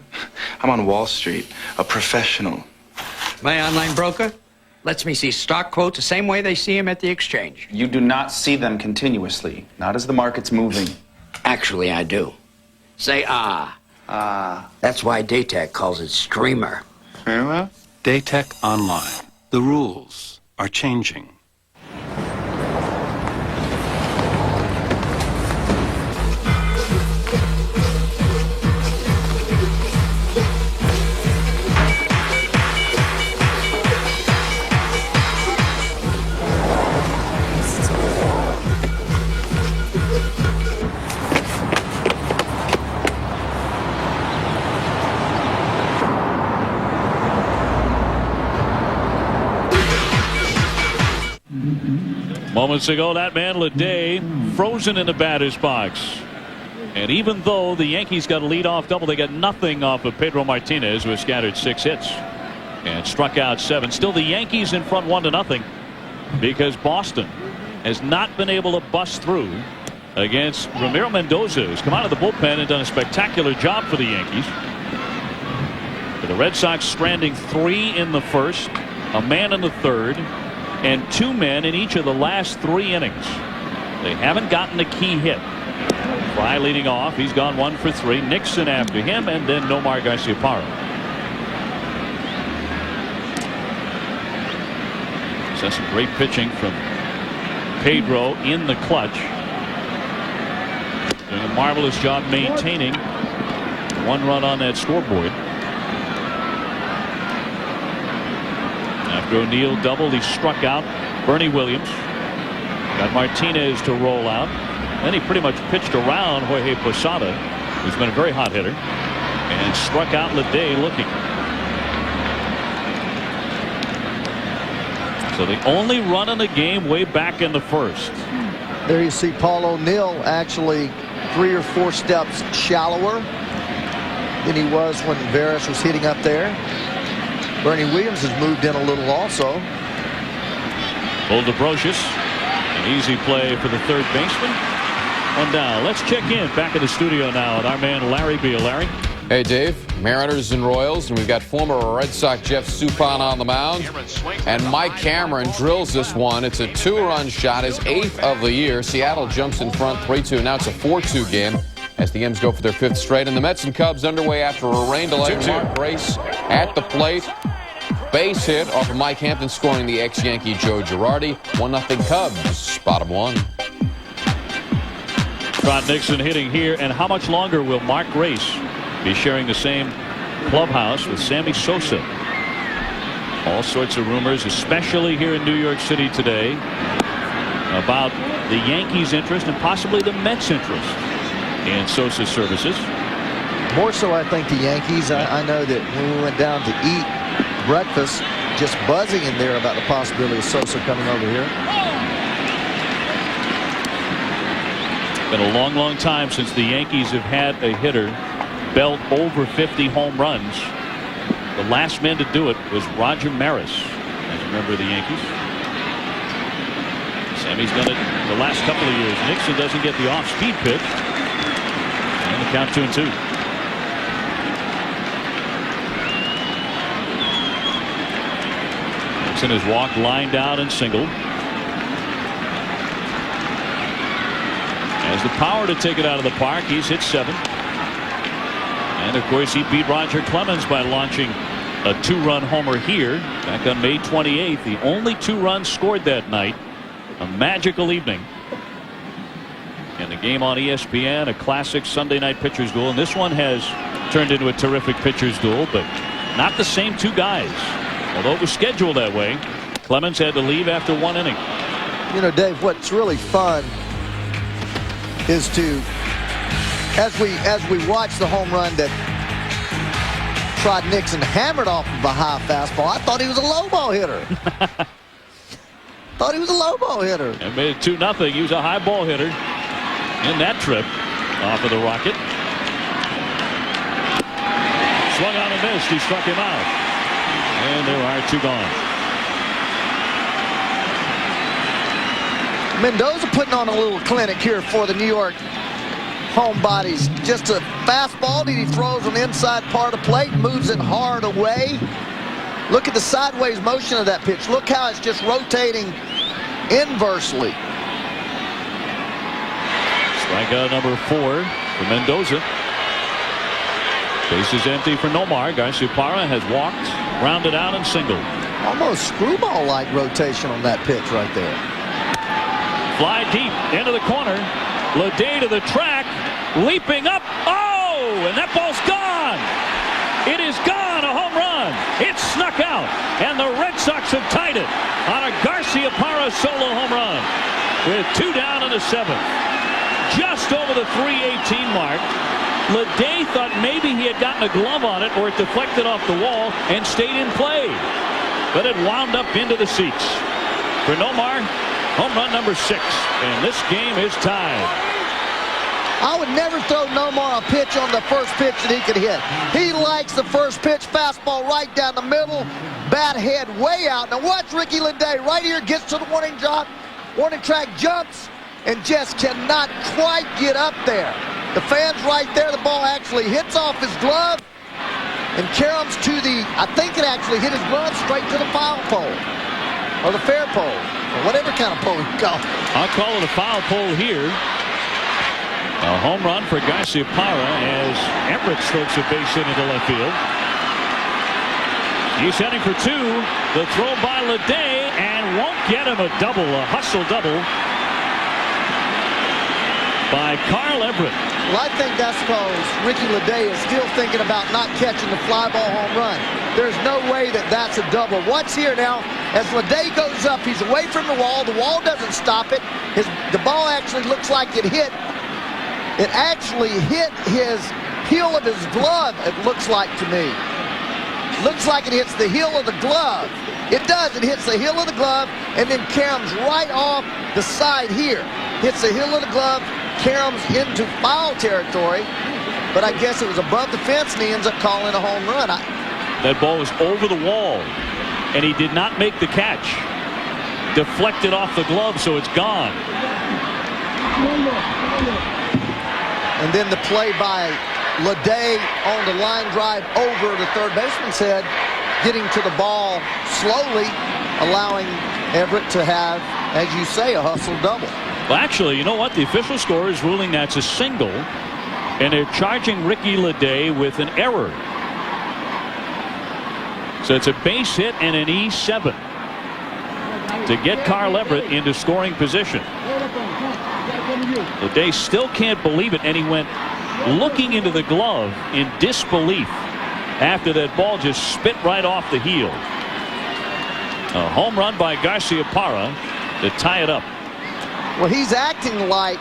I'm on Wall Street, a professional. My online broker lets me see stock quotes the same way they see them at the exchange. You do not see them continuously, not as the market's moving. Actually, I do. Say ah. Ah. That's why Daytech calls it streamer. Very well. Daytech Online. The rules are changing. Moments ago, that man, Leday, frozen in the batter's box. And even though the Yankees got a leadoff double, they got nothing off of Pedro Martinez, who has scattered 6 hits and struck out 7. Still, the Yankees in front 1-0 because Boston has not been able to bust through against Ramiro Mendoza, who's come out of the bullpen and done a spectacular job for the Yankees. For the Red Sox, stranding 3 in the first, a man in the third, and 2 men in each of the last 3 innings. They haven't gotten a key hit. Fry leading off. He's gone 1 for 3. Nixon after him, and then Nomar Garciaparra. So that's some great pitching from Pedro in the clutch. Doing a marvelous job maintaining 1 run on that scoreboard. After O'Neill doubled, he struck out Bernie Williams. Got Martinez to roll out. Then he pretty much pitched around Jorge Posada, who's been a very hot hitter, and struck out Leday looking. So the only run in the game way back in the first. There you see Paul O'Neill actually 3 or 4 steps shallower than he was when Veras was hitting up there. Bernie Williams has moved in a little also. Old Ambrosius, an easy play for the third baseman. 1 down. Let's check in back in the studio now with our man Larry Beal. Larry. Hey, Dave. Mariners and Royals, and we've got former Red Sox Jeff Suppan on the mound. And Mike Cameron drills this one. It's a 2-run shot, his 8th of the year. Seattle jumps in front 3-2. Now it's a 4-2 game as the M's go for their 5th straight. And the Mets and Cubs underway after a rain delay. Mark Grace at the plate. Base hit off of Mike Hampton, scoring the ex-Yankee Joe Girardi. 1-0 Cubs. Bottom 1. Trot Nixon hitting here. And how much longer will Mark Grace be sharing the same clubhouse with Sammy Sosa? All sorts of rumors, especially here in New York City today, about the Yankees' interest and possibly the Mets' interest in Sosa's services. More so, I think, the Yankees. I know that when we went down to eat breakfast, just buzzing in there about the possibility of Sosa coming over here. Been a long, long time since the Yankees have had a hitter belt over 50 home runs. The last man to do it was Roger Maris, as a member of the Yankees. Sammy's done it the last couple of years. Nixon doesn't get the off-speed pitch. And the count 2-2. Nixon has walked, lined out, and singled. Has the power to take it out of the park. He's hit 7. And, of course, he beat Roger Clemens by launching a 2-run homer here back on May 28th. The only 2 runs scored that night. A magical evening. And the game on ESPN, a classic Sunday night pitcher's duel. And this one has turned into a terrific pitcher's duel, but not the same 2 guys. Although it was scheduled that way, Clemens had to leave after 1 inning. You know, Dave, what's really fun is to, as we watch the home run that Trot Nixon hammered off of a high fastball, I thought he was a low ball hitter. Thought he was a low ball hitter. And made it 2-0. He was a high ball hitter. in that trip off of the rocket. Swung on and missed. He struck him out. And there are 2 gone. Mendoza putting on a little clinic here for the New York homebodies. Just a fastball that he throws on the inside part of the plate, moves it hard away. Look at the sideways motion of that pitch. Look how it's just rotating inversely. Strikeout number 4 for Mendoza. Base is empty for Nomar. Garciaparra has walked, grounded out, and singled. Almost screwball-like rotation on that pitch right there. Fly deep into the corner. Leday to the track, leaping up. Oh, and that ball's gone. It is gone, a home run. It snuck out, and the Red Sox have tied it on a Garciaparra solo home run with 2 down in the 7th. Just over the 318 mark. Leday thought maybe he had gotten a glove on it or it deflected off the wall and stayed in play. But it wound up into the seats. For Nomar, home run number 6. And this game is tied. I would never throw Nomar a pitch on the first pitch that he could hit. He likes the first pitch, fastball right down the middle, bat head way out. Now watch Ricky Leday right here, gets to the warning track, jumps, and just cannot quite get up there. The fan's right there. The ball actually hits off his glove and caroms to the, I think it actually hit his glove straight to the foul pole or the fair pole or whatever kind of pole you call it. I'll call it a foul pole here. A home run for Garciaparra as Everett strokes a base hit into left field. He's heading for 2. The throw by Leday and won't get him a double, a hustle double by Carl Everett. Well, I think that's because Ricky Leday is still thinking about not catching the fly ball home run. There's no way that that's a double. Watch here now. As Leday goes up, he's away from the wall. The wall doesn't stop it. The ball actually looks like it hit. It actually hit his heel of his glove, it looks like to me. Looks like it hits the heel of the glove. It does. It hits the heel of the glove and then caroms right off the side here. Hits the heel of the glove, caroms into foul territory, but I guess it was above the fence and he ends up calling a home run. That ball was over the wall and he did not make the catch. Deflected off the glove, so it's gone. And then the play by Leday on the line drive over the third baseman's head, getting to the ball slowly, allowing Everett to have, as you say, a hustle double. Well, actually, you know what? The official score is ruling that's a single, and they're charging Ricky Leday with an error. So it's a base hit and an E7 to get Carl Everett into scoring position. Leday still can't believe it, and he went looking into the glove in disbelief after that ball just spit right off the heel. A home run by Garciaparra to tie it up. Well, he's acting like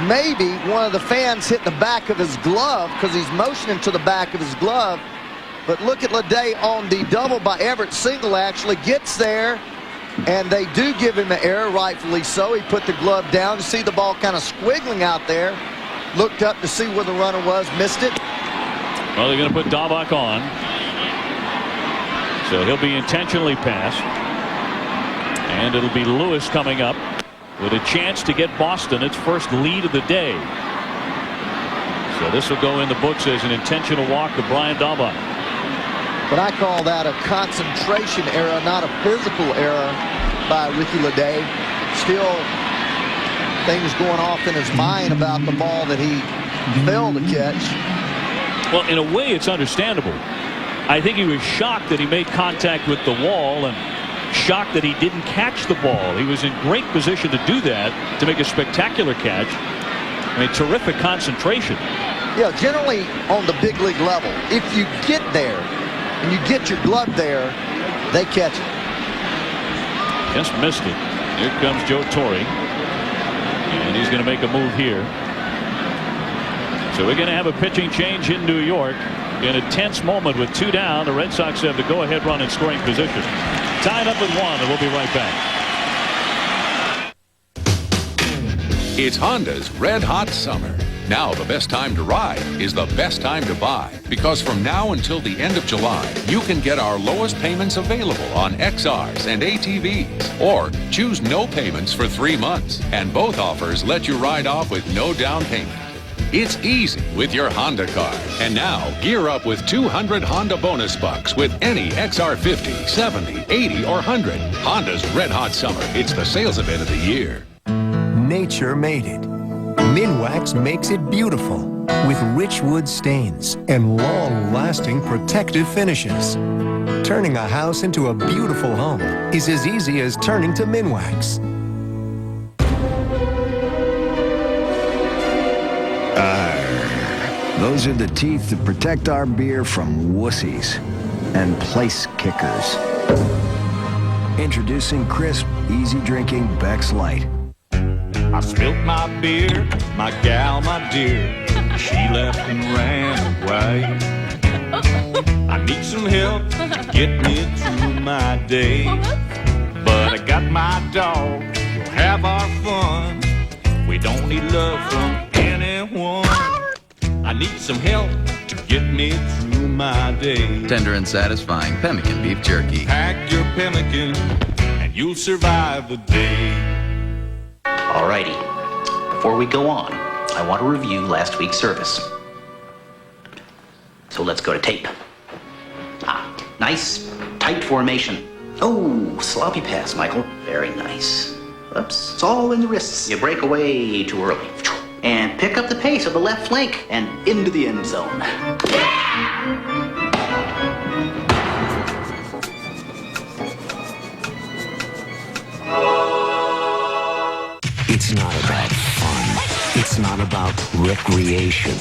maybe one of the fans hit the back of his glove because he's motioning to the back of his glove. But look at Leday on the double by Everett single, actually gets there, and they do give him an error, rightfully so. He put the glove down. You see the ball kind of squiggling out there. Looked up to see where the runner was, missed it. Well, they're going to put Dahlbach on. So he'll be intentionally passed. And it'll be Lewis coming up with a chance to get Boston its first lead of the day. So this will go in the books as an intentional walk to Brian Dahlbach. But I call that a concentration error, not a physical error by Ricky Leday. Still things going off in his mind about the ball that he failed to catch. Well, in a way, it's understandable. I think he was shocked that he made contact with the wall and shocked that he didn't catch the ball. He was in great position to do that, to make a spectacular catch. I mean, terrific concentration. Yeah, generally on the big league level, if you get there and you get your glove there, they catch it. Just missed it. Here comes Joe Torre. And he's going to make a move here. So we're going to have a pitching change in New York. In a tense moment with 2 down, the Red Sox have the go-ahead run in scoring position. Tied up at 1, and we'll be right back. It's Honda's Red Hot Summer. Now the best time to ride is the best time to buy, because from now until the end of July, you can get our lowest payments available on XRs and ATVs, or choose no payments for 3 months, and both offers let you ride off with no down payment. It's easy with your Honda card. And now, gear up with 200 Honda bonus bucks with any XR50, 70, 80, or 100. Honda's Red Hot Summer. It's the sales event of the year. Nature made it. Minwax makes it beautiful with rich wood stains and long-lasting protective finishes. Turning a house into a beautiful home is as easy as turning to Minwax. Those are the teeth that protect our beer from wussies and place kickers. Introducing crisp, easy-drinking Beck's Light. I spilt my beer, my gal, my dear. She left and ran away. I need some help to get me through my day. But I got my dog, we'll have our fun. We don't need love from anyone. I need some help to get me through my day. Tender and satisfying pemmican beef jerky. Pack your pemmican and you'll survive the day. Alrighty, before we go on, I want to review last week's service. So let's go to tape. Nice, tight formation. Oh, sloppy pass, Michael. Very nice. Oops, it's all in the wrists. You break away too early. And pick up the pace of the left flank and into the end zone. It's not about fun. It's not about recreation.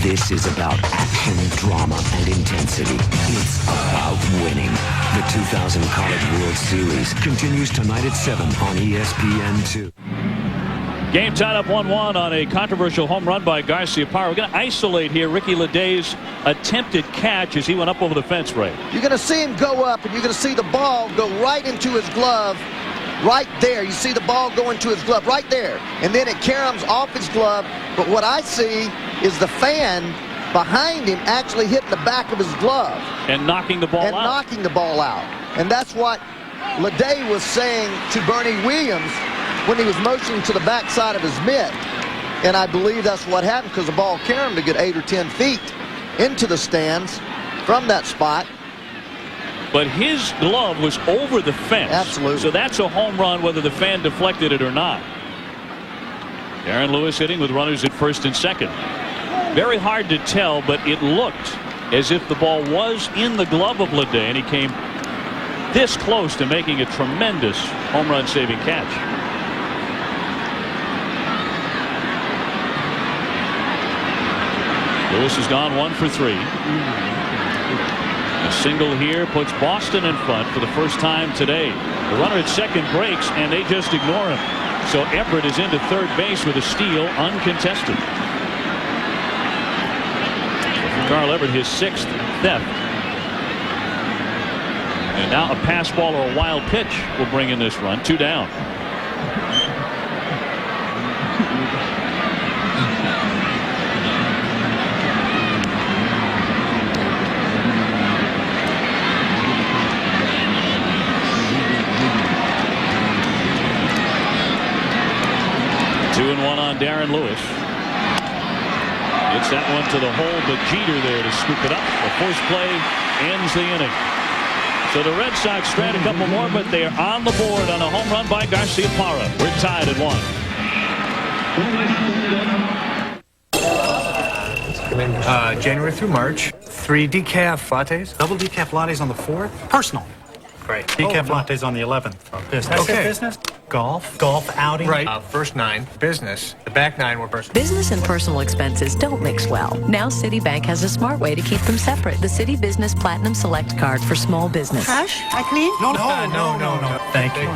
This is about action, drama, and intensity. It's about winning. The 2000 College World Series continues tonight at 7 on ESPN2. Game tied up 1-1 on a controversial home run by Garciaparra. We're going to isolate here Ricky Leday's attempted catch as he went up over the fence, Ray. You're going to see him go up, and you're going to see the ball go right into his glove. Right there, you see the ball go into his glove, right there. And then it caroms off his glove. But what I see is the fan behind him actually hitting the back of his glove. And knocking the ball out. And knocking the ball out. And that's what Leday was saying to Bernie Williams when he was motioning to the backside of his mitt. And I believe that's what happened, because the ball caromed to get 8 or 10 feet into the stands from that spot. But his glove was over the fence. Absolutely. So that's a home run whether the fan deflected it or not. Darren Lewis hitting with runners at first and second. Very hard to tell, but it looked as if the ball was in the glove of Leday, and he came this close to making a tremendous home run saving catch. Lewis has gone 1 for 3. A single here puts Boston in front for the first time today. The runner at second breaks, and they just ignore him. So Everett is into third base with a steal, uncontested. Carl Everett, his 6th theft. And now a pass ball or a wild pitch will bring in this run. 2 down. Darren Lewis. It's that one to the hole, but Jeter there to scoop it up. The first play ends the inning. So the Red Sox strand a couple more, but they are on the board on a home run by Garciaparra. We're tied at 1. January through March. 3 decaf lattes. Double decaf lattes on the 4th. Personal. Great. Decaf lattes on the 11th. Business. Okay. Business. Golf outing. Right. First 9 business. The back 9 were personal. Business and personal expenses don't mix well. Now Citibank has a smart way to keep them separate. The Citi Business Platinum Select Card for small business. Cash? I clean? No. Thank you.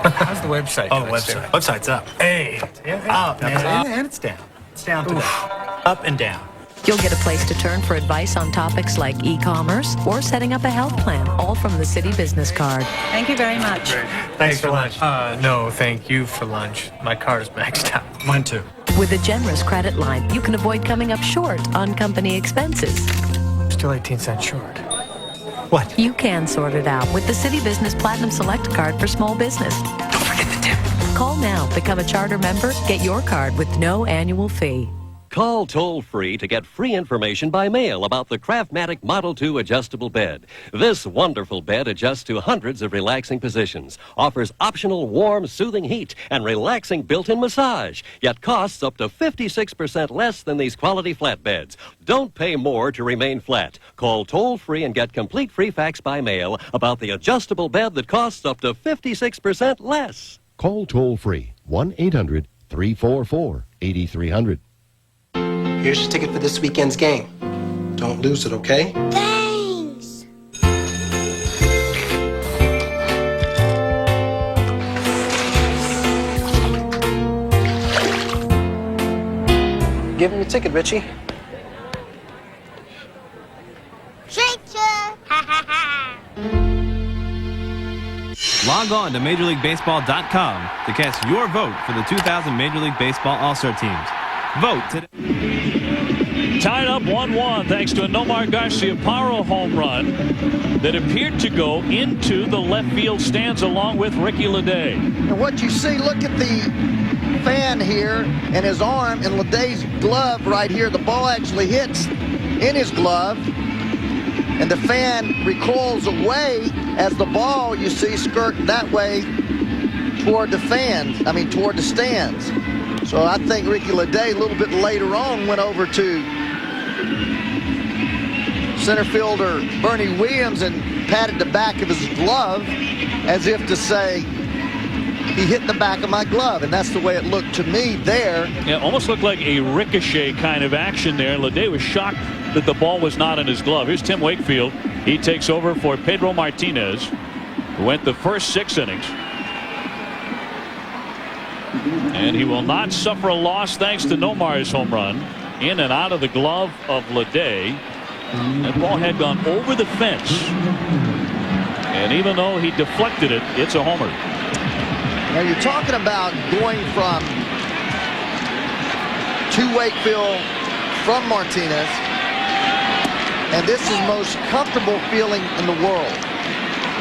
How's the website? Oh, website. Website's up. Hey. Up, man. And it's down. It's down today. Up and down. You'll get a place to turn for advice on topics like e-commerce or setting up a health plan, all from the City Business Card. Thank you very much. Thanks for lunch. No, thank you for lunch. My card is maxed out. Mine too. With a generous credit line, you can avoid coming up short on company expenses. Still 18 cents short. What? You can sort it out with the City Business Platinum Select Card for small business. Don't forget the tip. Call now, become a charter member, get your card with no annual fee. Call toll-free to get free information by mail about the Craftmatic Model 2 adjustable bed. This wonderful bed adjusts to hundreds of relaxing positions, offers optional warm, soothing heat, and relaxing built-in massage, yet costs up to 56% less than these quality flat beds. Don't pay more to remain flat. Call toll-free and get complete free facts by mail about the adjustable bed that costs up to 56% less. Call toll-free 1-800-344-8300. Here's your ticket for this weekend's game. Don't lose it, okay? Thanks. Give him your ticket, Richie. Treasure. Ha ha ha. Log on to MajorLeagueBaseball.com to cast your vote for the 2000 Major League Baseball All-Star teams. Vote today. Tied up 1-1 thanks to a Nomar Garciaparra home run that appeared to go into the left field stands along with Ricky Leday. And what you see, look at the fan here and his arm and Leday's glove right here. The ball actually hits in his glove, and the fan recoils away as the ball, you see, skirt that way toward the toward the stands. So I think Ricky Leday a little bit later on went over to center fielder Bernie Williams and patted the back of his glove as if to say, he hit the back of my glove, and that's the way it looked to me there. Yeah, almost looked like a ricochet kind of action there. Leday was shocked that the ball was not in his glove. Here's Tim Wakefield. He takes over for Pedro Martinez, who went the first 6 innings. And he will not suffer a loss thanks to Nomar's home run. In and out of the glove of Leday. That ball had gone over the fence. And even though he deflected it, it's a homer. Now you're talking about going to Wakefield from Martinez. And this is the most comfortable feeling in the world.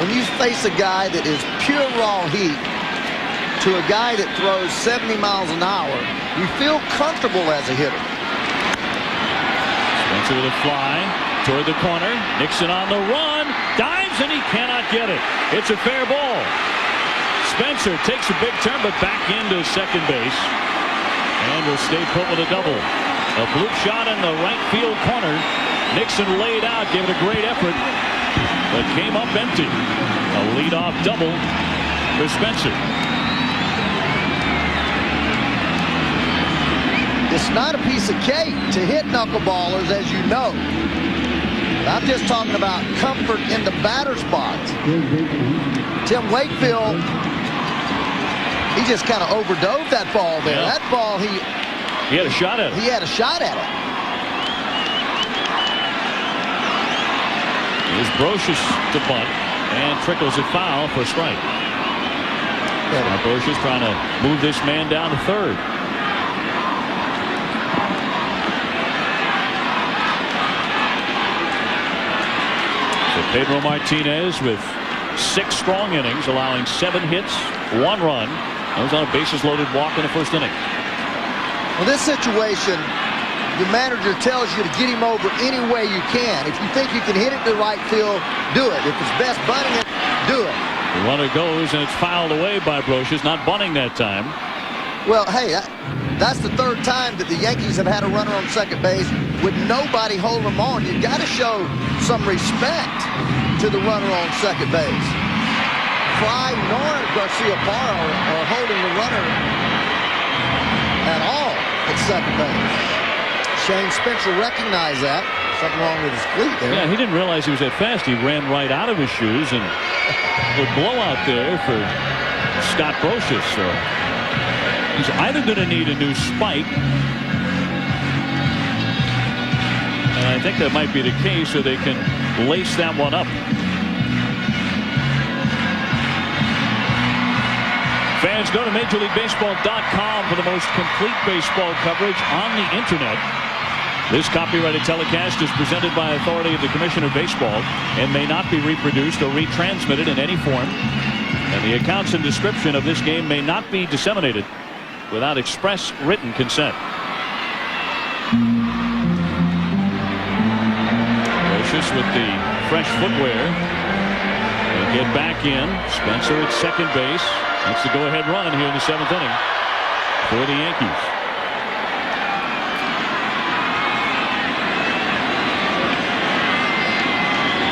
When you face a guy that is pure raw heat to a guy that throws 70 miles an hour, you feel comfortable as a hitter. Spencer with a fly toward the corner. Nixon on the run. Dives, and he cannot get it. It's a fair ball. Spencer takes a big turn, but back into second base. And will stay put with a double. A bloop shot in the right field corner. Nixon laid out, gave it a great effort, but came up empty. A leadoff double for Spencer. It's not a piece of cake to hit knuckleballers, as you know. I'm just talking about comfort in the batter's box. Tim Wakefield, he just kind of overdove that ball there. Yeah. That ball, he had a shot at it. He had a shot at it. Here's Brocious to bunt and trickles it foul for a strike. Brocious trying to move this man down to third. So Pedro Martinez with 6 strong innings, allowing 7 hits, 1 run. That was on a bases-loaded walk in the first inning. Well, this situation, the manager tells you to get him over any way you can. If you think you can hit it to right field, do it. If it's best bunting it, do it. The runner goes, and it's fouled away by Brocious, not bunting that time. Well, hey, that's the 3rd time that the Yankees have had a runner on second base with nobody holding them on. You've got to show some respect to the runner on second base. Fry nor Garciaparra are holding the runner at all at second base. Shane Spencer recognized that. Something wrong with his cleat there. Yeah, he didn't realize he was that fast. He ran right out of his shoes, and the blowout there for Scott Brocious. So he's either going to need a new spike And I think that might be the case, so they can lace that one up. Fans, go to MajorLeagueBaseball.com for the most complete baseball coverage on the internet. This copyrighted telecast is presented by authority of the Commissioner of Baseball and may not be reproduced or retransmitted in any form. And the accounts and description of this game may not be disseminated without express written consent. Precious with the fresh footwear. They get back in. Spencer at second base. That's the go-ahead run here in the 7th inning for the Yankees.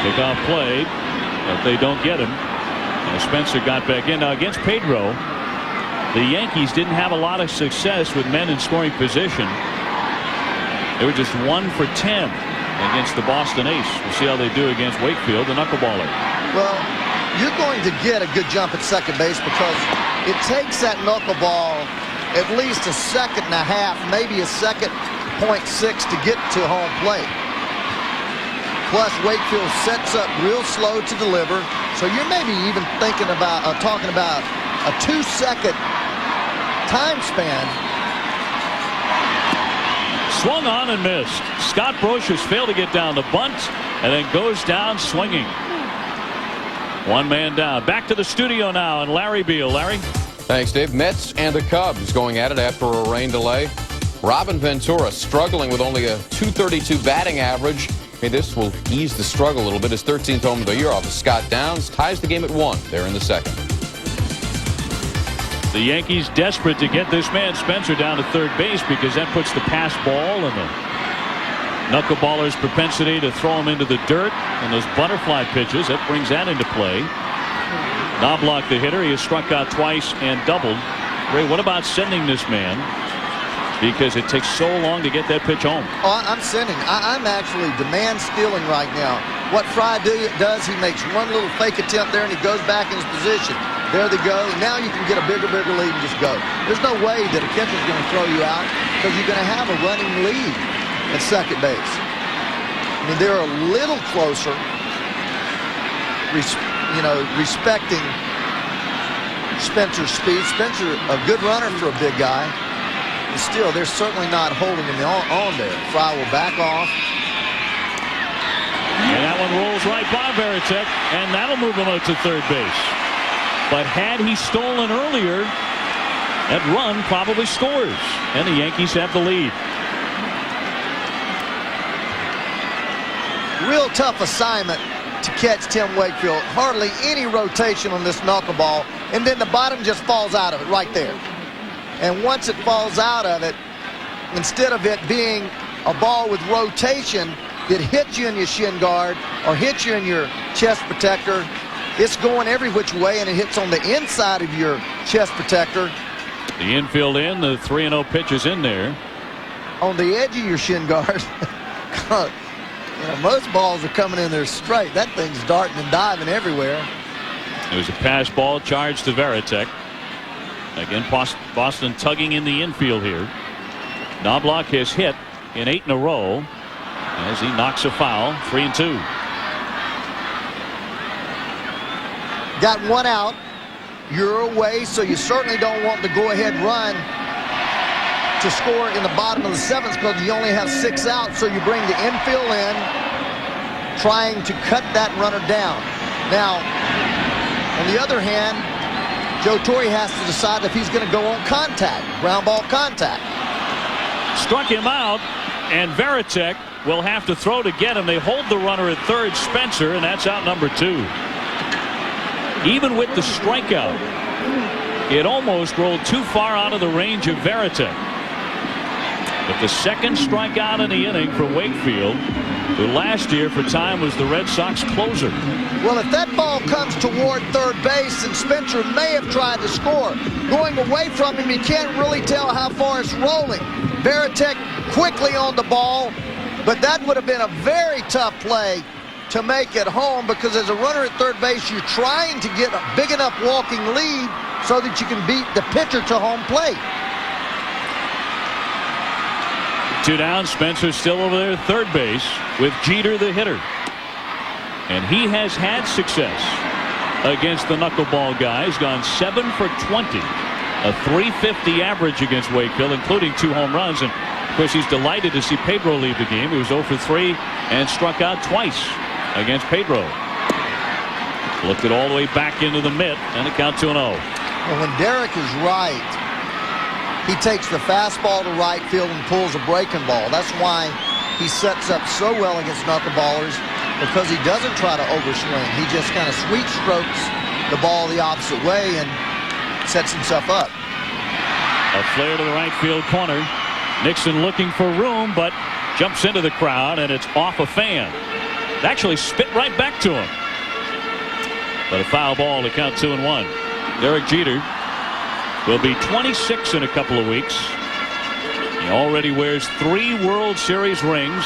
Kickoff play, but they don't get him. And Spencer got back in. Now against Pedro, the Yankees didn't have a lot of success with men in scoring position. They were just 1 for 10 against the Boston Ace. We'll see how they do against Wakefield, the knuckleballer. Well, you're going to get a good jump at second base because it takes that knuckleball at least a second and a half, maybe a second 0.6 to get to home plate. Plus, Wakefield sets up real slow to deliver. So you're maybe even thinking about, talking about a 2-second time span. Swung on and missed. Scott Brocious failed to get down the bunt and then goes down swinging. One man down. Back to the studio now, and Larry Beal. Larry? Thanks, Dave. Mets and the Cubs going at it after a rain delay. Robin Ventura struggling with only a .232 batting average. Hey, this will ease the struggle a little bit. His 13th home of the year off of Scott Downs ties the game at 1 there in the 2nd. The Yankees desperate to get this man Spencer down to third base because that puts the pass ball and the knuckleballer's propensity to throw him into the dirt and those butterfly pitches. That brings that into play. Knobloch, the hitter, he has struck out twice and doubled. Ray, what about sending this man? Because it takes so long to get that pitch home. Oh, I'm sending. I'm actually demand stealing right now. What Fry does, he makes one little fake attempt there and he goes back in his position. There they go. Now you can get a bigger lead and just go. There's no way that a catcher's going to throw you out because you're going to have a running lead at second base. I mean, they're a little closer, respecting Spencer's speed. Spencer, a good runner for a big guy. But still, they're certainly not holding him on there. Fry will back off. And that one rolls right by Varitek, and that'll move him out to third base. But had he stolen earlier, that run probably scores, and the Yankees have the lead. Real tough assignment to catch Tim Wakefield. Hardly any rotation on this knuckleball, and then the bottom just falls out of it right there. And once it falls out of it, instead of it being a ball with rotation that hits you in your shin guard or hits you in your chest protector, it's going every which way, and it hits on the inside of your chest protector. The infield in, the 3-0 pitch is in there. On the edge of your shin guard. Most balls are coming in there straight. That thing's darting and diving everywhere. It was a pass ball charged to Varitek. Again, Boston tugging in the infield here. Knobloch has hit in 8 in a row as he knocks a foul. 3-2. Got one out. You're away, so you certainly don't want the go-ahead run to score in the bottom of the 7th because you only have 6 out, so you bring the infield in, trying to cut that runner down. Now, on the other hand, Joe Torre has to decide if he's going to go on contact, ground ball contact. Struck him out, and Varitek will have to throw to get him. They hold the runner at third, Spencer, and that's out number 2. Even with the strikeout, it almost rolled too far out of the range of Varitek. But the second strikeout in the inning for Wakefield, who last year for time was the Red Sox closer. Well, if that ball comes toward third base, and Spencer may have tried to score. Going away from him, you can't really tell how far it's rolling. Varitek quickly on the ball, but that would have been a very tough play to make it home because as a runner at third base, you're trying to get a big enough walking lead so that you can beat the pitcher to home plate. 2 down. Spencer still over there at third base with Jeter the hitter. And he has had success against the knuckleball guys. Gone 7 for 20. A .350 average against Wakefield, including 2 home runs. And of course, he's delighted to see Pedro leave the game. He was 0 for 3 and struck out twice against Pedro. Looked it all the way back into the mitt, and it count 2-0. Well, when Derek is right, he takes the fastball to right field and pulls a breaking ball. That's why he sets up so well against knuckleballers, because he doesn't try to overswing. He just kind of sweet strokes the ball the opposite way and sets himself up. A flare to the right field corner. Nixon looking for room, but jumps into the crowd, and it's off a fan. It actually spit right back to him. But a foul ball to count 2-1. Derek Jeter will be 26 in a couple of weeks. He already wears 3 World Series rings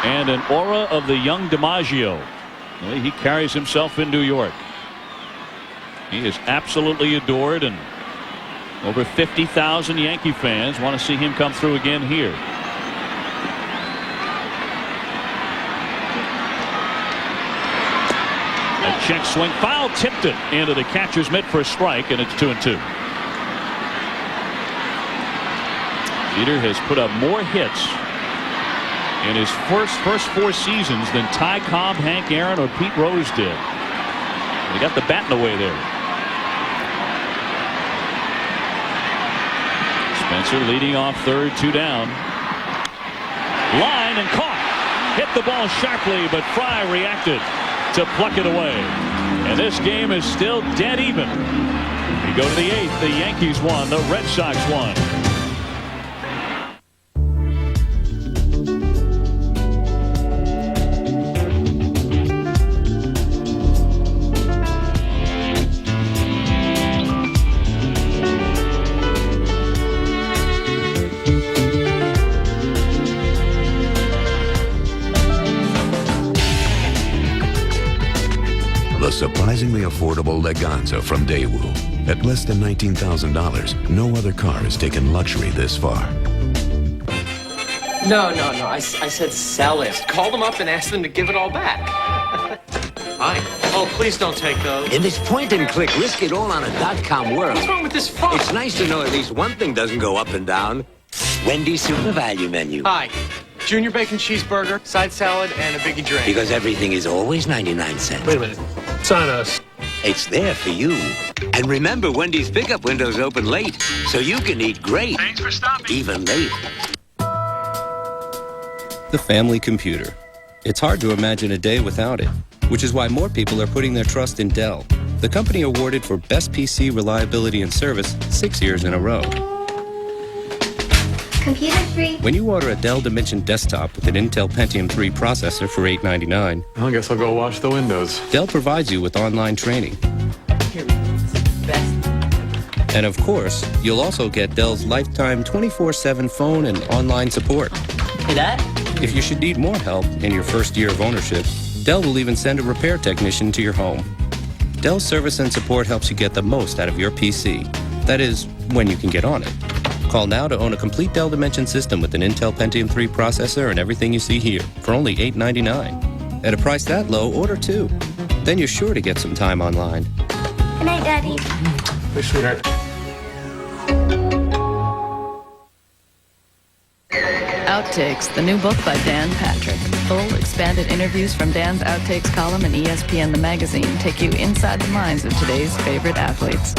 and an aura of the young DiMaggio. The way he carries himself in New York. He is absolutely adored, and over 50,000 Yankee fans want to see him come through again here. A check swing, foul, tipped it into the catcher's mitt for a strike, and it's 2-2. Jeter has put up more hits in his first 4 seasons than Ty Cobb, Hank Aaron, or Pete Rose did. He got the bat in the way there. Spencer leading off third, 2 down. Line and caught. Hit the ball sharply, but Fry reacted to pluck it away. And this game is still dead even. We go to the 8th. The Yankees won. The Red Sox won. The surprisingly affordable Leganza from Daewoo. At less than $19,000, no other car has taken luxury this far. No. I said sell it. Call them up and ask them to give it all back. Hi. Oh, please don't take those. In this point-and-click, risk it all on a .com world. What's wrong with this phone? It's nice to know at least one thing doesn't go up and down. Wendy's Super Value Menu. Hi. Junior bacon cheeseburger, side salad, and a biggie drink. Because everything is always 99 cents. Wait a minute. It's on us. It's there for you. And remember, Wendy's pickup windows open late, so you can eat great. Thanks for stopping. Even late. The family computer. It's hard to imagine a day without it, which is why more people are putting their trust in Dell, the company awarded for best PC reliability and service 6 years in a row. Computer free. When you order a Dell Dimension desktop with an Intel Pentium 3 processor for $899, I guess I'll go wash the windows. Dell provides you with online training. And of course, you'll also get Dell's lifetime 24/7 phone and online support. Hey, Dad? If you should need more help in your first year of ownership, Dell will even send a repair technician to your home. Dell's service and support helps you get the most out of your PC. That is, when you can get on it. Call now to own a complete Dell Dimension system with an Intel Pentium 3 processor and everything you see here for only $899. At a price that low, order 2. Then you're sure to get some time online. Good night, Daddy. Hey, sweetheart. Outtakes, the new book by Dan Patrick. Full, expanded interviews from Dan's Outtakes column in ESPN The Magazine take you inside the minds of today's favorite athletes.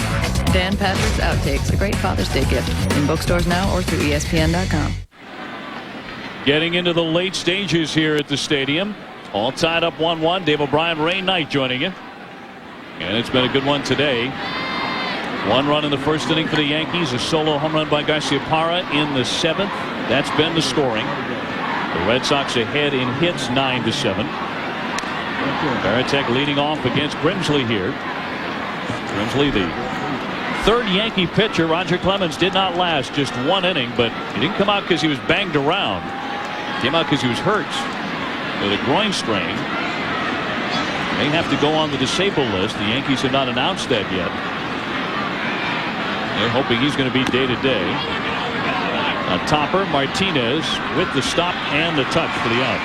Dan Patrick's Outtakes, a great Father's Day gift. In bookstores now or through ESPN.com. Getting into the late stages here at the stadium. All tied up 1-1. Dave O'Brien, Ray Knight joining you. And it's been a good one today. 1 run in the first inning for the Yankees. A solo home run by Garciaparra in the 7th. That's been the scoring. The Red Sox ahead in hits 9-7. Varitek leading off against Grimsley here. Grimsley, the third Yankee pitcher. Roger Clemens did not last just 1 inning, but he didn't come out because he was banged around. Came out because he was hurt with a groin strain. May have to go on the disabled list. The Yankees have not announced that yet. They're hoping he's going to be day-to-day. A topper, Martinez with the stop and the touch for the out.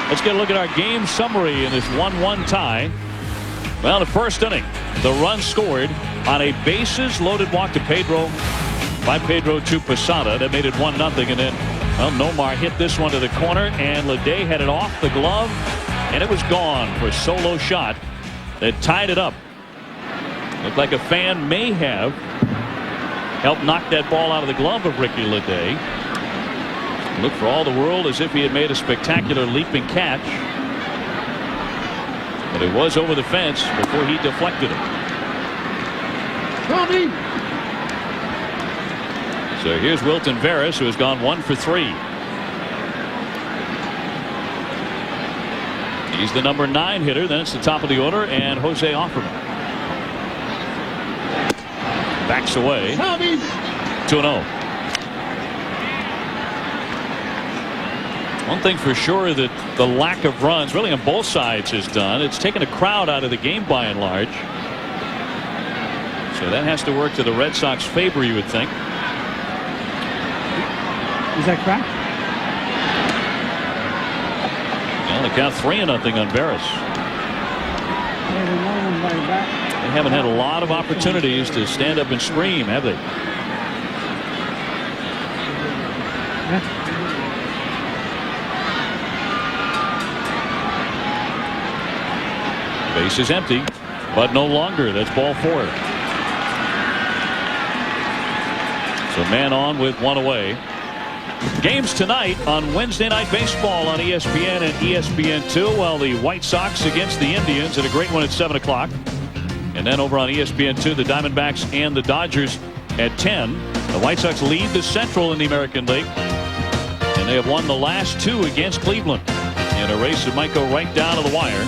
Let's get a look at our game summary in this 1-1 tie. Well, the first inning, the run scored on a bases-loaded walk to Pedro, by Pedro to Posada. That made it 1-0, and then, well, Nomar hit this one to the corner, and Leday had it off the glove, and it was gone for a solo shot that tied it up. Looked like a fan may have helped knock that ball out of the glove of Ricky Leday. Looked for all the world as if he had made a spectacular leaping catch. But it was over the fence before he deflected it. So here's Wilton Veras, who has gone 1 for 3. He's the number 9 hitter. Then it's the top of the order, and Jose Offerman backs away. 2-0. One thing for sure that the lack of runs really on both sides has done, it's taken a crowd out of the game by and large. So that has to work to the Red Sox favor, you would think. Is that cracked? Well, the count 3-0 on Veras. They haven't had a lot of opportunities to stand up and scream, have they? Base is empty, but no longer. That's ball 4. So man on with 1 away. Games tonight on Wednesday Night Baseball on ESPN and ESPN2. Well, the White Sox against the Indians, and a great one at 7 o'clock. And then over on ESPN2, the Diamondbacks and the Dodgers at 10. The White Sox lead the Central in the American League, and they have won the last 2 against Cleveland in a race that might go right down to the wire.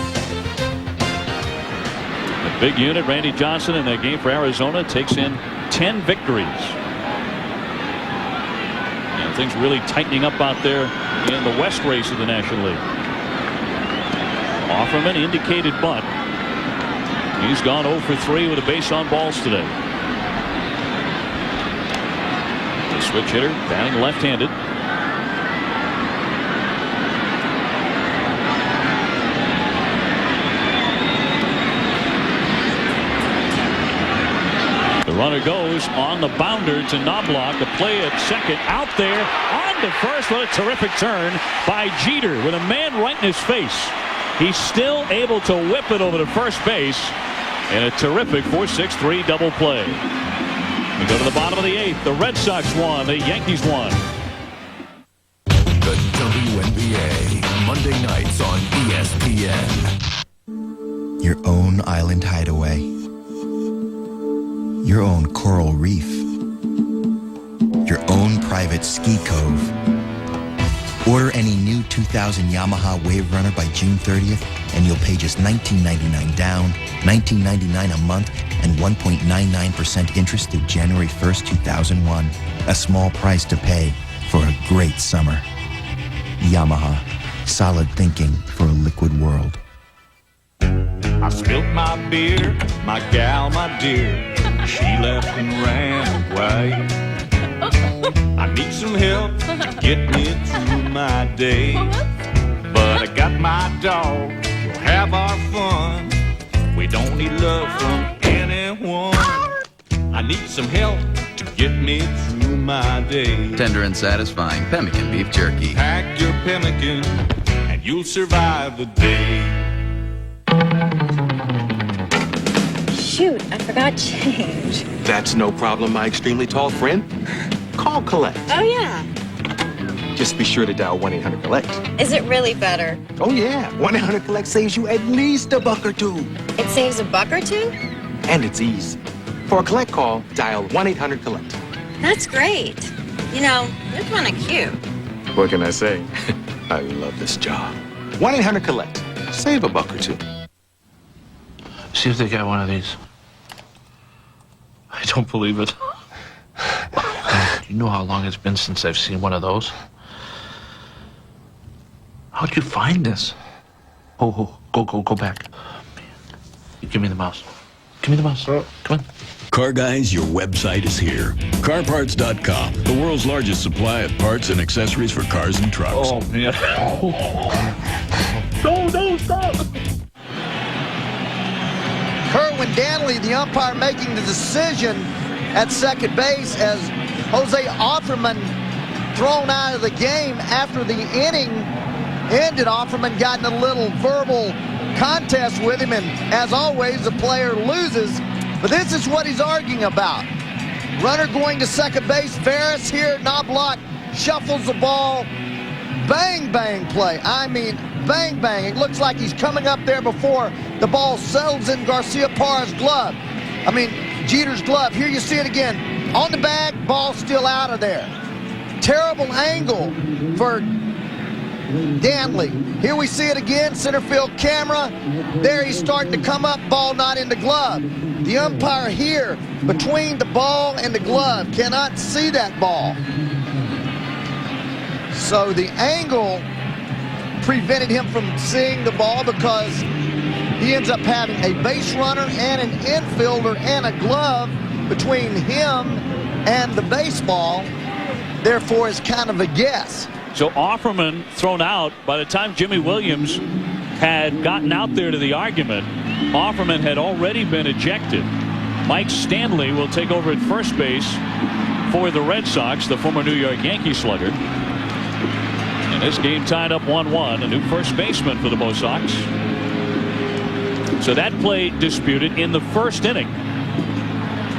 The big unit, Randy Johnson, in that game for Arizona, takes in 10 victories. And things really tightening up out there in the West race of the National League. Offerman indicated bunt. He's gone 0 for 3 with a base on balls today. The switch hitter batting left-handed. The runner goes on the bounder to Knobloch. A play at second, out there on to first. What a terrific turn by Jeter with a man right in his face. He's still able to whip it over to first base in a terrific 4-6-3 double play. We go to the bottom of the 8th. The Red Sox won. The Yankees won. The WNBA, Monday nights on ESPN. Your own island hideaway. Your own coral reef. Your own private ski cove. Order any new 2000 Yamaha Wave Runner by June 30th, and you'll pay just $19.99 down, $19.99 a month, and 1.99% interest through January 1st, 2001. A small price to pay for a great summer. Yamaha. Solid thinking for a liquid world. I spilt my beer, my gal, my dear. She left and ran away. I need some help to get me through my day. But I got my dog, we'll have our fun. We don't need love from anyone. I need some help to get me through my day. Tender and satisfying pemmican beef jerky. Pack your pemmican and you'll survive the day. Shoot, I forgot change. That's no problem, my extremely tall friend. Call Collect. Oh, yeah. Just be sure to dial 1-800-COLLECT. Is it really better? Oh, yeah. 1-800-COLLECT saves you at least $1 or $2. It saves $1 or $2? And it's easy. For a collect call, dial 1-800-COLLECT. That's great. You know, you're kind of cute. What can I say? I love this job. 1-800-COLLECT. Save $1 or $2. See if they got one of these. I don't believe it. You know how long it's been since I've seen one of those? How'd you find this? Oh, go back. Oh, man. Give me the mouse. Give me the mouse. Come on. Car guys, your website is here. CarParts.com, the world's largest supply of parts and accessories for cars and trucks. Oh, man. No, stop. Kerwin Danley, the umpire, making the decision at second base as Jose Offerman thrown out of the game after the inning ended. Offerman got in a little verbal contest with him, and as always, the player loses. But this is what he's arguing about. Runner going to second base. Veras here, Knobloch shuffles the ball. Bang, bang play. I mean, bang, bang. It looks like he's coming up there before the ball settles in Garcia-Parra's glove. I mean, Jeter's glove. Here you see it again. On the bag, ball still out of there. Terrible angle for Danley. Here we see it again, center field camera. There he's starting to come up, ball not in the glove. The umpire here, between the ball and the glove, cannot see that ball. So the angle prevented him from seeing the ball because he ends up having a base runner and an infielder and a glove between him and the baseball. Therefore, it's kind of a guess. So Offerman thrown out. By the time Jimmy Williams had gotten out there to the argument, Offerman had already been ejected. Mike Stanley will take over at first base for the Red Sox, the former New York Yankee slugger. And this game tied up 1-1. A new first baseman for the Bo Sox. So that play disputed in the first inning.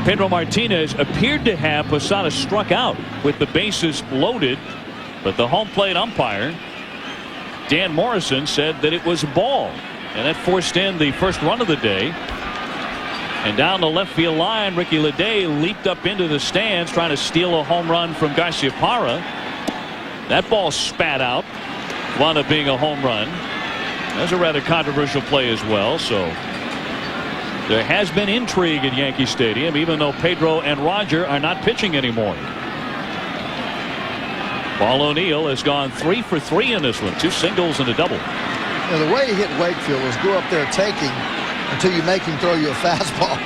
Pedro Martinez appeared to have Posada struck out with the bases loaded, but the home plate umpire, Dan Morrison, said that it was a ball, and that forced in the first run of the day. And down the left field line, Ricky Leday leaped up into the stands trying to steal a home run from Garcia-Parra. That ball spat out, wound up being a home run. That's a rather controversial play as well. So there has been intrigue at Yankee Stadium, even though Pedro and Roger are not pitching anymore. Paul O'Neill has gone 3 for 3 in this one, 2 singles and a double. Now, the way he hit Wakefield was go up there taking until you make him throw you a fastball.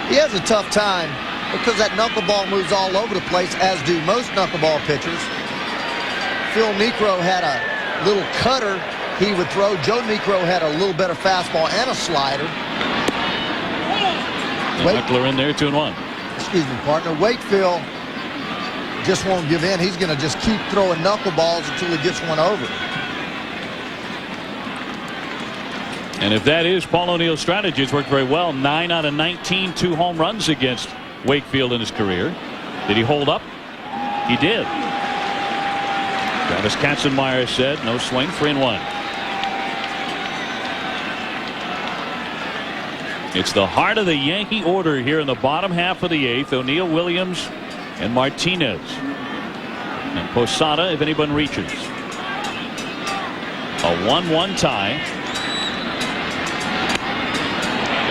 He has a tough time because that knuckleball moves all over the place, as do most knuckleball pitchers. Phil Niekro had a little cutter he would throw. Joe Niekro had a little better fastball and a slider. Knuckler in there, 2-1. Excuse me, partner. Wakefield just won't give in. He's going to just keep throwing knuckleballs until he gets one over. And if that is Paul O'Neill's strategy, it's worked very well. 9 out of 19, 2 home runs against Wakefield in his career. Did he hold up? He did. Travis Katzenmeyer said no swing, 3-1. It's the heart of the Yankee order here in the bottom half of the 8th. O'Neill, Williams, and Martinez. And Posada if anyone reaches. A 1-1 tie.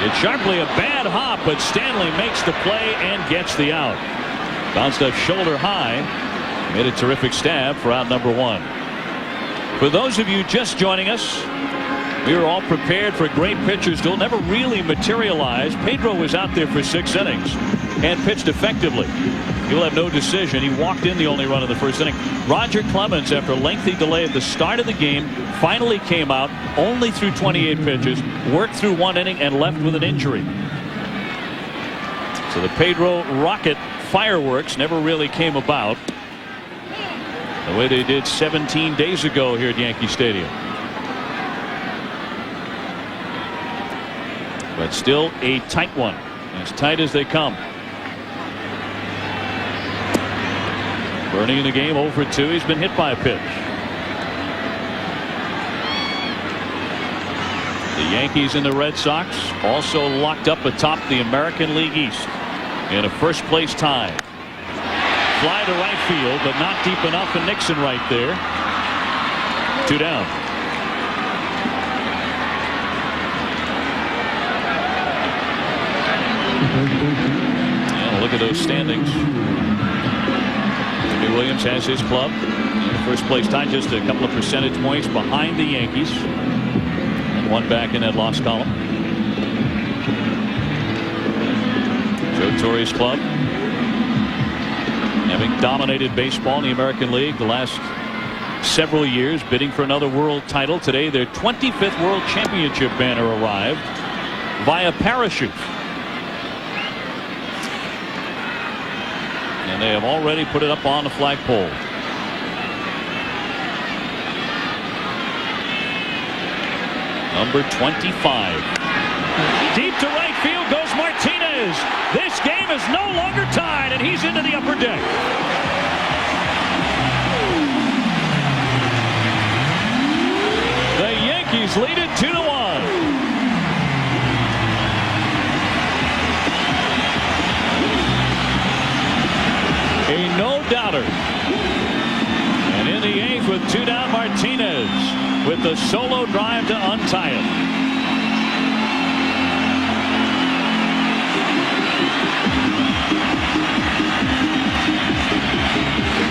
It's sharply a bad hop, but Stanley makes the play and gets the out. Bounced up shoulder high. Made a terrific stab for out number 1. For those of you just joining us, we were all prepared for great pitchers to never really materialize. Pedro was out there for 6 innings and pitched effectively. He'll have no decision. He walked in the only run of the first inning. Roger Clemens, after a lengthy delay at the start of the game, finally came out, only threw 28 pitches, worked through 1 inning, and left with an injury. So the Pedro rocket fireworks never really came about the way they did 17 days ago here at Yankee Stadium. But still a tight one, as tight as they come. Bernie in the game 0 for 2. He's been hit by a pitch. The Yankees and the Red Sox also locked up atop the American League East in a first place tie. Fly to right field, but not deep enough, and Nixon right there. 2 down. And look at those standings. Jimmy Williams has his club in the first place tie, just a couple of percentage points behind the Yankees, and 1 back in that loss column. Joe Torrey's club, having dominated baseball in the American League the last several years, bidding for another world title. Today, their 25th World Championship banner arrived via parachute. And they have already put it up on the flagpole. Number 25. Deep to right field goes Martinez. This game is no longer tied, and he's into the upper deck. The Yankees lead it 2-1. A no-doubter. And in the eighth with 2 down, Martinez with the solo drive to untie it.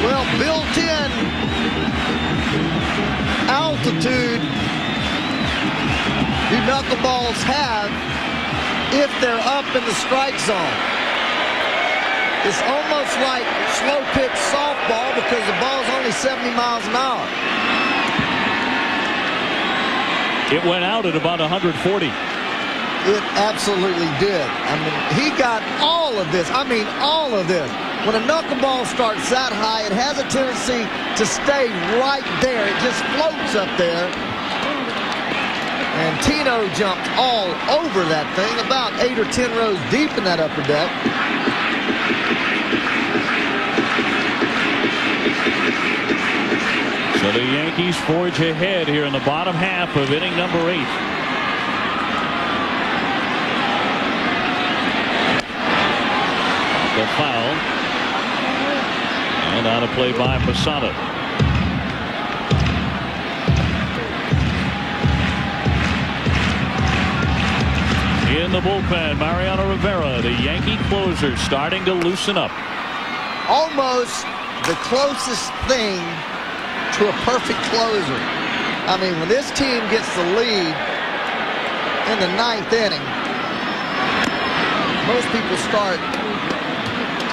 Well, built-in altitude do knuckleballs have if they're up in the strike zone. It's almost like slow pitch softball because the ball's only 70 miles an hour. It went out at about 140. It absolutely did. I mean, he got all of this. I mean, all of this. When a knuckleball starts that high, it has a tendency to stay right there. It just floats up there. And Tino jumped all over that thing, about 8 or 10 rows deep in that upper deck. So the Yankees forge ahead here in the bottom half of inning number 8. The foul. And on a play by Posada. In the bullpen, Mariano Rivera, the Yankee closer, starting to loosen up. Almost the closest thing to a perfect closer. I mean, when this team gets the lead in the 9th inning, most people start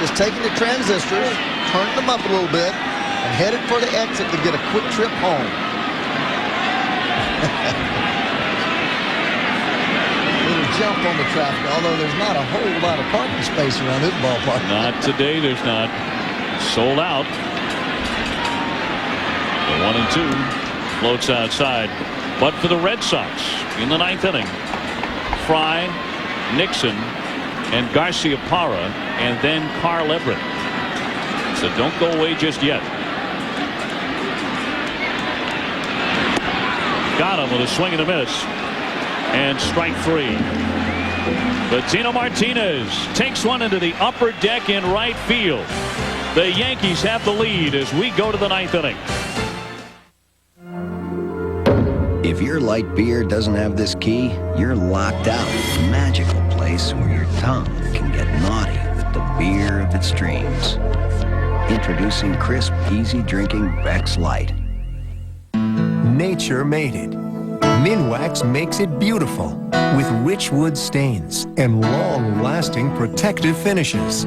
just taking the transistors, turning them up a little bit, and headed for the exit to get a quick trip home. Little jump on the traffic, although there's not a whole lot of parking space around this ballpark. Not today, there's not. Sold out. The 1-2 floats outside. But for the Red Sox in the 9th inning, Fry, Nixon, and Garcia-Parra, and then Carl Everett. So don't go away just yet. Got him with a swing and a miss. And strike 3. But Tino Martinez takes one into the upper deck in right field. The Yankees have the lead as we go to the 9th inning. If your light beer doesn't have this key, you're locked out. A magical place where your tongue can get naughty with the beer of its dreams. Introducing crisp, easy drinking Beck's Light. Nature made it. Minwax makes it beautiful with rich wood stains and long-lasting protective finishes.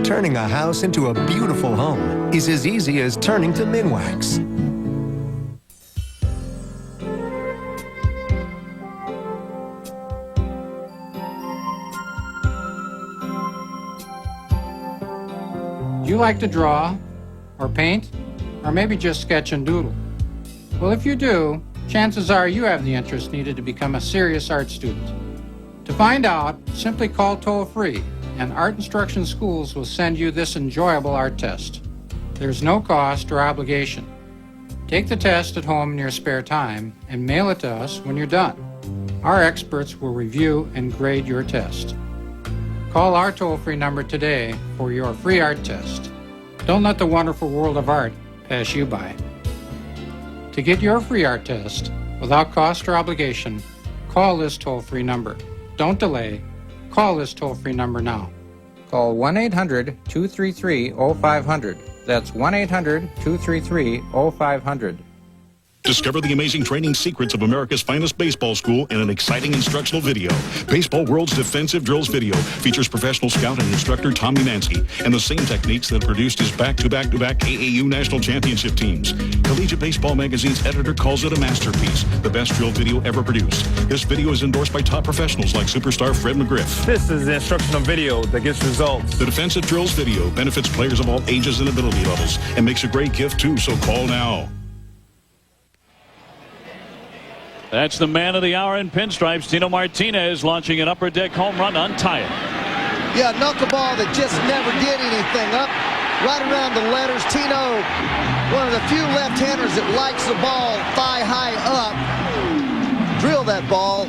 Turning a house into a beautiful home is as easy as turning to Minwax. Do you like to draw, or paint, or maybe just sketch and doodle? Well, if you do, chances are you have the interest needed to become a serious art student. To find out, simply call toll-free, and Art Instruction Schools will send you this enjoyable art test. There's no cost or obligation. Take the test at home in your spare time and mail it to us when you're done. Our experts will review and grade your test. Call our toll-free number today for your free art test. Don't let the wonderful world of art pass you by. To get your free art test without cost or obligation, call this toll-free number. Don't delay. Call this toll-free number now. Call 1-800-233-0500. That's 1-800-233-0500. Discover the amazing training secrets of America's finest baseball school in an exciting instructional video. Baseball World's Defensive Drills video features professional scout and instructor Tommy Mansky and the same techniques that produced his back-to-back-to-back AAU national championship teams. Collegiate Baseball Magazine's editor calls it a masterpiece, the best drill video ever produced. This video is endorsed by top professionals like superstar Fred McGriff. This is the instructional video that gets results. The Defensive Drills video benefits players of all ages and ability levels and makes a great gift too, so call now. That's the man of the hour in pinstripes, Tino Martinez, launching an upper deck home run, untie it. Yeah, knuckleball that just never did anything. Up right around the letters. Tino, one of the few left-handers that likes the ball thigh high up. Drill that ball.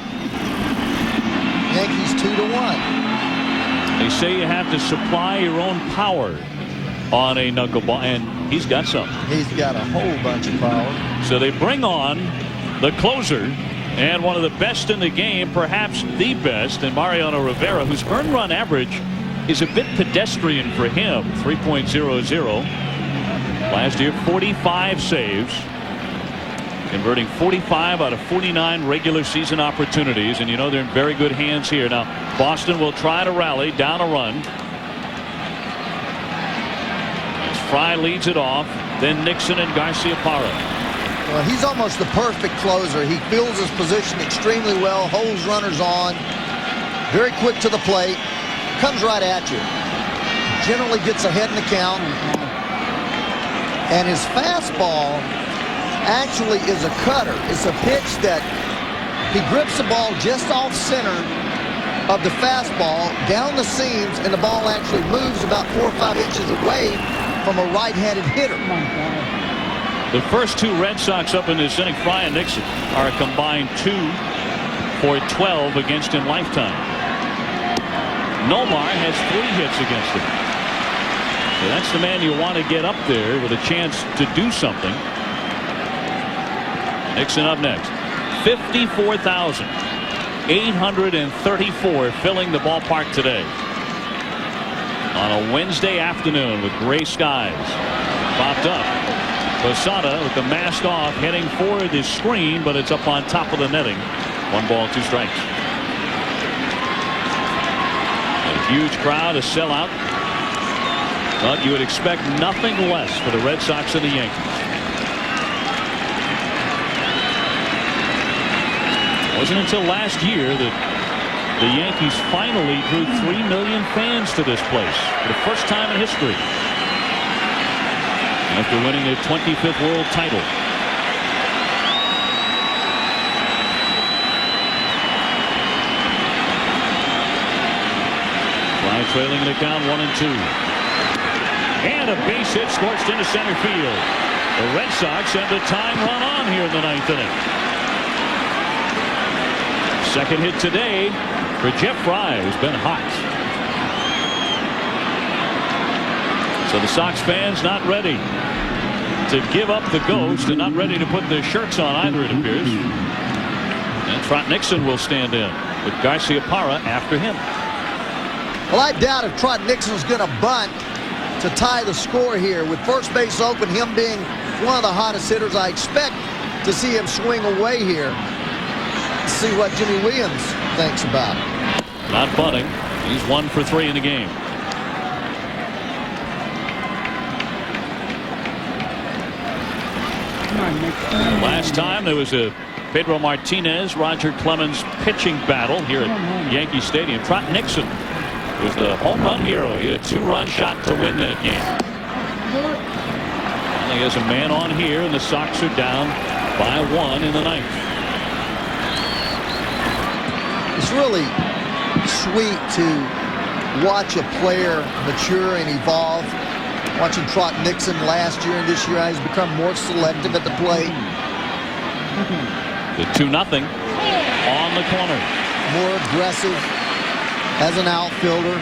Yankees 2-1. They say you have to supply your own power on a knuckleball, and he's got some. He's got a whole bunch of power. So they bring on the closer and one of the best in the game, perhaps the best, in Mariano Rivera, whose earned run average is a bit pedestrian for him, 3.00. Last year, 45 saves, converting 45 out of 49 regular season opportunities, and you know they're in very good hands here. Now, Boston will try to rally down a run. As Fry leads it off, then Nixon and Garciaparra. Well, he's almost the perfect closer. He fills his position extremely well, holds runners on, very quick to the plate, comes right at you. Generally gets ahead in the count. And his fastball actually is a cutter. It's a pitch that he grips the ball just off center of the fastball, down the seams, and the ball actually moves about 4 or 5 inches away from a right-handed hitter. The first two Red Sox up in this inning, Fry and Nixon, are a combined 2 for 12 against in lifetime. Nomar has 3 hits against him. So that's the man you want to get up there with a chance to do something. Nixon up next. 54,834 filling the ballpark today. On a Wednesday afternoon with gray skies. Popped up. Posada with the mask off, heading for the screen, but it's up on top of the netting. 1 ball, 2 strikes. A huge crowd, a sellout. But you would expect nothing less for the Red Sox and the Yankees. It wasn't until last year that the Yankees finally drew 3 million fans to this place for the first time in history, after winning their 25th world title. Fly trailing the count 1-2. And a base hit scorched into center field. The Red Sox have the tying run on here in the 9th inning. Second hit today for Jeff Fry, who's been hot. So the Sox fans not ready to give up the ghost and not ready to put their shirts on either, it appears. And Trot Nixon will stand in with Garciaparra after him. Well, I doubt if Trot Nixon's going to bunt to tie the score here. With first base open, him being one of the hottest hitters, I expect to see him swing away here. Let's see what Jimmy Williams thinks about it. Not bunting. He's 1 for 3 in the game. Last time there was a Pedro Martinez, Roger Clemens pitching battle here at Yankee Stadium. Trot Nixon was the home run hero. He had a 2-run shot to win that game. He has a man on here, and the Sox are down by 1 in the 9th. It's really sweet to watch a player mature and evolve. Watching Trot Nixon last year and this year, he's become more selective at the plate. The 2-0 on the corner. More aggressive as an outfielder.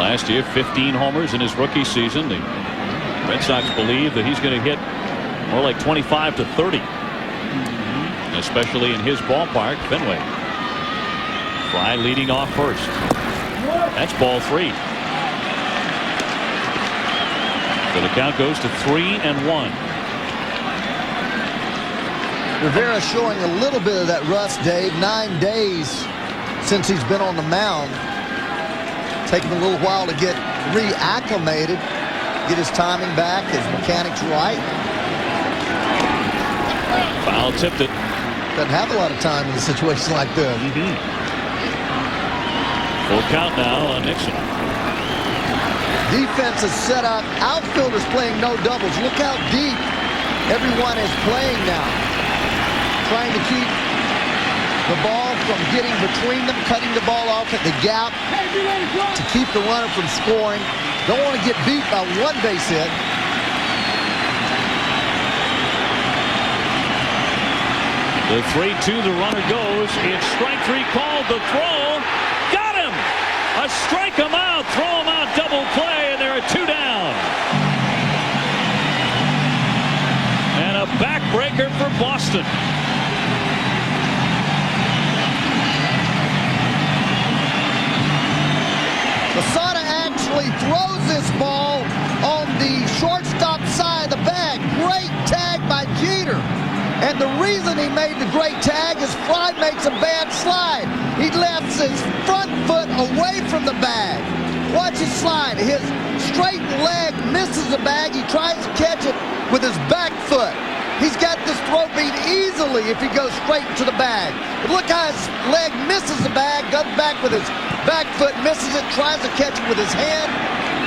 Last year, 15 homers in his rookie season. The Red Sox believe that he's going to hit more like 25 to 30, especially in his ballpark, Fenway. Fry leading off first. That's ball 3. So the count goes to 3-1. Rivera showing a little bit of that rust, Dave. 9 days since he's been on the mound. Taking a little while to get reacclimated, get his timing back, his mechanics right. Foul tipped it. Doesn't have a lot of time in a situation like this. Full count now on Nixon. Defense is set up. Outfielders playing no doubles. Look how deep everyone is playing now. Trying to keep the ball from getting between them, cutting the ball off at the gap to keep the runner from scoring. Don't want to get beat by one base hit. The 3-2, the runner goes. It's strike three called. The throw. Got him! A strike him out, throw him out, double play, and there are 2 down. And a backbreaker for Boston. Lasada actually throws this ball on the shortstop side of the bag. Great tag by Jeter. And the reason he made the great tag is Fry makes a bad slide. He lifts his front foot away from the bag. Watch his slide. His straight leg misses the bag. He tries to catch it with his back foot. He's got this throw beat easily if he goes straight to the bag. But look how his leg misses the bag, goes back with his back foot, misses it, tries to catch it with his hand.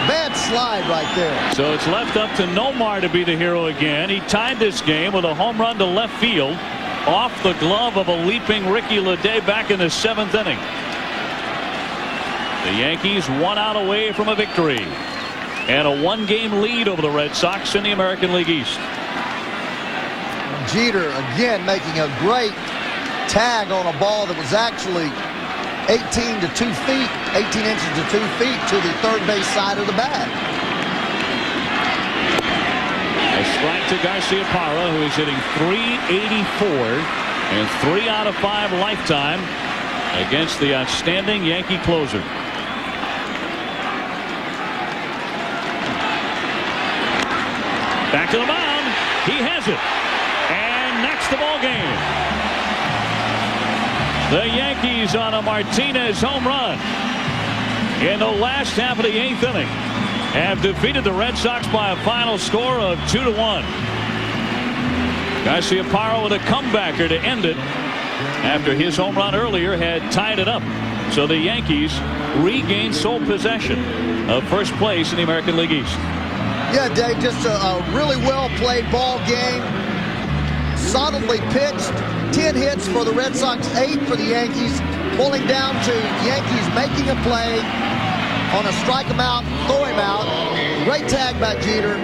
Bad slide right there. So it's left up to Nomar to be the hero again. He tied this game with a home run to left field off the glove of a leaping Ricky Leday back in the 7th inning. The Yankees 1 out away from a victory and a 1-game lead over the Red Sox in the American League East. Jeter again making a great tag on a ball that was actually 18 to 2 feet, 18 inches to 2 feet to the third base side of the bag. A strike to Garciaparra, who is hitting .384 and 3 out of 5 lifetime against the outstanding Yankee closer. Back to the mound. He has it. And that's the ball game. The Yankees on a Martinez home run in the last half of the 8th inning have defeated the Red Sox by a final score of 2-1. Garciaparra with a comebacker to end it after his home run earlier had tied it up. So the Yankees regain sole possession of first place in the American League East. Yeah, Dave, just a really well played ball game. Solidly pitched. 10 hits for the Red Sox, 8 for the Yankees. Pulling down to Yankees making a play on a strike him out, throw him out. Great tag by Jeter.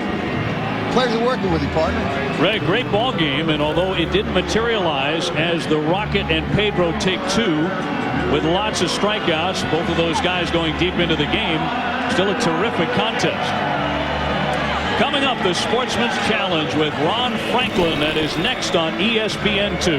Pleasure working with you, partner. Ray, great ball game, and although it didn't materialize as the Rocket and Pedro take 2 with lots of strikeouts, both of those guys going deep into the game, still a terrific contest. Coming up, the Sportsman's Challenge with Ron Franklin. That is next on ESPN2.